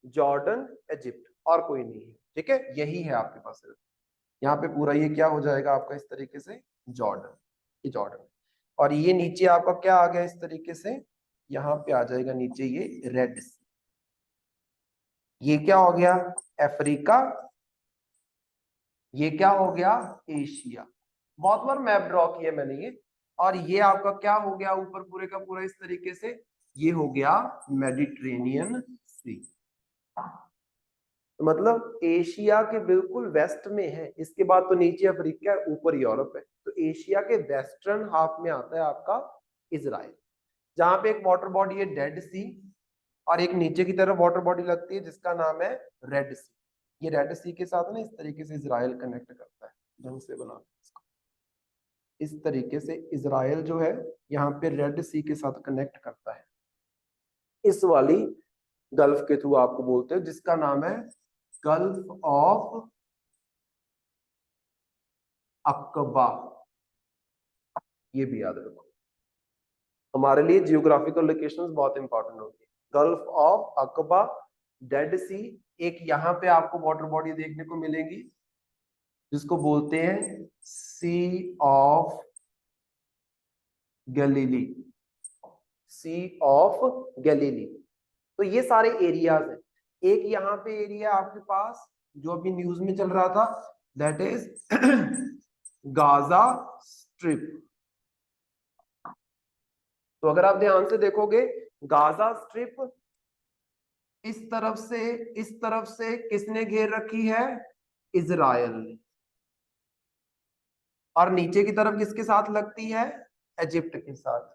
जॉर्डन, इजिप्ट, और कोई नहीं है, ठीक है, यही है आपके पास। यहाँ पे पूरा ये क्या हो जाएगा आपका इस तरीके से, जॉर्डन, ये जॉर्डन, और ये नीचे आपका क्या आ गया इस तरीके से, यहाँ पे आ जाएगा नीचे ये रेड सी, ये क्या हो गया अफ्रीका, ये क्या हो गया एशिया, बहुत बार मैप ड्रॉ किया मैंने ये, और ये आपका क्या हो गया ऊपर पूरे का पूरा इस तरीके से, ये हो गया मेडिटेरेनियन सी। तो मतलब एशिया के बिल्कुल वेस्ट में है, इसके बाद तो नीचे अफ्रीका है, ऊपर यूरोप है, तो एशिया के वेस्टर्न हाफ में आता है आपका इजराइल, जहां पे एक वाटर बॉडी है डेड सी, और एक नीचे की तरफ वाटर बॉडी लगती है जिसका नाम है रेड सी। ये रेड सी के साथ ना इस तरीके से इजराइल कनेक्ट करता है, ढंग से बना इसको, इस तरीके से इजराइल जो है यहाँ पे रेड सी के साथ कनेक्ट करता है, इस वाली गल्फ के थ्रू आपको बोलते हैं जिसका नाम है गल्फ ऑफ अकबा, ये भी याद रखो, हमारे लिए जियोग्राफिकल लोकेशंस बहुत इंपॉर्टेंट होती है। गल्फ ऑफ अकबा, डेड सी, एक यहाँ पे आपको वाटर बॉडी देखने को मिलेगी जिसको बोलते हैं sea of Galilee, sea of Galilee. तो ये सारे एरियाज हैं। एक यहाँ पे एरिया आपके पास जो अभी न्यूज में चल रहा था, दैट इज गाजा स्ट्रिप। तो अगर आप ध्यान से देखोगे, गाजा स्ट्रिप इस तरफ से किसने घेर रखी है, इजराइल ने, और नीचे की तरफ किसके साथ लगती है, इजिप्ट के साथ,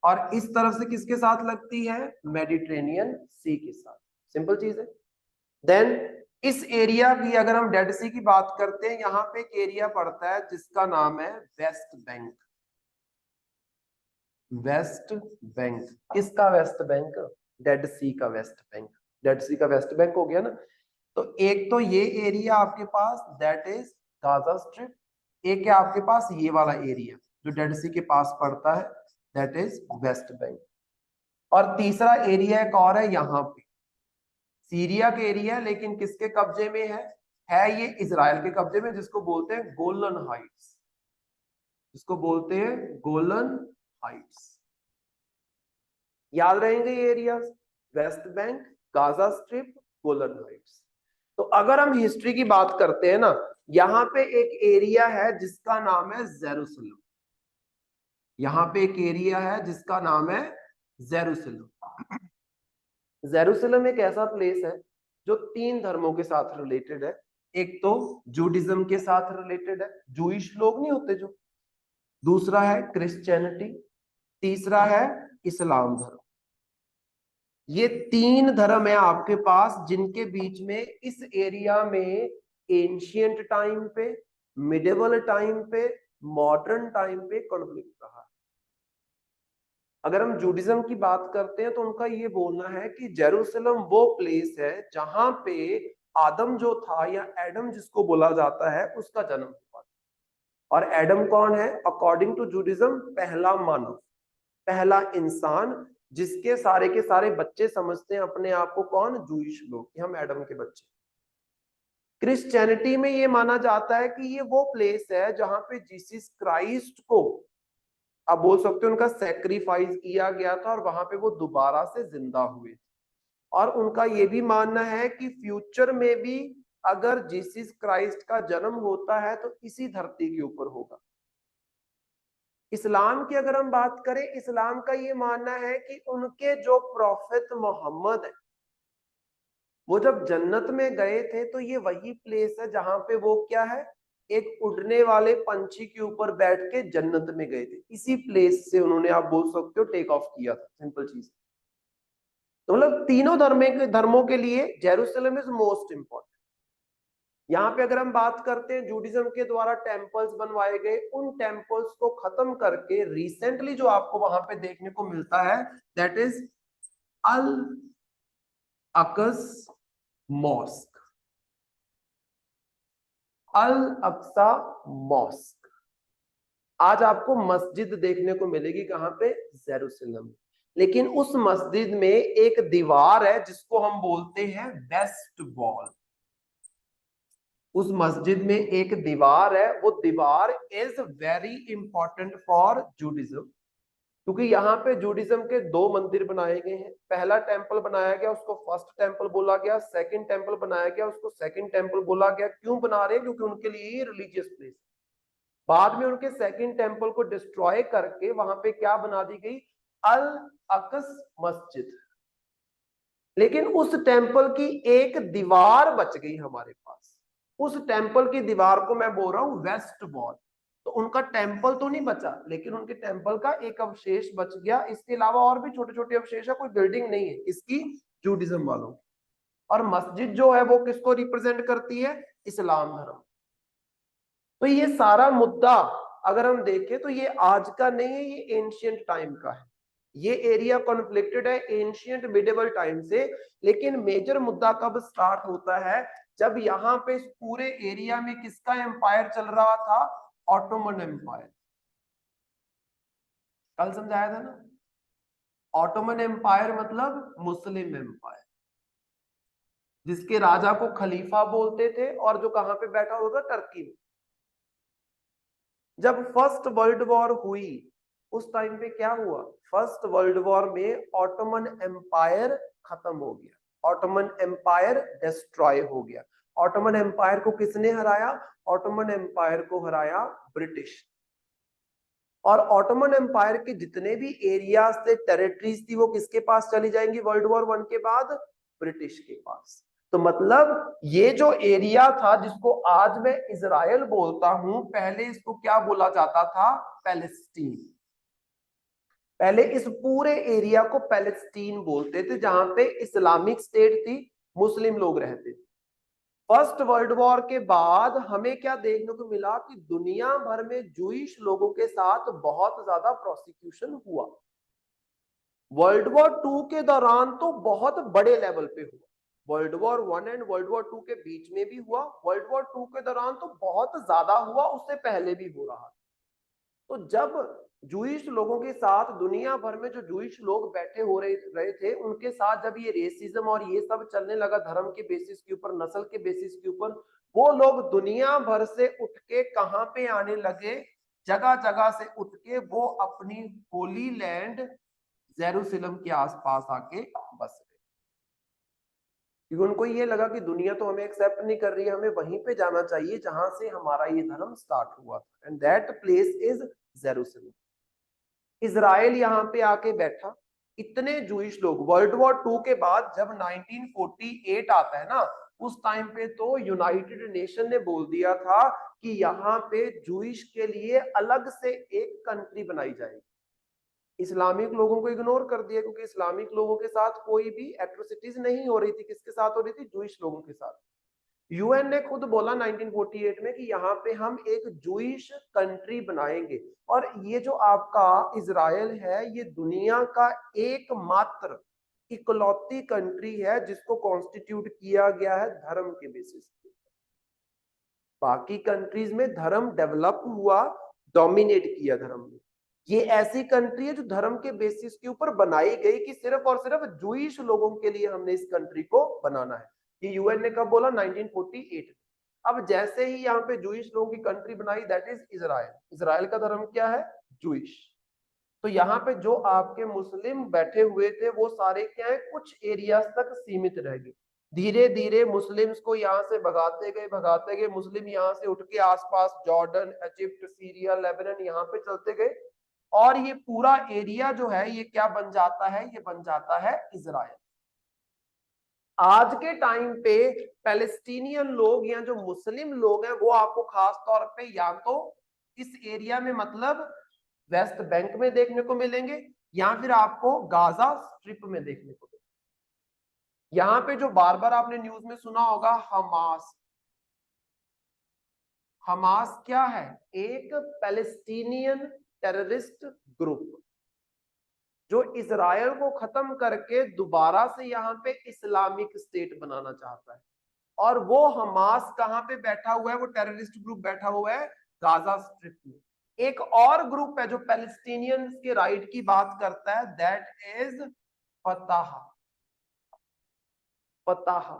और इस तरफ से किसके साथ लगती है, मेडिटेरेनियन सी के साथ। सिंपल चीज है। देन इस एरिया की अगर हम डेड सी की बात करते हैं, यहाँ पे एक एरिया पड़ता है जिसका नाम है वेस्ट बैंक, वेस्ट बैंक, किसका वेस्ट बैंक, डेड सी का वेस्ट बैंक, डेड सी का वेस्ट बैंक हो गया ना। तो एक तो ये एरिया आपके पास दैट इज गाजा स्ट्रिप, एक है आपके पास ये वाला एरिया जो डेड सी के पास पड़ता है, दैट इज वेस्ट बैंक, और तीसरा एरिया एक और है यहाँ पे, सीरिया के एरिया, लेकिन किसके कब्जे में है ये इजराइल के कब्जे में, जिसको बोलते हैं गोलन हाइट्स, जिसको बोलते हैं गोलन हाइट्स। याद रहेंगे ये areas, West Bank, Gaza strip, Golan Heights. तो अगर हम हिस्ट्री की बात करते हैं ना, यहाँ पे एक एरिया है जिसका नाम है जेरूसलम। यहाँ पे एक एरिया है जिसका नाम है जेरूसलम। जेरूसलम एक ऐसा प्लेस है जो 3 धर्मों के साथ रिलेटेड है। एक तो जूडिज्म के साथ रिलेटेड है, जूइश लोग नहीं होते जो, दूसरा है क्रिश्चियनिटी, तीसरा है इस्लाम धर्म। ये 3 धर्म है आपके पास जिनके बीच में इस एरिया में एंशियंट टाइम पे, मिडिवल टाइम पे, मॉडर्न टाइम पे कॉन्फ्लिक्ट रहा। अगर हम जूडिज्म की बात करते हैं तो उनका ये बोलना है कि जेरूसलम वो प्लेस है जहां पे आदम जो था, या एडम जिसको बोला जाता है, उसका जन्म हुआ। और एडम कौन है? अकॉर्डिंग टू जूडिज्म पहला मानव, पहला इंसान, जिसके सारे के सारे बच्चे समझते हैं अपने आप को कौन? जूइश लोग, कि हम एडम के बच्चे। क्रिश्चियनिटी में ये माना जाता है कि ये वो प्लेस है जहां पे जीसस क्राइस्ट को, आप बोल सकते हो, उनका सेक्रीफाइस किया गया था और वहां पे वो दोबारा से जिंदा हुए। और उनका ये भी मानना है कि फ्यूचर में भी अगर जीसस क्राइस्ट का जन्म होता है तो इसी धरती के ऊपर होगा। इस्लाम की अगर हम बात करें, इस्लाम का ये मानना है कि उनके जो प्रोफेट मोहम्मद है, वो जब जन्नत में गए थे तो ये वही प्लेस है जहां पे वो क्या है, एक उड़ने वाले पंछी के ऊपर बैठ के जन्नत में गए थे। इसी प्लेस से उन्होंने, आप बोल सकते हो, टेक ऑफ किया था। सिंपल चीज। तो मतलब तीनों धर्मों के लिए जेरूसलम इज मोस्ट इंपॉर्टेंट। यहाँ पे अगर हम बात करते हैं जूडिज्म के द्वारा टेम्पल्स बनवाए गए, उन टेम्पल्स को खत्म करके रिसेंटली जो आपको वहां पे देखने को मिलता है, that is Al Aqsa mosque. Al Aqsa mosque आज आपको मस्जिद देखने को मिलेगी, कहां पे? जेरूसलम। लेकिन उस मस्जिद में एक दीवार है जिसको हम बोलते हैं वेस्ट वॉल। उस मस्जिद में एक दीवार है, वो दीवार is very important for Judaism, क्योंकि यहाँ पे जूडिज्म के 2 मंदिर बनाए गए हैं। पहला टेंपल बनाया गया, उसको फर्स्ट टेंपल बोला गया। सेकंड टेंपल बनाया गया, उसको सेकंड टेंपल बोला गया। क्यों बना रहे हैं? क्योंकि उनके लिए ये रिलीजियस प्लेस। बाद में उनके सेकंड टेंपल को डिस्ट्रॉय करके वहां पे क्या बना दी गई? अल अक्स मस्जिद। लेकिन उस टेंपल की एक दीवार बच गई हमारे पास। उस टेंपल की दीवार को मैं बोल रहा हूं वेस्ट वॉल। तो उनका टेंपल तो नहीं बचा, लेकिन उनके टेंपल का एक अवशेष बच गया। इसके अलावा और भी छोटे छोटे अवशेष है, कोई बिल्डिंग नहीं है इसकी, जूडिज्म वालों की। और मस्जिद जो है वो किसको रिप्रेजेंट करती है? इस्लाम धर्म। तो ये सारा मुद्दा अगर हम देखें तो ये आज का नहीं है, ये एंशियंट टाइम का है। ये एरिया कॉन्फ्लिक्टेड है एंशियंट मिडिवल टाइम से। लेकिन मेजर मुद्दा कब स्टार्ट होता है? जब यहाँ पे इस पूरे एरिया में किसका एम्पायर चल रहा था? Ottoman empire. कल समझाया था ना, ऑटोमन एम्पायर मतलब मुस्लिम एम्पायर, जिसके राजा को खलीफा बोलते थे और जो कहां पे बैठा होता? टर्की में। जब फर्स्ट वर्ल्ड वॉर हुई उस टाइम पे क्या हुआ? फर्स्ट वर्ल्ड वॉर में ऑटोमन एम्पायर खत्म हो गया, ऑटोमन एम्पायर डिस्ट्रॉय हो गया। ऑटोमन एम्पायर को किसने हराया? ऑटोमन एम्पायर को हराया ब्रिटिश। और ऑटोमन एम्पायर के जितने भी एरियाज थे, टेरिटरीज थी, वो किसके पास चली जाएंगी वर्ल्ड वॉर 1 के बाद? ब्रिटिश के पास। तो मतलब ये जो एरिया था जिसको आज मैं इजराइल बोलता हूं, पहले इसको क्या बोला जाता था? पैलेस्टीन। पहले इस पूरे एरिया को पैलेस्टीन बोलते थे, जहां पे इस्लामिक स्टेट थी, मुस्लिम लोग रहते थे। फर्स्ट वर्ल्ड वॉर के बाद हमें क्या देखने को मिला कि दुनिया भर में जूइश लोगों के साथ बहुत ज्यादा प्रोसिक्यूशन हुआ। वर्ल्ड वॉर 2 के दौरान तो बहुत बड़े लेवल पे हुआ, world war 1 and world war 2 के बीच में भी हुआ, वर्ल्ड वॉर 2 के दौरान तो बहुत ज्यादा हुआ, उससे पहले भी हो रहा। तो जब जूइश लोगों के साथ दुनिया भर में जो जूइश लोग बैठे हो रहे थे, उनके साथ जब ये रेसिज्म और ये सब चलने लगा, धर्म के बेसिस के ऊपर, नस्ल के बेसिस के ऊपर, वो लोग दुनिया भर से उठ के कहां पे आने लगे? जगह जगह से उठ के वो अपनी होली लैंड जेरूसलम के आसपास आके बस गए, क्योंकि उनको ये लगा कि दुनिया तो हमें एक्सेप्ट नहीं कर रही है, हमें वहीं पे जाना चाहिए जहां से हमारा ये धर्म स्टार्ट हुआ था, and that place is Jerusalem. Israel यहाँ पे आके बैठा। इतने जूइश लोग, वर्ल्ड वॉर 2 के बाद जब 1948 आता है ना, उस टाइम पे तो यूनाइटेड नेशन ने बोल दिया था कि यहाँ पे जूइश के लिए अलग से एक कंट्री बनाई जाएगी। इस्लामिक लोगों को इग्नोर कर दिया, क्योंकि इस्लामिक लोगों के साथ कोई भी एट्रोसिटीज नहीं हो रही थी। किसके साथ हो रही थी? जूइश लोगों के साथ। यूएन ने खुद बोला 1948 में कि यहाँ पे हम एक जूइश कंट्री बनाएंगे, और ये जो आपका इजराइल है ये दुनिया का एकमात्र इकलौती कंट्री है जिसको कॉन्स्टिट्यूट किया गया है धर्म के बेसिस पे। बाकी कंट्रीज में धर्म डेवलप हुआ, डोमिनेट किया धर्म ने। ये ऐसी कंट्री है जो धर्म के बेसिस के ऊपर बनाई गई कि सिर्फ और सिर्फ जूइश लोगों के लिए हमने इस कंट्री को बनाना है। ये यूएन ने कब बोला? 1948। अब जैसे ही यहाँ पे जूइश लोगों की कंट्री बनाई, दैट इज इजराइल। इजराइल का धर्म क्या है? जूइश। तो यहाँ पे जो आपके मुस्लिम बैठे हुए थे वो सारे क्या है? कुछ एरियाज तक सीमित रह गए। धीरे धीरे मुस्लिम्स को यहाँ से भगाते गए। मुस्लिम यहाँ से उठ के आसपास जॉर्डन, इजिप्ट, सीरिया, लेबनान यहाँ पे चलते गए, और ये पूरा एरिया जो है ये क्या बन जाता है? ये बन जाता है इजराइल। आज के टाइम पे पैलेस्टीनियन लोग या जो मुस्लिम लोग हैं वो आपको खास तौर पे या तो इस एरिया में मतलब वेस्ट बैंक में देखने को मिलेंगे, या फिर आपको गाजा स्ट्रिप में देखने को मिलेंगे। यहाँ पे जो बार बार आपने न्यूज में सुना होगा हमास। हमास क्या है? एक पैलेस्टीनियन टेररिस्ट ग्रुप जो इजराइल को खत्म करके दोबारा से यहाँ पे इस्लामिक स्टेट बनाना चाहता है। और वो हमास कहाँ पे बैठा हुआ है? वो टेररिस्ट ग्रुप बैठा हुआ है गाजा स्ट्रिप में। एक और ग्रुप है जो पैलेस्टीनियंस के राइट की बात करता है, that is Fattah. Fattah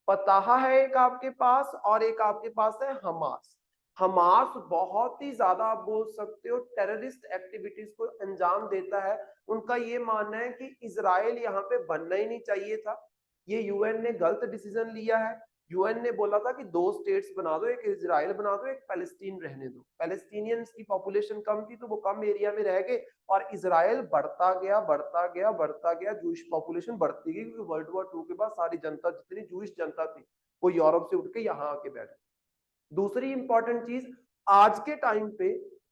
Fattah है एक आपके पास, और एक आपके पास है हमास। हमास बहुत ही ज्यादा आप बोल सकते हो टेररिस्ट एक्टिविटीज को अंजाम देता है। उनका ये मानना है कि इजराइल यहाँ पे बनना ही नहीं चाहिए था। ये यूएन ने गलत डिसीजन लिया है। यूएन ने बोला था कि 2 स्टेट्स बना दो, एक इजराइल बना दो, एक पैलेस्टीन रहने दो। पैलेस्टीनियंस की पॉपुलेशन कम थी तो वो कम एरिया में रह गए, और इजराइल बढ़ता गया बढ़ता गया बढ़ता गया, जूइश पॉपुलेशन बढ़ती गई, क्योंकि वर्ल्ड वॉर 2 के बाद सारी जनता, जितनी जूइश जनता थी, वो यूरोप से उठ के यहाँ आके बैठ गई। दूसरी इंपॉर्टेंट चीज, आज के टाइम पे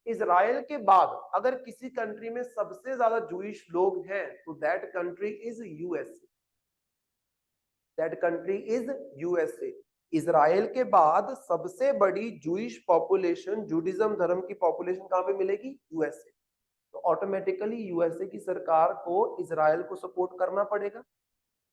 इजराइल के बाद अगर किसी कंट्री में सबसे ज्यादा जूइश लोग हैं तो that country is USA. That country is USA. Israel के बाद सबसे बड़ी जूइश पॉपुलेशन, जूडिज्म धर्म की पॉपुलेशन कहां पे मिलेगी? यूएसए। तो ऑटोमेटिकली यूएसए की सरकार को इजराइल को सपोर्ट करना पड़ेगा।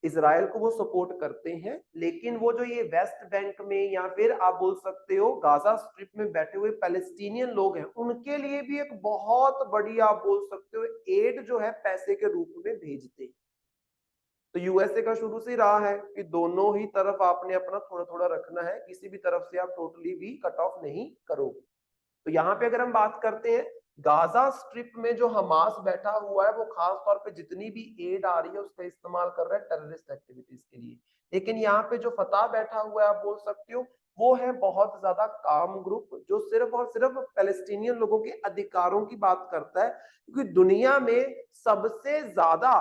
इजराइल को वो सपोर्ट करते हैं, लेकिन वो जो ये वेस्ट बैंक में या फिर आप बोल सकते हो गाजा स्ट्रिप में बैठे हुए पैलेस्टीनियन लोग हैं, उनके लिए भी एक बहुत बड़ी आप बोल सकते हो एड जो है पैसे के रूप में भेजते हैं। तो यूएसए का शुरू से रहा है कि दोनों ही तरफ आपने अपना थोड़ा थोड़ा रखना है, किसी भी तरफ से आप टोटली भी कट ऑफ नहीं करोगे। तो यहाँ पे अगर हम बात करते हैं गाजा स्ट्रिप में जो हमास बैठा हुआ है, वो खास तौर पे जितनी भी एड आ रही है उसका इस्तेमाल कर रहा है टेररिस्ट एक्टिविटीज के लिए। लेकिन यहाँ पे जो फतह बैठा हुआ है आप बोल सकते हो वो है बहुत ज्यादा काम ग्रुप, जो सिर्फ और सिर्फ पैलेस्टीनियन लोगों के अधिकारों की बात करता है। क्योंकि दुनिया में सबसे ज्यादा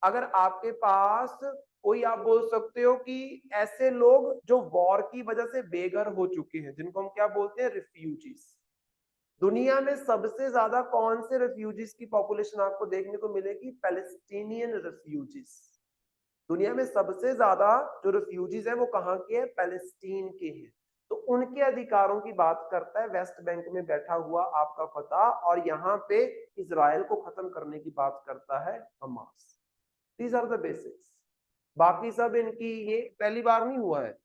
अगर आपके पास कोई आप बोल सकते हो कि ऐसे लोग जो वॉर की वजह से बेघर हो चुके हैं, जिनको हम क्या बोलते हैं? रिफ्यूजीज। दुनिया में सबसे ज्यादा कौन से रेफ्यूजीज की पॉपुलेशन आपको देखने को मिलेगी? Palestinian refugees. दुनिया में सबसे ज्यादा जो रेफ्यूजीज है वो कहाँ के हैं? पैलेस्टीन के हैं। तो उनके अधिकारों की बात करता है वेस्ट बैंक में बैठा हुआ आपका फतह, और यहाँ पे इजराइल को खत्म करने की बात करता है Hamas. These are the basics. बाकी सब इनकी, ये पहली बार नहीं हुआ है,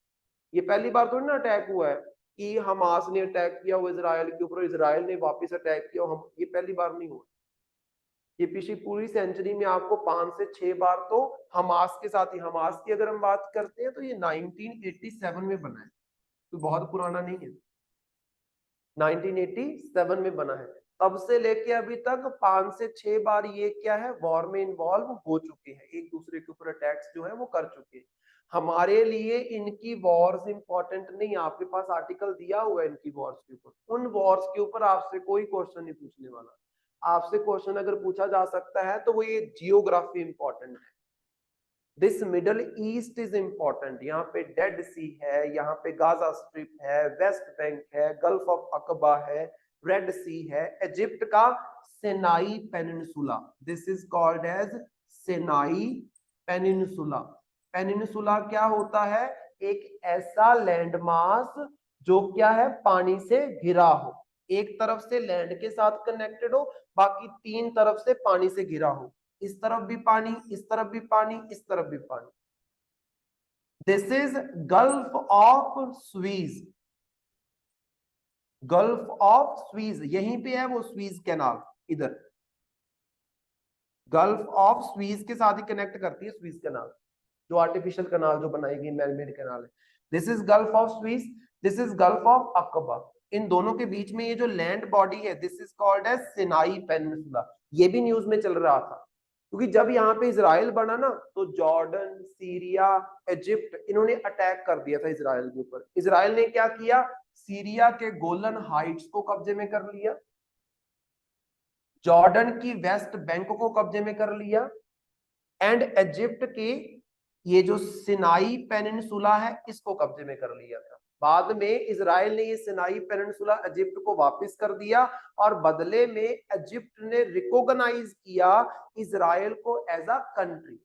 ये पहली बार थोड़ी ना अटैक हुआ है कि हमास ने अटैक किया वो इजराइल के ऊपर, इजराइल ने वापस अटैक किया हम, ये पहली बार नहीं हुआ। ये पिछली पूरी सेंचुरी में आपको 5 से 6 बार तो हमास के साथ ही, हमास की अगर हम बात करते हैं तो ये 1987 में बना है, तो बहुत पुराना नहीं है, 1987 में बना है। तब से लेके अभी तक 5 से 6 बार ये क्या है, वॉर में इन्वॉल्व हो चुके हैं, एक दूसरे के ऊपर अटैक्स जो है वो कर चुके हैं। हमारे लिए इनकी वॉर्स इंपॉर्टेंट नहीं, आपके पास आर्टिकल दिया हुआ है इनकी वॉर्स के ऊपर, उन वॉर्स के ऊपर आपसे कोई क्वेश्चन नहीं पूछने वाला। आपसे क्वेश्चन अगर पूछा जा सकता है तो वो ये जियोग्राफी इंपॉर्टेंट है, this Middle East is important, यहाँ पे डेड सी है, यहाँ पे गाजा स्ट्रिप है, वेस्ट बैंक है, गल्फ ऑफ अकबा है, रेड सी है, इजिप्ट का Sinai peninsula, this is called as Sinai peninsula. Peninsula क्या होता है, एक ऐसा लैंडमास जो क्या है, पानी से घिरा हो, एक तरफ से लैंड के साथ कनेक्टेड हो, बाकी 3 तरफ से पानी से घिरा हो, इस तरफ भी पानी, इस तरफ भी पानी, इस तरफ भी पानी। This is gulf of Suez, gulf of Suez, यहीं पे है वो स्वीज कैनाल, इधर गल्फ ऑफ स्वीज के साथ ही कनेक्ट करती है स्वीज कैनाल, जो आर्टिफिशियल कैनाल जो बनाई गई मैनमेड कैनाल है। This is gulf of Suez, this is gulf of Aqaba, इन दोनों के बीच में ये जो लैंड बॉडी है, this is called as Sinai peninsula. ये भी न्यूज में चल रहा था, क्योंकि जब यहाँ पे इजराइल बना ना, तो जॉर्डन, सीरिया, इजिप्ट, इन्होंने अटैक कर दिया था इजराइल के ऊपर। इजराइल ने क्या किया, सीरिया के गोलन हाइट्स को कब्जे में कर लिया, जॉर्डन की वेस्ट बैंक को कब्जे में कर लिया, एंड इजिप्ट की ये जो सिनाई पेनिनसुला है इसको कब्जे में कर लिया था। बाद में इजराइल ने ये सिनाई पेनिनसुला इजिप्ट को वापस कर दिया, और बदले में इजिप्ट ने रिकॉग्नाइज किया इजराइल को एज अ कंट्री।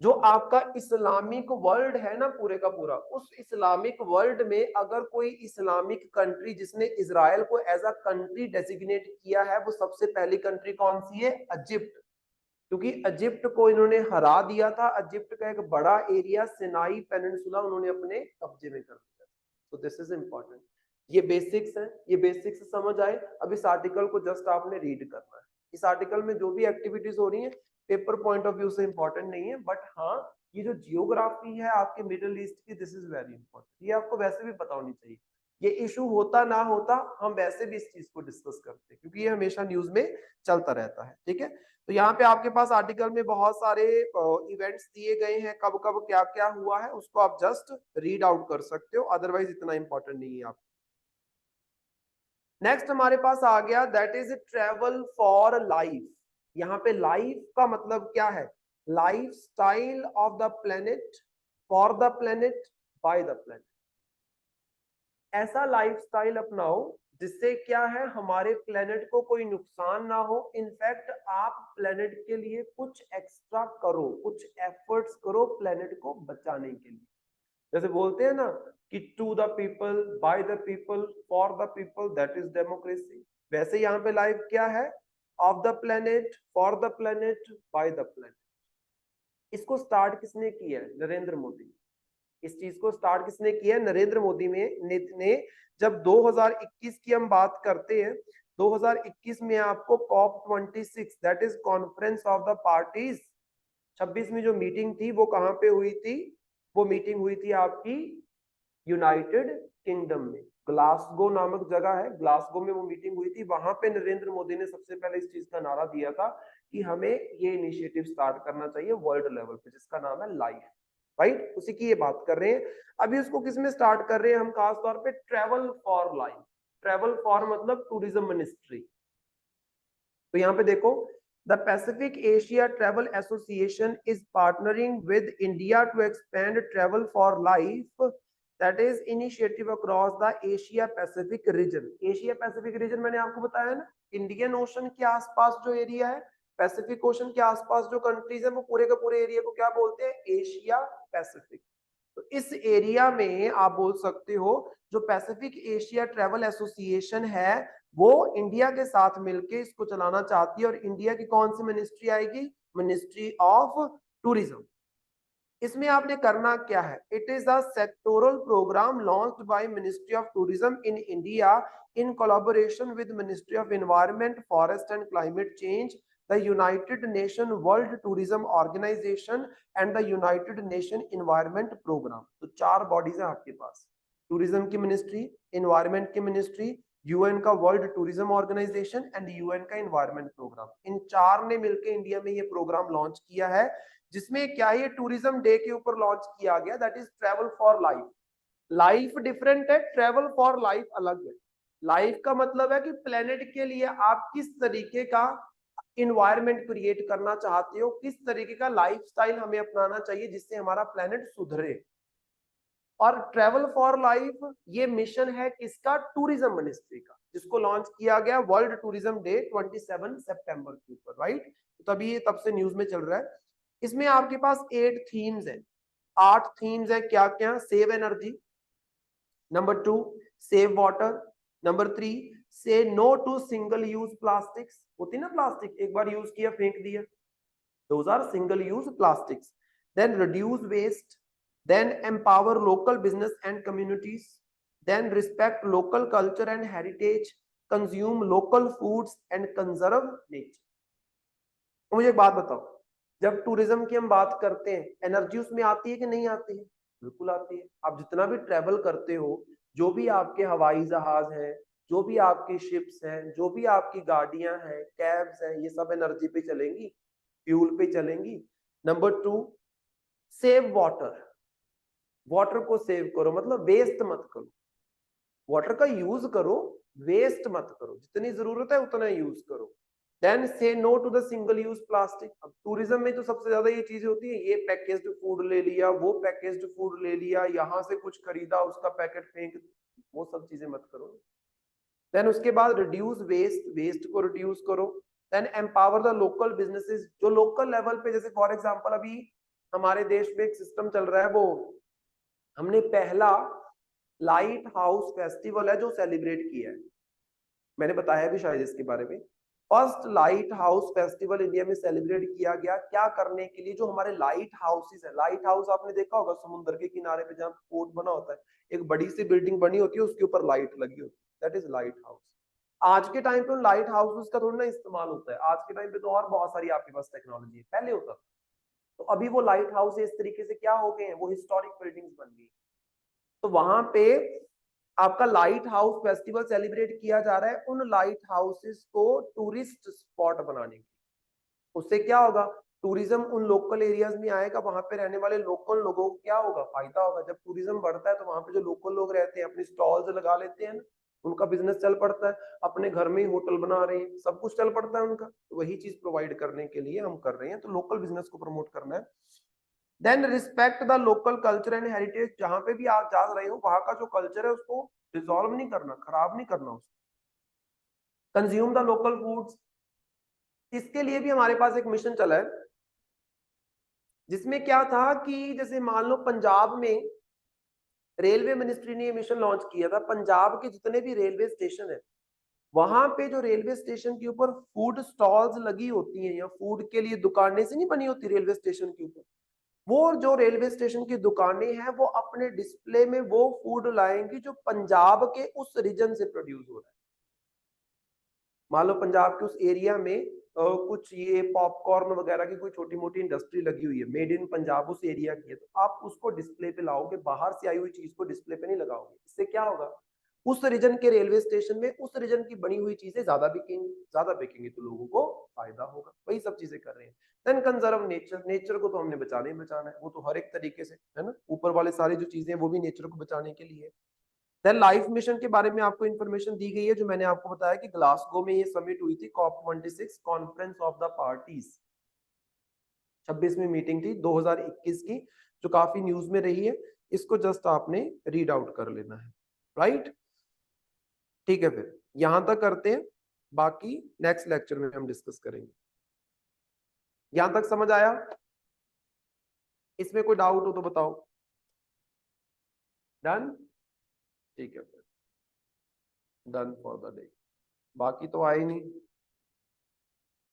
जो आपका इस्लामिक वर्ल्ड है ना पूरे का पूरा, उस इस्लामिक वर्ल्ड में अगर कोई इस्लामिक कंट्री जिसने इजराइल को एज अ कंट्री डेजिग्नेट किया है, वो सबसे पहली कंट्री कौन सी है, इजिप्ट। क्योंकि इजिप्ट को इन्होंने हरा दिया था, इजिप्ट का एक बड़ा एरिया सिनाई पेनिनसुला उन्होंने अपने कब्जे में कर लिया। तो दिस इज इंपॉर्टेंट, ये बेसिक्स है, ये बेसिक्स समझ आए। अब इस आर्टिकल को जस्ट आपने रीड करना है, इस आर्टिकल में जो भी एक्टिविटीज हो रही है पेपर पॉइंट ऑफ व्यू से इंपॉर्टेंट नहीं है, बट हाँ ये जो जियोग्राफी है आपके मिडिल ईस्ट की, दिस इज वेरी इंपॉर्टेंट, ये आपको वैसे भी पता होनी चाहिए। ये इशू होता ना होता हम वैसे भी इस चीज को डिस्कस करते हैं, क्योंकि ये हमेशा न्यूज में चलता रहता है, ठीक है। तो यहाँ पे आपके पास आर्टिकल में बहुत सारे इवेंट्स दिए गए हैं, कब कब क्या क्या हुआ है, उसको आप जस्ट रीड आउट कर सकते हो, अदरवाइज इतना इंपॉर्टेंट नहीं है आप। नेक्स्ट हमारे पास आ गया, that is travel for life. यहाँ पे लाइफ का मतलब क्या है, life style of the planet, for the planet, by the planet. ऐसा लाइफ स्टाइल अपनाओ जिससे क्या है, हमारे प्लेनेट को कोई नुकसान ना हो, इनफैक्ट आप प्लेनेट के लिए कुछ एक्स्ट्रा करो, कुछ एफर्ट्स करो प्लेनेट को बचाने के लिए। जैसे बोलते हैं ना कि to the people, by the people, for the people, that is democracy. वैसे यहाँ पे लाइफ क्या है, of the planet, for the planet, by the planet. इसको स्टार्ट किसने किया है, नरेंद्र मोदी। इस चीज को स्टार्ट किसने किया, नरेंद्र मोदी ने जब 2021 की हम बात करते हैं, 2021 में आपको COP26 that is conference of the parties 26वीं जो मीटिंग थी वो कहां पे हुई थी, वो मीटिंग हुई थी आपकी यूनाइटेड किंगडम में, ग्लासगो नामक जगह है, ग्लासगो में वो मीटिंग हुई थी। वहां पे नरेंद्र मोदी ने सबसे पहले इस चीज का नारा दिया था कि हमें ये इनिशिएटिव स्टार्ट करना चाहिए वर्ल्ड लेवल पे, जिसका नाम है लाइफ, राइट, उसी की ये बात कर रहे हैं। अभी उसको किसमें स्टार्ट कर रहे हैं हम, खास तौर पे travel for life. Travel for मतलब टूरिज्म मिनिस्ट्री। तो यहाँ पे देखो, the Pacific Asia Travel Association is partnering with India to expand travel for life, that is initiative across the Asia Pacific region. Asia Pacific region मैंने आपको बताया ना, Indian ocean के आसपास जो एरिया है, पैसिफिक ओशन के आसपास जो कंट्रीज है, वो पूरे के पूरे एरिया को क्या बोलते हैं, एशिया पैसिफिक। तो इस एरिया में आप बोल सकते हो जो पैसिफिक एशिया ट्रेवल एसोसिएशन है वो इंडिया के साथ मिलके इसको चलाना चाहती है, और इंडिया की कौन सी मिनिस्ट्री आएगी, मिनिस्ट्री ऑफ टूरिज्म। इसमें आपने करना क्या है, it is a sectoral programme launched by ministry of tourism in India in collaboration with Ministry of Environment, Forest and Climate Change, the United Nations World Tourism Organization and the United Nations Environment Program। तो 4 bodies हैं आपके पास, tourism की ministry, environment की ministry, UN का world tourism organisation and UN का environment programme, इन चार ने मिलकर इंडिया में ये प्रोग्राम लॉन्च किया है, जिसमें क्या है, टूरिज्म डे के ऊपर लॉन्च किया गया, that is travel for life. Life different है, ट्रैवल फॉर लाइफ अलग है। लाइफ का मतलब है कि प्लेनेट के लिए आप किस तरीके का इन्वायरमेंट क्रिएट करना चाहते हो, किस तरीके का लाइफस्टाइल हमें अपनाना चाहिए जिससे हमारा प्लेनेट सुधरे। और ट्रैवल फॉर लाइफ ये मिशन है किसका, टूरिज्म मिनिस्ट्री का, जिसको लॉन्च किया गया वर्ल्ड टूरिज्म डे 27 सितंबर के ऊपर, राइट। तभी ये तब से न्यूज में चल रहा है। इसमें आपके पास 8 थीम्स है, 8 थीम्स है, क्या क्या, save energy, number 2 save water, number 3 say no to single use plastics, होती ना प्लास्टिक, एक बार यूज किया फेंक दिया, those are single use plastics, then reduce waste, then empower local business and communities, then respect local culture and heritage, consume local foods and conserve nature। तो मुझे एक बात बताओ, जब टूरिज्म की हम बात करते हैं, एनर्जी उसमें आती है कि नहीं आती है? बिल्कुल आती है। आप जितना भी ट्रेवल करते हो, जो भी आपके हवाई जहाज हैं, जो भी आपके शिप्स हैं, जो भी आपकी गाड़ियां हैं, कैब्स हैं, ये सब एनर्जी पे चलेंगी, फ्यूल पे चलेंगी। नंबर 2 सेव वाटर, वाटर को सेव करो, मतलब वेस्ट मत करो, वाटर का यूज करो, वेस्ट मत करो, जितनी जरूरत है उतना यूज करो। Then say no to the single use plastic. अब टूरिज्म में तो सबसे ज्यादा ये चीजें होती है, ये पैकेज्ड फूड ले लिया, वो पैकेज्ड फूड ले लिया, यहाँ से कुछ खरीदा उसका पैकेट फेंक, वो सब चीजें मत करो। देन उसके बाद रिड्यूस वेस्ट, वेस्ट को रिड्यूस करो। Then empower the local businesses, जो लोकल लेवल पे, जैसे फॉर एग्जांपल अभी हमारे देश में एक सिस्टम चल रहा है, वो हमने पहला लाइट हाउस फेस्टिवल है जो सेलिब्रेट किया है, मैंने बताया भी शायद इसके बारे में। First light house festival India में सेलिब्रेट किया गया, क्या करने के लिए, जो हमारे लाइट हाउसेस है, लाइट हाउस आपने देखा होगा समुद्र के किनारे पे जहाँ पोर्ट बना होता है, एक बड़ी सी बिल्डिंग बनी होती है, उसके ऊपर लाइट लगी होती है, दैट इज लाइट हाउस। आज के टाइम पे लाइट हाउस का थोड़ा ना इस्तेमाल होता है, आज के टाइम पे तो और बहुत सारी आपके पास टेक्नोलॉजी है, पहले होता था। तो अभी वो लाइट हाउस इस तरीके से क्या हो गए हैं, वो हिस्टोरिक बिल्डिंग्स बन गई। तो वहां पे आपका लाइट हाउस फेस्टिवल सेलिब्रेट किया जा रहा है, उन लाइट हाउसेस को टूरिस्ट स्पॉट बनाने की। उससे क्या होगा, टूरिज्म उन लोकल एरियाज में आएगा, वहां पे रहने वाले लोकल लोगों को क्या होगा, फायदा होगा। जब टूरिज्म बढ़ता है तो वहां पे जो लोकल लोग रहते हैं अपनी स्टॉल्स लगा लेते हैं, उनका बिजनेस चल पड़ता है, अपने घर में ही होटल बना रहे हैं, सब कुछ चल पड़ता है उनका। तो वही चीज प्रोवाइड करने के लिए हम कर रहे हैं, तो लोकल बिजनेस को प्रमोट करना है। Then respect the local culture and heritage, जहां पे भी आप जा रहे हो वहां का जो कल्चर है उसको डिसॉल्व नहीं करना, खराब नहीं करना उसको। कंज्यूम द लोकल फूड्स, इसके लिए भी हमारे पास एक मिशन चला है, जिसमें क्या था कि जैसे मान लो पंजाब में रेलवे मिनिस्ट्री ने ये मिशन लॉन्च किया था, पंजाब के जितने भी रेलवे स्टेशन है, वहां पे जो रेलवे स्टेशन के ऊपर फूड स्टॉल्स लगी होती हैं, या फूड के लिए दुकानें से नहीं बनी होती रेलवे स्टेशन के ऊपर, वो जो रेलवे स्टेशन की दुकानें हैं वो अपने डिस्प्ले में वो फूड लाएंगी जो पंजाब के उस रीजन से प्रोड्यूस हो रहा है। मान लो पंजाब के उस एरिया में कुछ ये पॉपकॉर्न वगैरह की कोई छोटी मोटी इंडस्ट्री लगी हुई है, मेड इन पंजाब उस एरिया की है, तो आप उसको डिस्प्ले पे लाओगे, बाहर से आई हुई चीज को डिस्प्ले पे नहीं लगाओगे। इससे क्या होगा, उस रीजन के रेलवे स्टेशन में उस रीजन की बनी हुई चीजें ज्यादा बिकेंगी, ज्यादा बिकेंगी तो लोगों को फायदा होगा। वही सब चीजें कर रहे हैं। देन कंजर्व नेचर, नेचर को तो हमने बचाना ही बचाना है, वो तो हर एक तरीके से है ना, ऊपर वाले सारी जो चीजें हैं वो भी नेचर को बचाने के लिए। देन लाइफ मिशन के बारे में आपको इन्फॉर्मेशन दी गई है, जो मैंने आपको बताया कि ग्लासगो में ये समिट हुई थी, COP26 conference of the parties, 26वीं मीटिंग थी 2021 की, जो काफी न्यूज में रही है। इसको जस्ट आपने रीड आउट कर लेना है, राइट। ठीक है, फिर यहां तक करते हैं, बाकी नेक्स्ट लेक्चर में हम डिस्कस करेंगे। यहां तक समझ आया? इसमें कोई डाउट हो तो बताओ। डन? ठीक है, फिर डन फॉर द डे। बाकी तो आए नहीं।